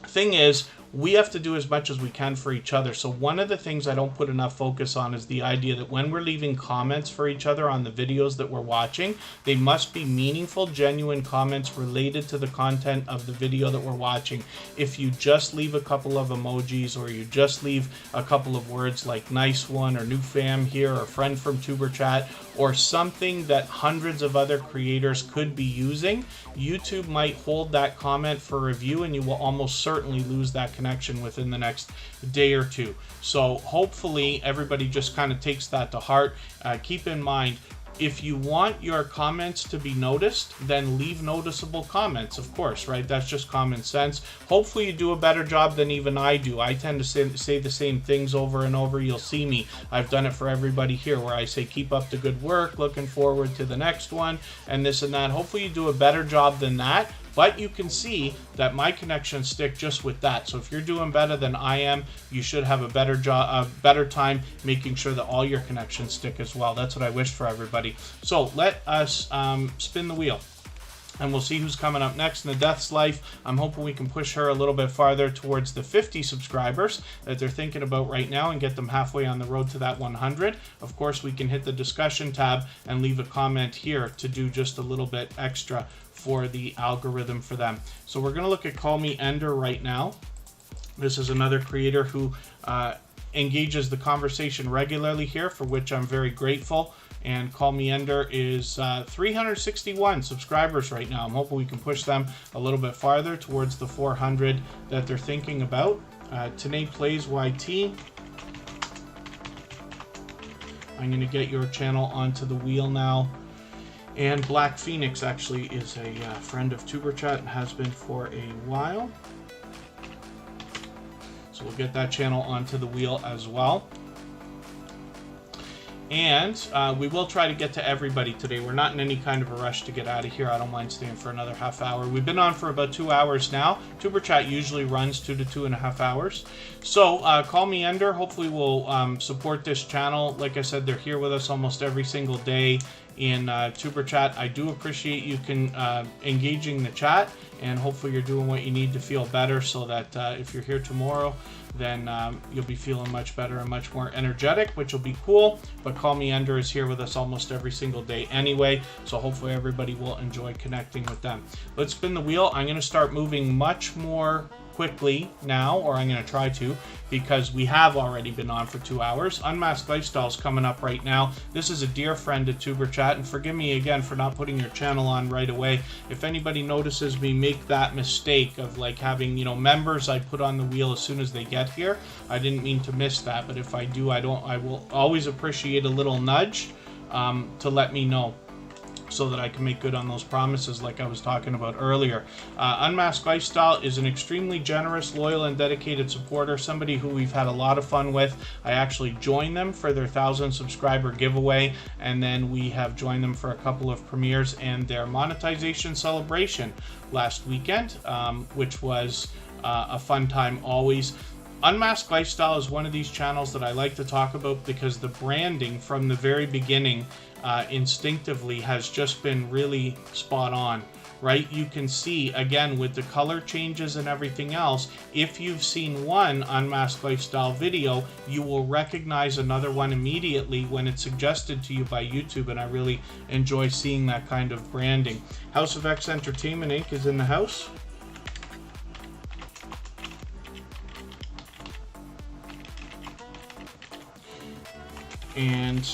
A: thing is, we have to do as much as we can for each other. So one of the things I don't put enough focus on is the idea that when we're leaving comments for each other on the videos that we're watching, they must be meaningful, genuine comments related to the content of the video that we're watching. If you just leave a couple of emojis, or you just leave a couple of words like nice one, or new fam here, or friend from Tuberchat, or something that hundreds of other creators could be using, YouTube might hold that comment for review, and you will almost certainly lose that connection within the next day or two. So hopefully everybody just kind of takes that to heart. Keep in mind, if you want your comments to be noticed, then leave noticeable comments, of course, right? That's just common sense. Hopefully you do a better job than even I do. I tend to say the same things over and over. You'll see me. I've done it for everybody here where I say, keep up the good work, looking forward to the next one, and this and that. Hopefully you do a better job than that. But you can see that my connections stick just with that. So if you're doing better than I am, you should have a better job, a better time making sure that all your connections stick as well. That's what I wish for everybody. So let us spin the wheel, and we'll see who's coming up next in the Death's Life. I'm hoping we can push her a little bit farther towards the 50 subscribers that they're thinking about right now and get them halfway on the road to that 100. Of course, we can hit the discussion tab and leave a comment here to do just a little bit extra for the algorithm for them. So we're going to look at Call Me Ender right now. This is another creator who engages the conversation regularly here, for which I'm very grateful. And Call Me Ender is 361 subscribers right now. I'm hoping we can push them a little bit farther towards the 400 that they're thinking about. Tanae Plays YT. I'm going to get your channel onto the wheel now. And Black Phoenix actually is a friend of Tuberchat and has been for a while. So we'll get that channel onto the wheel as well. And we will try to get to everybody today. We're not in any kind of a rush to get out of here. I don't mind staying for another half hour. We've been on for about 2 hours now. Tuberchat usually runs 2 to 2.5 hours. So Call Me Ender. Hopefully we'll support this channel. Like I said, they're here with us almost every single day in Superchat. I do appreciate you engaging the chat, and hopefully you're doing what you need to feel better, so that if you're here tomorrow, then you'll be feeling much better and much more energetic, which will be cool. But Call Me Ender is here with us almost every single day anyway, so hopefully everybody will enjoy connecting with them. Let's spin the wheel. I'm going to start moving much more quickly now, or I'm going to try to, because we have already been on for 2 hours. Unmasked Lifestyle's coming up right now. This is a dear friend of Tuberchat, and forgive me again for not putting your channel on right away. If anybody notices me make that mistake of like having, you know, members I put on the wheel as soon as they get here, I didn't mean to miss that, but if I do, I will always appreciate a little nudge to let me know, so that I can make good on those promises like I was talking about earlier. Unmasked Lifestyle is an extremely generous, loyal, and dedicated supporter, somebody who we've had a lot of fun with. I actually joined them for their 1,000 subscriber giveaway, and then we have joined them for a couple of premieres and their monetization celebration last weekend, which was a fun time always. Unmasked Lifestyle is one of these channels that I like to talk about because the branding from the very beginning instinctively has just been really spot on, right? You can see, again, with the color changes and everything else, if you've seen one Unmasked Lifestyle video, you will recognize another one immediately when it's suggested to you by YouTube, and I really enjoy seeing that kind of branding. House of X Entertainment Inc. is in the house. And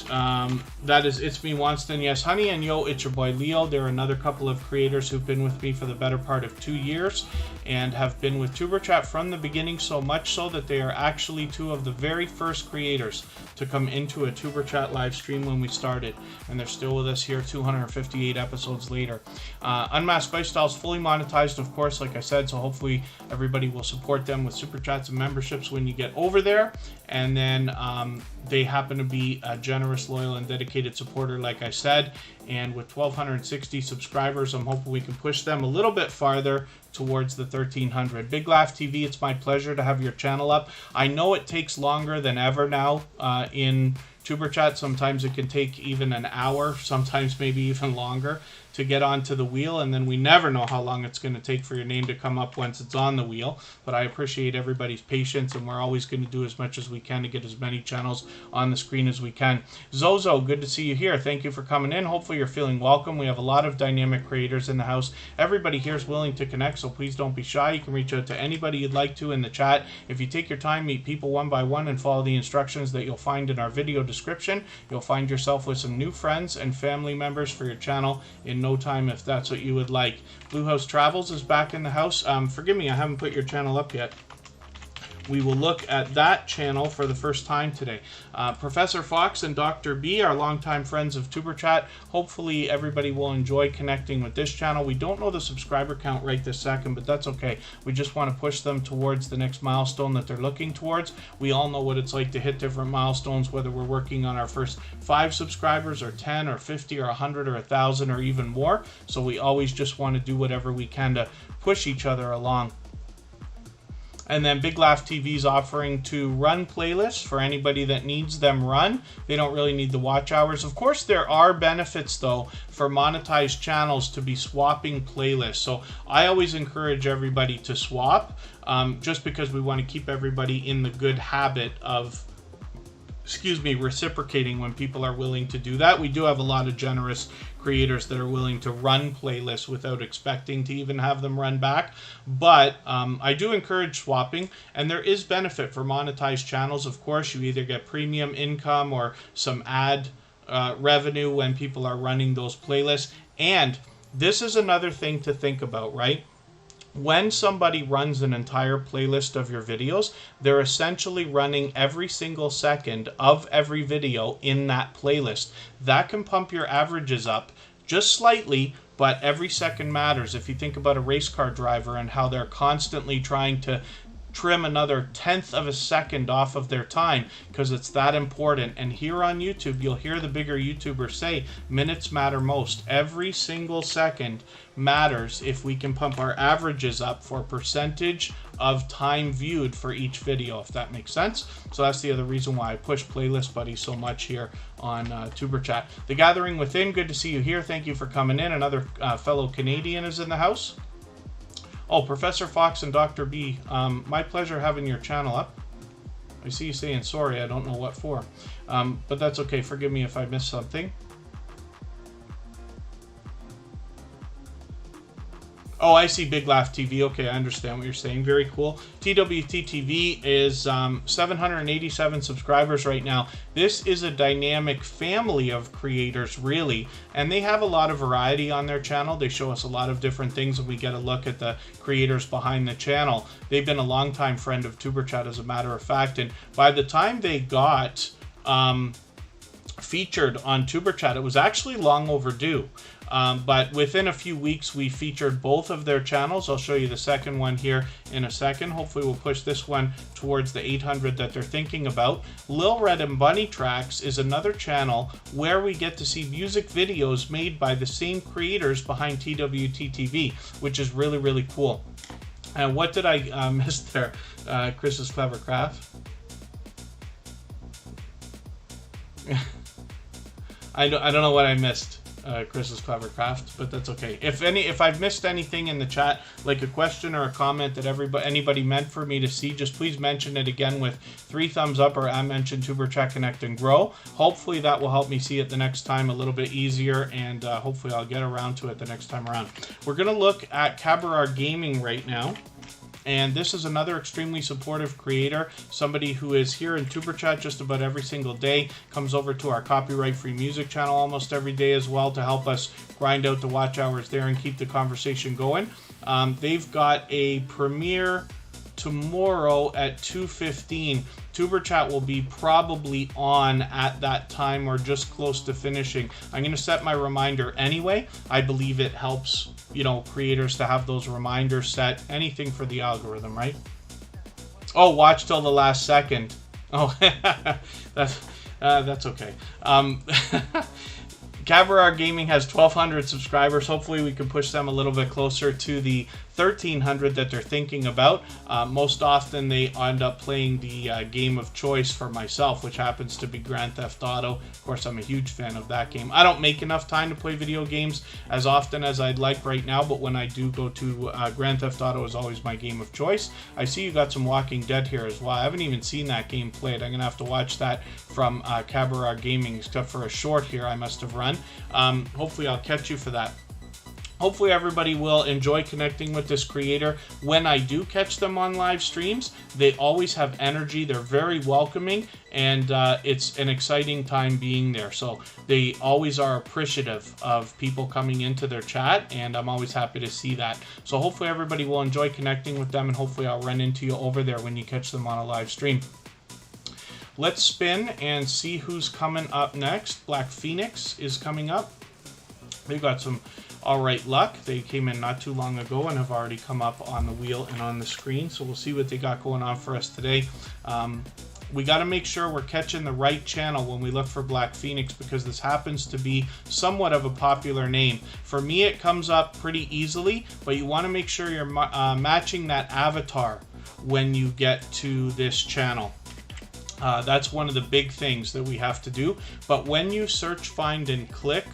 A: that is It's Me Wanston, Yes Honey, and yo, it's your boy Leo. There are another couple of creators who've been with me for the better part of 2 years and have been with Tuberchat from the beginning, so much so that they are actually 2 of the very first creators to come into a Tuberchat live stream when we started, and they're still with us here 258 episodes later. Unmasked Lifestyle is fully monetized, of course, like I said, so hopefully everybody will support them with super chats and memberships when you get over there. And then they happen to be a generous, loyal, and dedicated supporter, like I said. And with 1,260 subscribers, I'm hoping we can push them a little bit farther towards the 1,300. Big Laugh TV, it's my pleasure to have your channel up. I know it takes longer than ever now in Tuberchat. Sometimes it can take even an hour, sometimes maybe even longer to get onto the wheel, and then we never know how long it's going to take for your name to come up once it's on the wheel. But I appreciate everybody's patience, and we're always going to do as much as we can to get as many channels on the screen as we can. Zozo, good to see you here. Thank you for coming in. Hopefully you're feeling welcome. We have a lot of dynamic creators in the house. Everybody here is willing to connect, so please don't be shy. You can reach out to anybody you'd like to in the chat. If you take your time, meet people one by one, and follow the instructions that you'll find in our video description, you'll find yourself with some new friends and family members for your channel in no time, if that's what you would like. Blue House Travels is back in the house. Forgive me, I haven't put your channel up yet. we will look at that channel for the first time today. Professor Fox and Dr. B are longtime friends of Superchat. Hopefully everybody will enjoy connecting with this channel. We don't know the subscriber count right this second, but that's okay. We just want to push them towards the next milestone that they're looking towards. We all know what it's like to hit different milestones, whether we're working on our first 5 subscribers or 10 or 50 or 100 or 1,000 or even more. So we always just want to do whatever we can to push each other along. And then Big Laugh TV is offering to run playlists for anybody that needs them run. They don't really need the watch hours. Of course, there are benefits, though, for monetized channels to be swapping playlists. So I always encourage everybody to swap, just because we want to keep everybody in the good habit of reciprocating when people are willing to do that. We do have a lot of generous creators that are willing to run playlists without expecting to even have them run back. But I do encourage swapping, and there is benefit for monetized channels. Of course, you either get premium income or some ad revenue when people are running those playlists. And this is another thing to think about, right? When somebody runs an entire playlist of your videos, they're essentially running every single second of every video in that playlist. That can pump your averages up just slightly, but every second matters. If you think about a race car driver and how they're constantly trying to trim another 1/10 of a second off of their time because it's that important. And here on YouTube, you'll hear the bigger YouTubers say minutes matter most. Every single second matters if we can pump our averages up for percentage of time viewed for each video, if that makes sense. So that's the other reason why I push Playlist Buddy so much here on Tuberchat. The Gathering Within, good to see you here. Thank you for coming in. Another fellow Canadian is in the house. Oh, Professor Fox and Dr. B, my pleasure having your channel up. I see you saying sorry, I don't know what for. But that's okay, forgive me if I missed something. Oh, I see Big Laugh TV. Okay, I understand what you're saying. Very cool. TWT TV is 787 subscribers right now. This is a dynamic family of creators, really, and they have a lot of variety on their channel. They show us a lot of different things, and we get a look at the creators behind the channel. They've been a longtime friend of Tuberchat, as a matter of fact, and by the time they got featured on Superchat, it was actually long overdue. But within a few weeks, we featured both of their channels. I'll show you the second one here in a second. Hopefully we'll push this one towards the 800 that they're thinking about. Lil Red and Bunny Tracks is another channel where we get to see music videos made by the same creators behind TWT TV, which is really, really cool. And what did I miss there? Chris's Clever Craft. I don't know what I missed, Chris's Clever Craft, but that's okay. If I've missed anything in the chat, like a question or a comment that anybody meant for me to see, just please mention it again with 3 thumbs up, or I mentioned Tuberchat Connect and Grow. Hopefully that will help me see it the next time a little bit easier, and hopefully I'll get around to it the next time around. We're gonna look at Cabaret Gaming right now. And this is another extremely supportive creator, somebody who is here in Superchat just about every single day, comes over to our copyright-free music channel almost every day as well to help us grind out the watch hours there and keep the conversation going. They've got a premiere tomorrow at 2:15. Tuberchat will be probably on at that time or just close to finishing. I'm going to set my reminder anyway. I believe it helps, you know, creators to have those reminders set. Anything for the algorithm, right? Oh, watch till the last second. Oh, that's okay. Cabaret Gaming has 1,200 subscribers. Hopefully we can push them a little bit closer to the 1,300 that they're thinking about. Most often they end up playing the game of choice for myself, which happens to be Grand Theft Auto. Of course, I'm a huge fan of that game. I don't make enough time to play video games as often as I'd like right now, but when I do go to Grand Theft Auto is always my game of choice. I see you got some Walking Dead here as well. I haven't even seen that game played. I'm going to have to watch that from Cabaret Gaming, except for a short here I must have run. Hopefully I'll catch you for that. Hopefully everybody will enjoy connecting with this creator. When I do catch them on live streams, they always have energy. They're very welcoming, and it's an exciting time being there. So they always are appreciative of people coming into their chat, and I'm always happy to see that. So hopefully everybody will enjoy connecting with them, and hopefully I'll run into you over there when you catch them on a live stream. Let's spin and see who's coming up next. Black Phoenix is coming up. They've got some all right luck. They came in not too long ago and have already come up on the wheel and on the screen. So we'll see what they got going on for us today. We got to make sure we're catching the right channel when we look for Black Phoenix, because this happens to be somewhat of a popular name. For me, it comes up pretty easily, but you want to make sure you're matching that avatar when you get to this channel. That's one of the big things that we have to do. But when you search, find, and click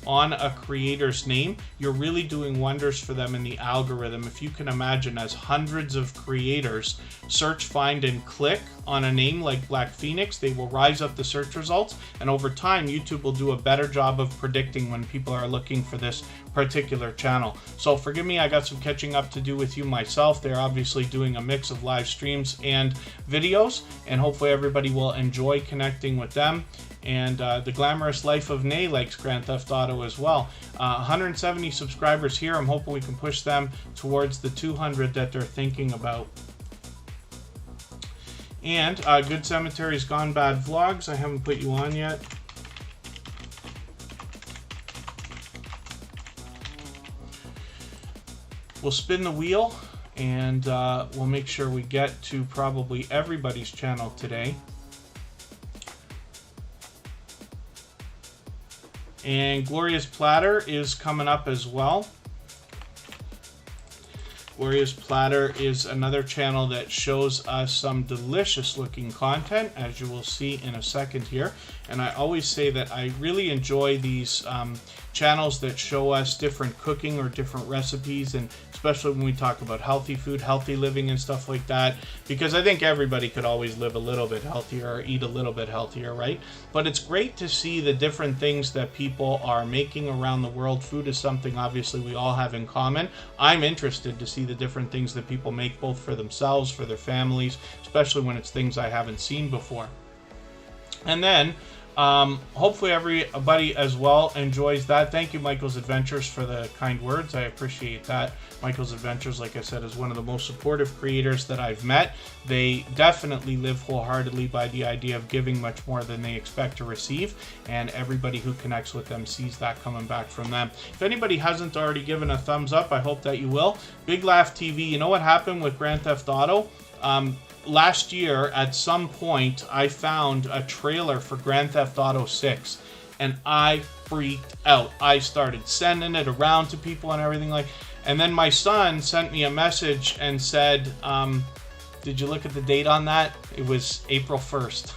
A: on a creator's name, you're really doing wonders for them in the algorithm. If you can imagine, as hundreds of creators search, find, and click on a name like Black Phoenix, they will rise up the search results, and over time YouTube will do a better job of predicting when people are looking for this particular channel. So forgive me, I got some catching up to do with you myself. They're obviously doing a mix of live streams and videos, and hopefully everybody will enjoy connecting with them. And the glamorous life of Nay likes Grand Theft Auto as well. 170 subscribers here. I'm hoping we can push them towards the 200 that they're thinking about. And Good Cemetery's Gone Bad Vlogs. I haven't put you on yet. We'll spin the wheel, and we'll make sure we get to probably everybody's channel today. And Gloria's Platter is coming up as well. Gloria's Platter is another channel that shows us some delicious looking content, as you will see in a second here. And I always say that I really enjoy these channels that show us different cooking or different recipes, and especially when we talk about healthy food, healthy living and stuff like that, because I think everybody could always live a little bit healthier or eat a little bit healthier, right? But it's great to see the different things that people are making around the world. Food is something obviously we all have in common. I'm interested to see the different things that people make, both for themselves, for their families, especially when it's things I haven't seen before. And then hopefully everybody as well enjoys that. Thank you, Michael's Adventures, for the kind words. I appreciate that. Michael's Adventures, like I said, is one of the most supportive creators that I've met. They definitely live wholeheartedly by the idea of giving much more than they expect to receive, and everybody who connects with them sees that coming back from them. If anybody hasn't already given a thumbs up, I hope that you will. Big Laugh TV, you know what happened with Grand Theft Auto? Last year, at some point, I found a trailer for Grand Theft Auto 6, and I freaked out. I started sending it around to people and everything like. And then my son sent me a message and said, did you look at the date on that? It was April 1st.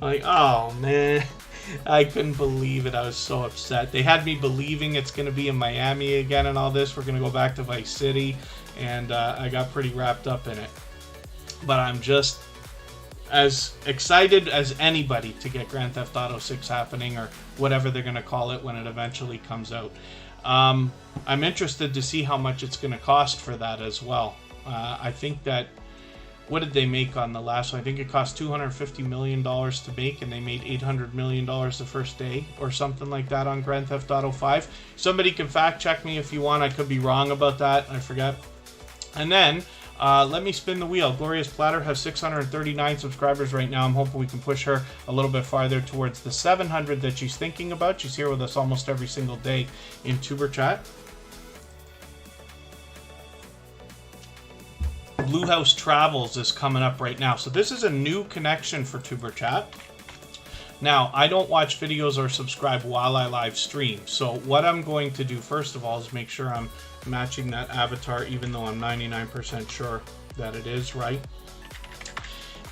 A: I'm like, oh man, I couldn't believe it. I was so upset. They had me believing it's going to be in Miami again and all this. We're going to go back to Vice City, and I got pretty wrapped up in it. But I'm just as excited as anybody to get Grand Theft Auto 6 happening, or whatever they're going to call it when it eventually comes out. I'm interested to see how much it's going to cost for that as well. I think that, what did they make on the last one? I think it cost $250 million to make, and they made $800 million the first day or something like that on Grand Theft Auto 5. Somebody can fact check me if you want. I could be wrong about that. I forget. And then let me spin the wheel. Gloria's Platter has 639 subscribers right now. I'm hoping we can push her a little bit farther towards the 700 that she's thinking about. She's here with us almost every single day in Tuberchat. Blue House Travels is coming up right now. So this is a new connection for Tuberchat. Now, I don't watch videos or subscribe while I live stream. So what I'm going to do first of all is make sure I'm matching that avatar, even though I'm 99% sure that it is right.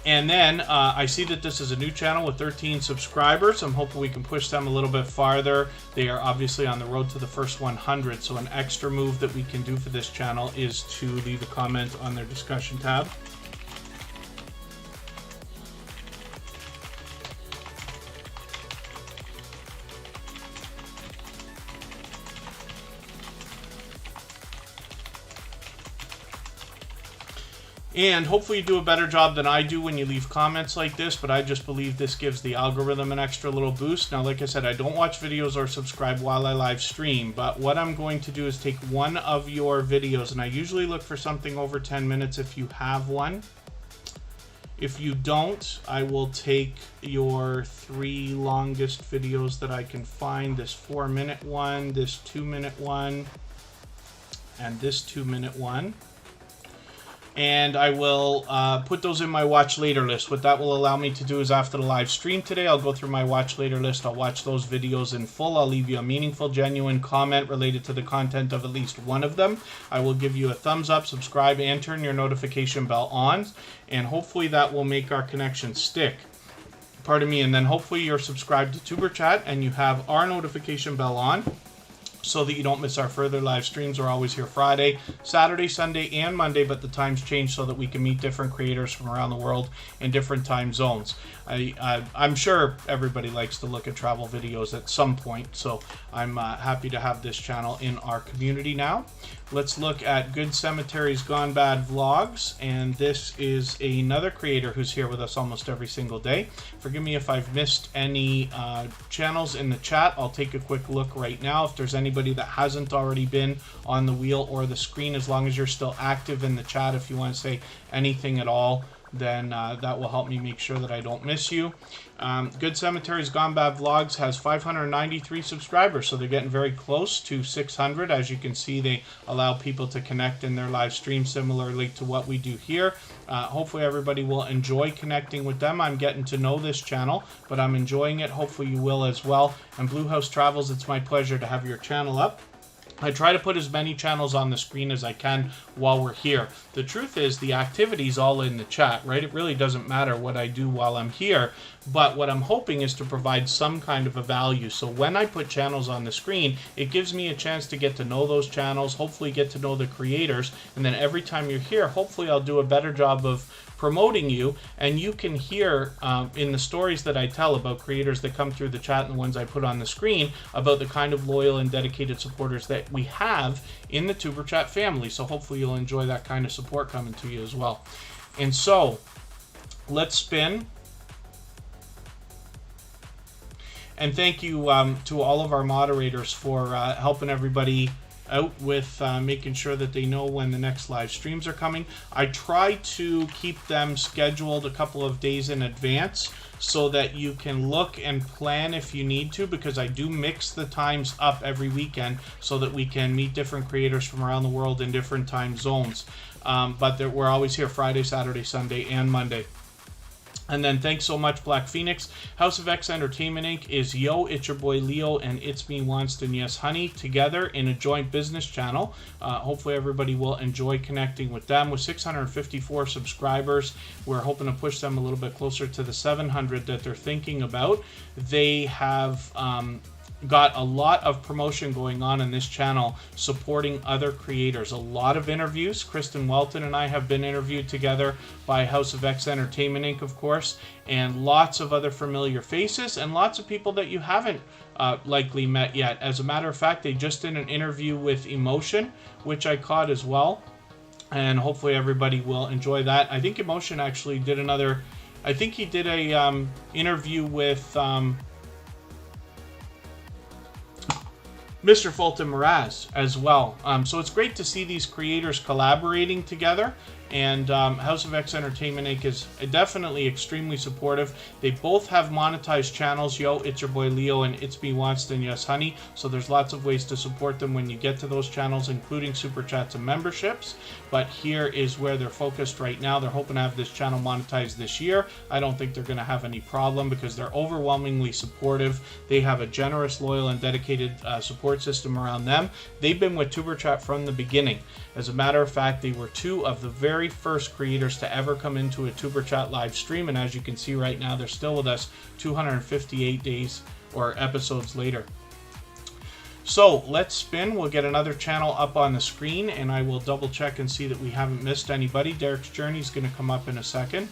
A: And then I see that this is a new channel with 13 subscribers. I'm hoping we can push them a little bit farther. They are obviously on the road to the first 100. So an extra move that we can do for this channel is to leave a comment on their discussion tab. And hopefully you do a better job than I do when you leave comments like this, but I just believe this gives the algorithm an extra little boost. Now, like I said, I don't watch videos or subscribe while I live stream, but what I'm going to do is take one of your videos, and I usually look for something over 10 minutes if you have one. If you don't, I will take your 3 longest videos that I can find, this 4-minute one, this 2-minute one, and this 2-minute one. And I will put those in my watch later list. What that will allow me to do is after the live stream today, I'll go through my watch later list. I'll watch those videos in full. I'll leave you a meaningful, genuine comment related to the content of at least one of them. I will give you a thumbs up, subscribe, and turn your notification bell on. And hopefully that will make our connection stick. Pardon me. And then hopefully you're subscribed to Superchat and you have our notification bell on, so that you don't miss our further live streams. We're always here Friday, Saturday, Sunday, and Monday, but the times change so that we can meet different creators from around the world in different time zones. I'm sure everybody likes to look at travel videos at some point, so I'm happy to have this channel in our community now. Let's look at Good Cemeteries Gone Bad Vlogs, and this is another creator who's here with us almost every single day. Forgive me if I've missed any channels in the chat. I'll take a quick look right now. If there's anybody that hasn't already been on the wheel or the screen, as long as you're still active in the chat, if you want to say anything at all, then that will help me make sure that I don't miss you. Good Cemeteries Gone Bad Vlogs has 593 subscribers, so they're getting very close to 600. As you can see, they allow people to connect in their live stream similarly to what we do here. Hopefully everybody will enjoy connecting with them. I'm getting to know this channel, but I'm enjoying it. Hopefully you will as well. And Blue House Travels, it's my pleasure to have your channel up. I try to put as many channels on the screen as I can while we're here. The truth is the activity's all in the chat, right? It really doesn't matter what I do while I'm here, but what I'm hoping is to provide some kind of a value. So when I put channels on the screen, it gives me a chance to get to know those channels, hopefully get to know the creators, and then every time you're here, hopefully I'll do a better job of promoting you, and you can hear in the stories that I tell about creators that come through the chat and the ones I put on the screen about the kind of loyal and dedicated supporters that we have in the Tuberchat family. So hopefully you'll enjoy that kind of support coming to you as well. And so let's spin. And thank you to all of our moderators for helping everybody out with making sure that they know when the next live streams are coming. I try to keep them scheduled a couple of days in advance so that you can look and plan if you need to, because I do mix the times up every weekend so that we can meet different creators from around the world in different time zones. But we're always here Friday, Saturday, Sunday, and Monday. And then thanks so much, Black Phoenix. House of X Entertainment Inc. is Yo, it's your boy Leo, and it's me, Wanston, yes, honey, together in a joint business channel. Hopefully everybody will enjoy connecting with them. With 654 subscribers, we're hoping to push them a little bit closer to the 700 that they're thinking about. They have got a lot of promotion going on in this channel supporting other creators. A lot of interviews. Kristen Welton and I have been interviewed together by House of X Entertainment Inc., of course, and lots of other familiar faces and lots of people that you haven't likely met yet. As a matter of fact, they just did an interview with Emotion, which I caught as well, and hopefully everybody will enjoy that. I think Emotion actually did another, I think he did a interview with Mr. Fulton Mraz as well. So it's great to see these creators collaborating together. And House of X Entertainment Inc. is definitely extremely supportive. They both have monetized channels. Yo, it's your boy Leo, and it's me, Wanston, yes, honey. So there's lots of ways to support them when you get to those channels, including super chats and memberships. But here is where they're focused right now. They're hoping to have this channel monetized this year. I don't think they're going to have any problem because they're overwhelmingly supportive. They have a generous, loyal, and dedicated support system around them. They've been with Tuberchat from the beginning. As a matter of fact, they were two of the very first creators to ever come into a Tuberchat live stream, and as you can see right now, they're still with us 258 days or episodes later. So let's spin. We'll get another channel up on the screen, and I will double check and see that we haven't missed anybody. Derek's Journey is going to come up in a second.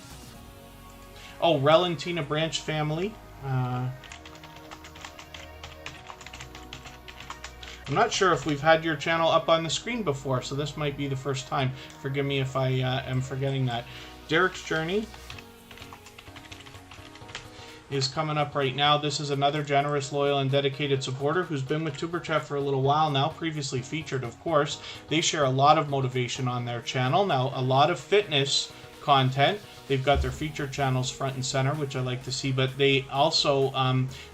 A: Oh, Rel and Tina Branch family. I'm not sure if we've had your channel up on the screen before, so this might be the first time. Forgive me if I am forgetting that. Derek's Journey is coming up right now. This is another generous, loyal, and dedicated supporter who's been with Tuberchat for a little while now, previously featured, of course. They share a lot of motivation on their channel. Now, a lot of fitness content. They've got their featured channels front and center, which I like to see, but they also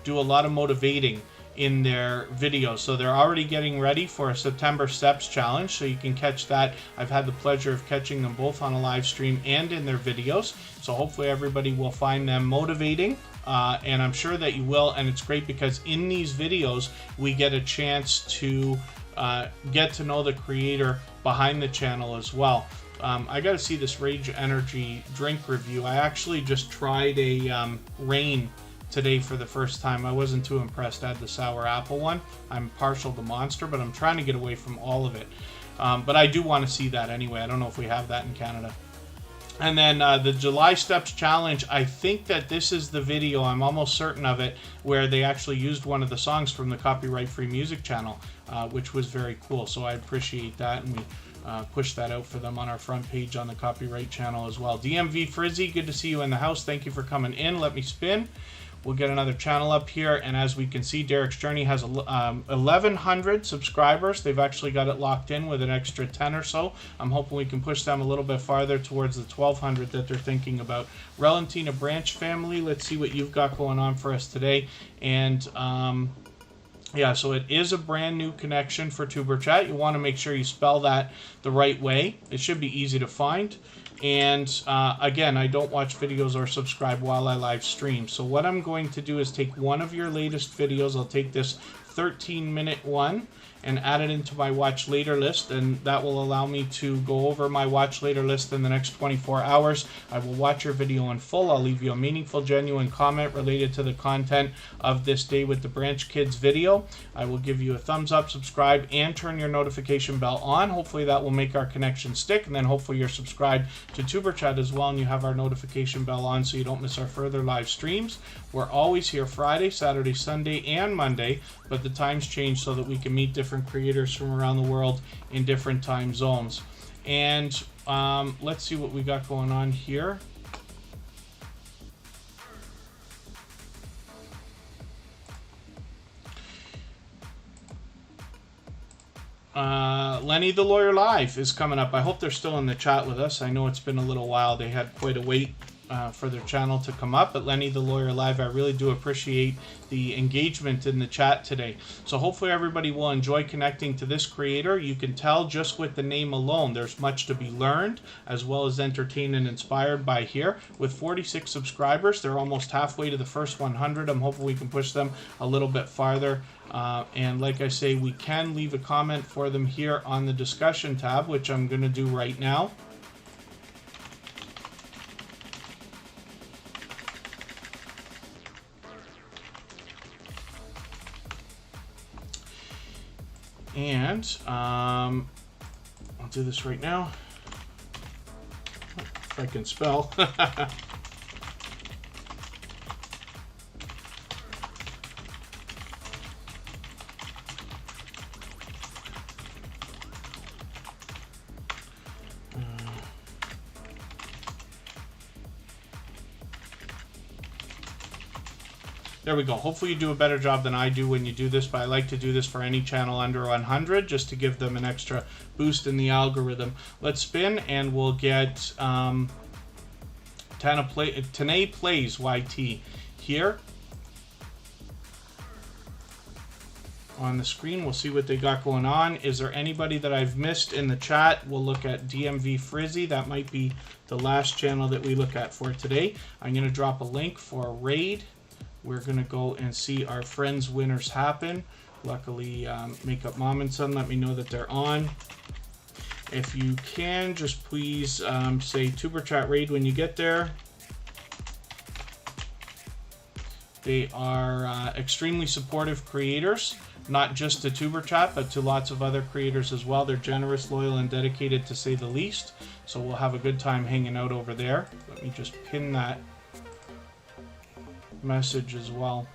A: do a lot of motivating in their videos. So they're already getting ready for a September Steps Challenge, so you can catch that. I've had the pleasure of catching them both on a live stream and in their videos. So hopefully everybody will find them motivating. And I'm sure that you will, and it's great because in these videos we get a chance to get to know the creator behind the channel as well. I got to see this Rage Energy drink review. I actually just tried a Rain today for the first time. I wasn't too impressed. I had the sour apple one. I'm partial to Monster, but I'm trying to get away from all of it. But I do want to see that anyway. I don't know if we have that in Canada. And then the July Steps Challenge, I think that this is the video, I'm almost certain of it, where they actually used one of the songs from the copyright-free music channel, which was very cool. So I appreciate that, and we pushed that out for them on our front page on the copyright channel as well. DMV Frizzy, good to see you in the house. Thank you for coming in. Let me spin. We'll get another channel up here, and as we can see, Derek's Journey has 1,100 subscribers. They've actually got it locked in with an extra 10 or so. I'm hoping we can push them a little bit farther towards the 1,200 that they're thinking about. Relentina Branch family, let's see what you've got going on for us today. And yeah, so it is a brand new connection for Tuberchat. You want to make sure you spell that the right way. It should be easy to find. And again, I don't watch videos or subscribe while I live stream. So what I'm going to do is take one of your latest videos. I'll take this 13-minute one and add it into my watch later list, and that will allow me to go over my watch later list in the next 24 hours. I will watch your video in full. I'll leave you a meaningful, genuine comment related to the content of this Day with the Branch Kids video. I will give you a thumbs up, subscribe, and turn your notification bell on. Hopefully that will make our connection stick, and then hopefully you're subscribed to Superchat as well, and you have our notification bell on so you don't miss our further live streams. We're always here Friday, Saturday, Sunday, and Monday, but the times change so that we can meet different creators from around the world in different time zones. And let's see what we got going on here. Lenny the Lawyer Live is coming up. I hope they're still in the chat with us. I know it's been a little while. They had quite a wait for their channel to come up, but Lenny the Lawyer Live, I really do appreciate the engagement in the chat today. So hopefully everybody will enjoy connecting to this creator. You can tell just with the name alone there's much to be learned as well as entertained and inspired by here. With 46 subscribers, they're almost halfway to the first 100. I'm hoping we can push them a little bit farther. And like I say, we can leave a comment for them here on the discussion tab, which I'm going to do right now. And I'll do this right now. If I can spell. There we go. Hopefully you do a better job than I do when you do this, but I like to do this for any channel under 100 just to give them an extra boost in the algorithm. Let's spin and we'll get Tanae Plays YT here on the screen. We'll see what they got going on. Is there anybody that I've missed in the chat? We'll look at DMV Frizzy. That might be the last channel that we look at for today. I'm going to drop a link for a raid. We're going to go and see our friends' winners happen. Luckily, Makeup Mom and Son let me know that they're on. If you can, just please say Tuberchat Raid when you get there. They are extremely supportive creators, not just to Tuberchat, but to lots of other creators as well. They're generous, loyal, and dedicated to say the least. So we'll have a good time hanging out over there. Let me just pin that message as well.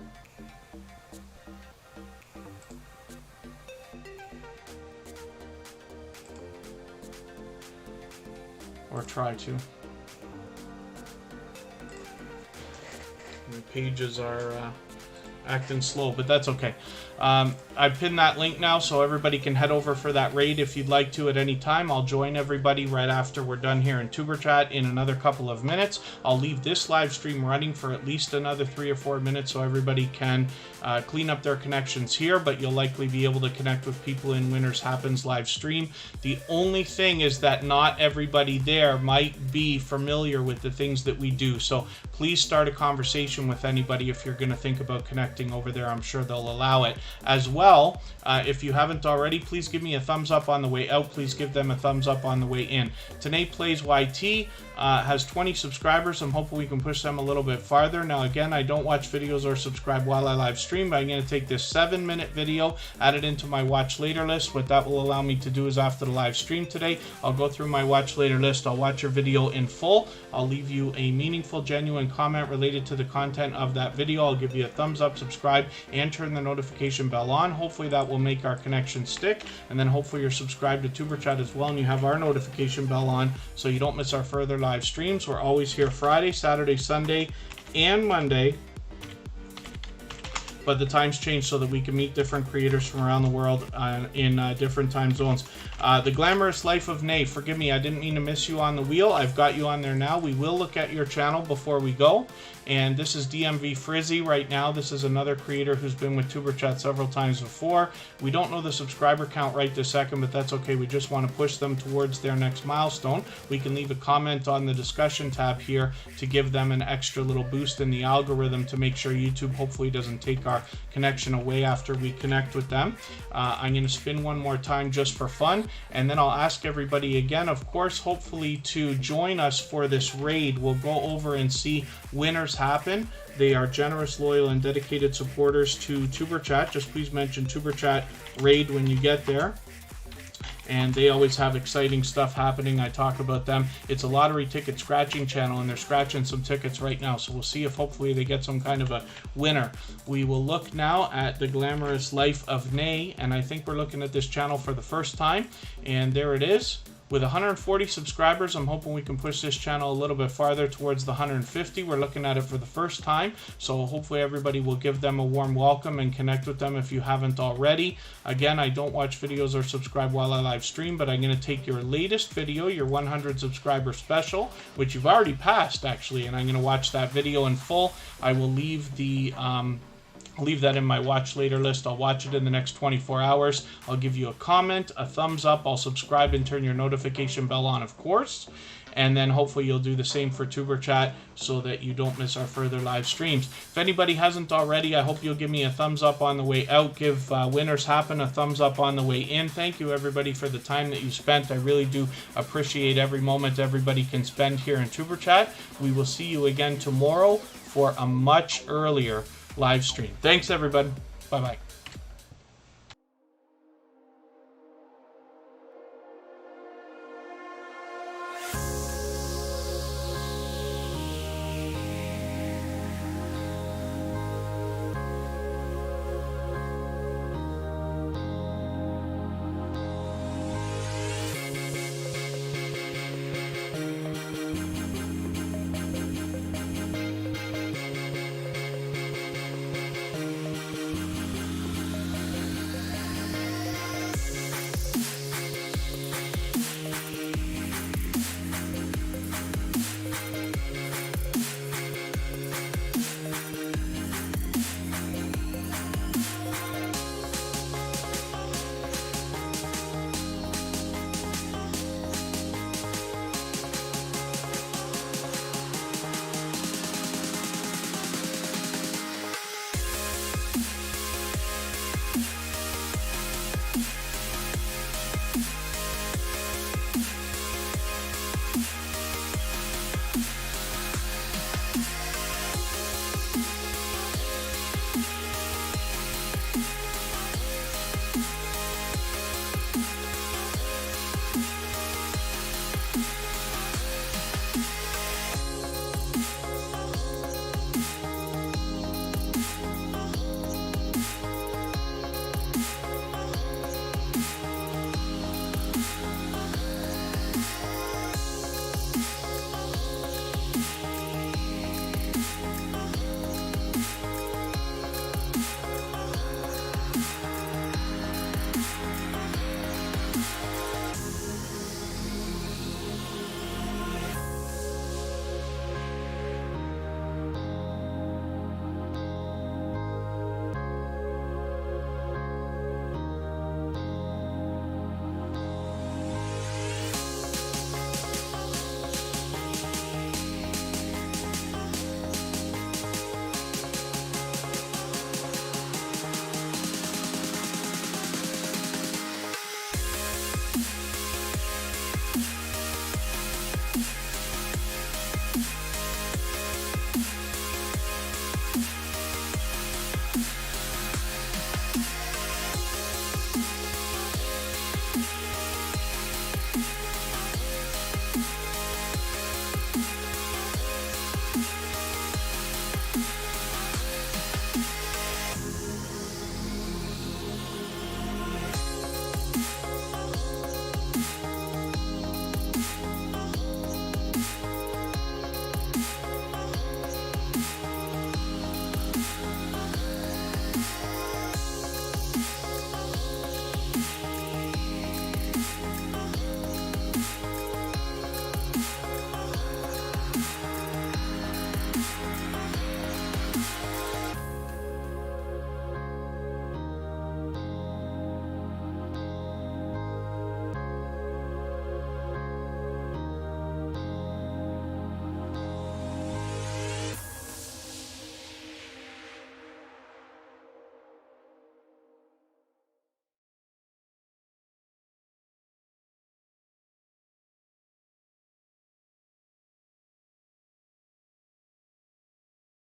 A: or try to. The pages are acting slow, but that's okay. I pinned that link now so everybody can head over for that raid if you'd like to at any time. I'll join everybody right after we're done here in Tuberchat in another couple of minutes. I'll leave this live stream running for at least another 3 or 4 minutes so everybody can clean up their connections here, but you'll likely be able to connect with people in Winners Happens live stream. The only thing is that not everybody there might be familiar with the things that we do, so please start a conversation with anybody if you're going to think about connecting over there. I'm sure they'll allow it. As well, if you haven't already, please give me a thumbs up on the way out. Please give them a thumbs up on the way in. Tanae Plays YT has 20 subscribers. I'm hoping we can push them a little bit farther. Now, again, I don't watch videos or subscribe while I live stream, but I'm going to take this 7-minute video, add it into my watch later list. What that will allow me to do is after the live stream today, I'll go through my watch later list. I'll watch your video in full. I'll leave you a meaningful, genuine comment related to the content of that video. I'll give you a thumbs up, subscribe, and turn the notification bell on. Hopefully that will make our connection stick, and then hopefully you're subscribed to Superchat as well and you have our notification bell on so you don't miss our further live streams. We're always here Friday, Saturday, Sunday, and Monday, but the times change so that we can meet different creators from around the world in different time zones. The Glamorous Life of Nay, forgive me, I didn't mean to miss you on the wheel. I've got you on there now. We will look at your channel before we go. And this is DMV Frizzy right now. This is another creator who's been with Tuberchat several times before. We don't know the subscriber count right this second, but that's okay. We just want to push them towards their next milestone. We can leave a comment on the discussion tab here to give them an extra little boost in the algorithm to make sure YouTube hopefully doesn't take our connection away after we connect with them. I'm going to spin one more time just for fun, and then I'll ask everybody again, of course, hopefully to join us for this raid. We'll go over and see Winners Happen. They are generous, loyal, and dedicated supporters to Tuberchat. Just please mention Tuberchat raid when you get there. And they always have exciting stuff happening. I talk about them. It's a lottery ticket scratching channel, and they're scratching some tickets right now. So we'll see if hopefully they get some kind of a winner. We will look now at the Glamorous Life of Nay, and I think we're looking at this channel for the first time. And there it is. With 140 subscribers, I'm hoping we can push this channel a little bit farther towards the 150. We're looking at it for the first time, so hopefully everybody will give them a warm welcome and connect with them if you haven't already. Again, I don't watch videos or subscribe while I live stream, but I'm going to take your latest video, your 100 subscriber special, which you've already passed actually, and I'm going to watch that video in full. I will leave the I'll leave that in my watch later list. I'll watch it in the next 24 hours. I'll give you a comment, a thumbs up. I'll subscribe and turn your notification bell on, of course. And then hopefully you'll do the same for Tuberchat so that you don't miss our further live streams. If anybody hasn't already, I hope you'll give me a thumbs up on the way out. Give Winners Happen a thumbs up on the way in. Thank you, everybody, for the time that you spent. I really do appreciate every moment everybody can spend here in Tuberchat. We will see you again tomorrow for a much earlier live stream. Thanks, everybody. Bye-bye.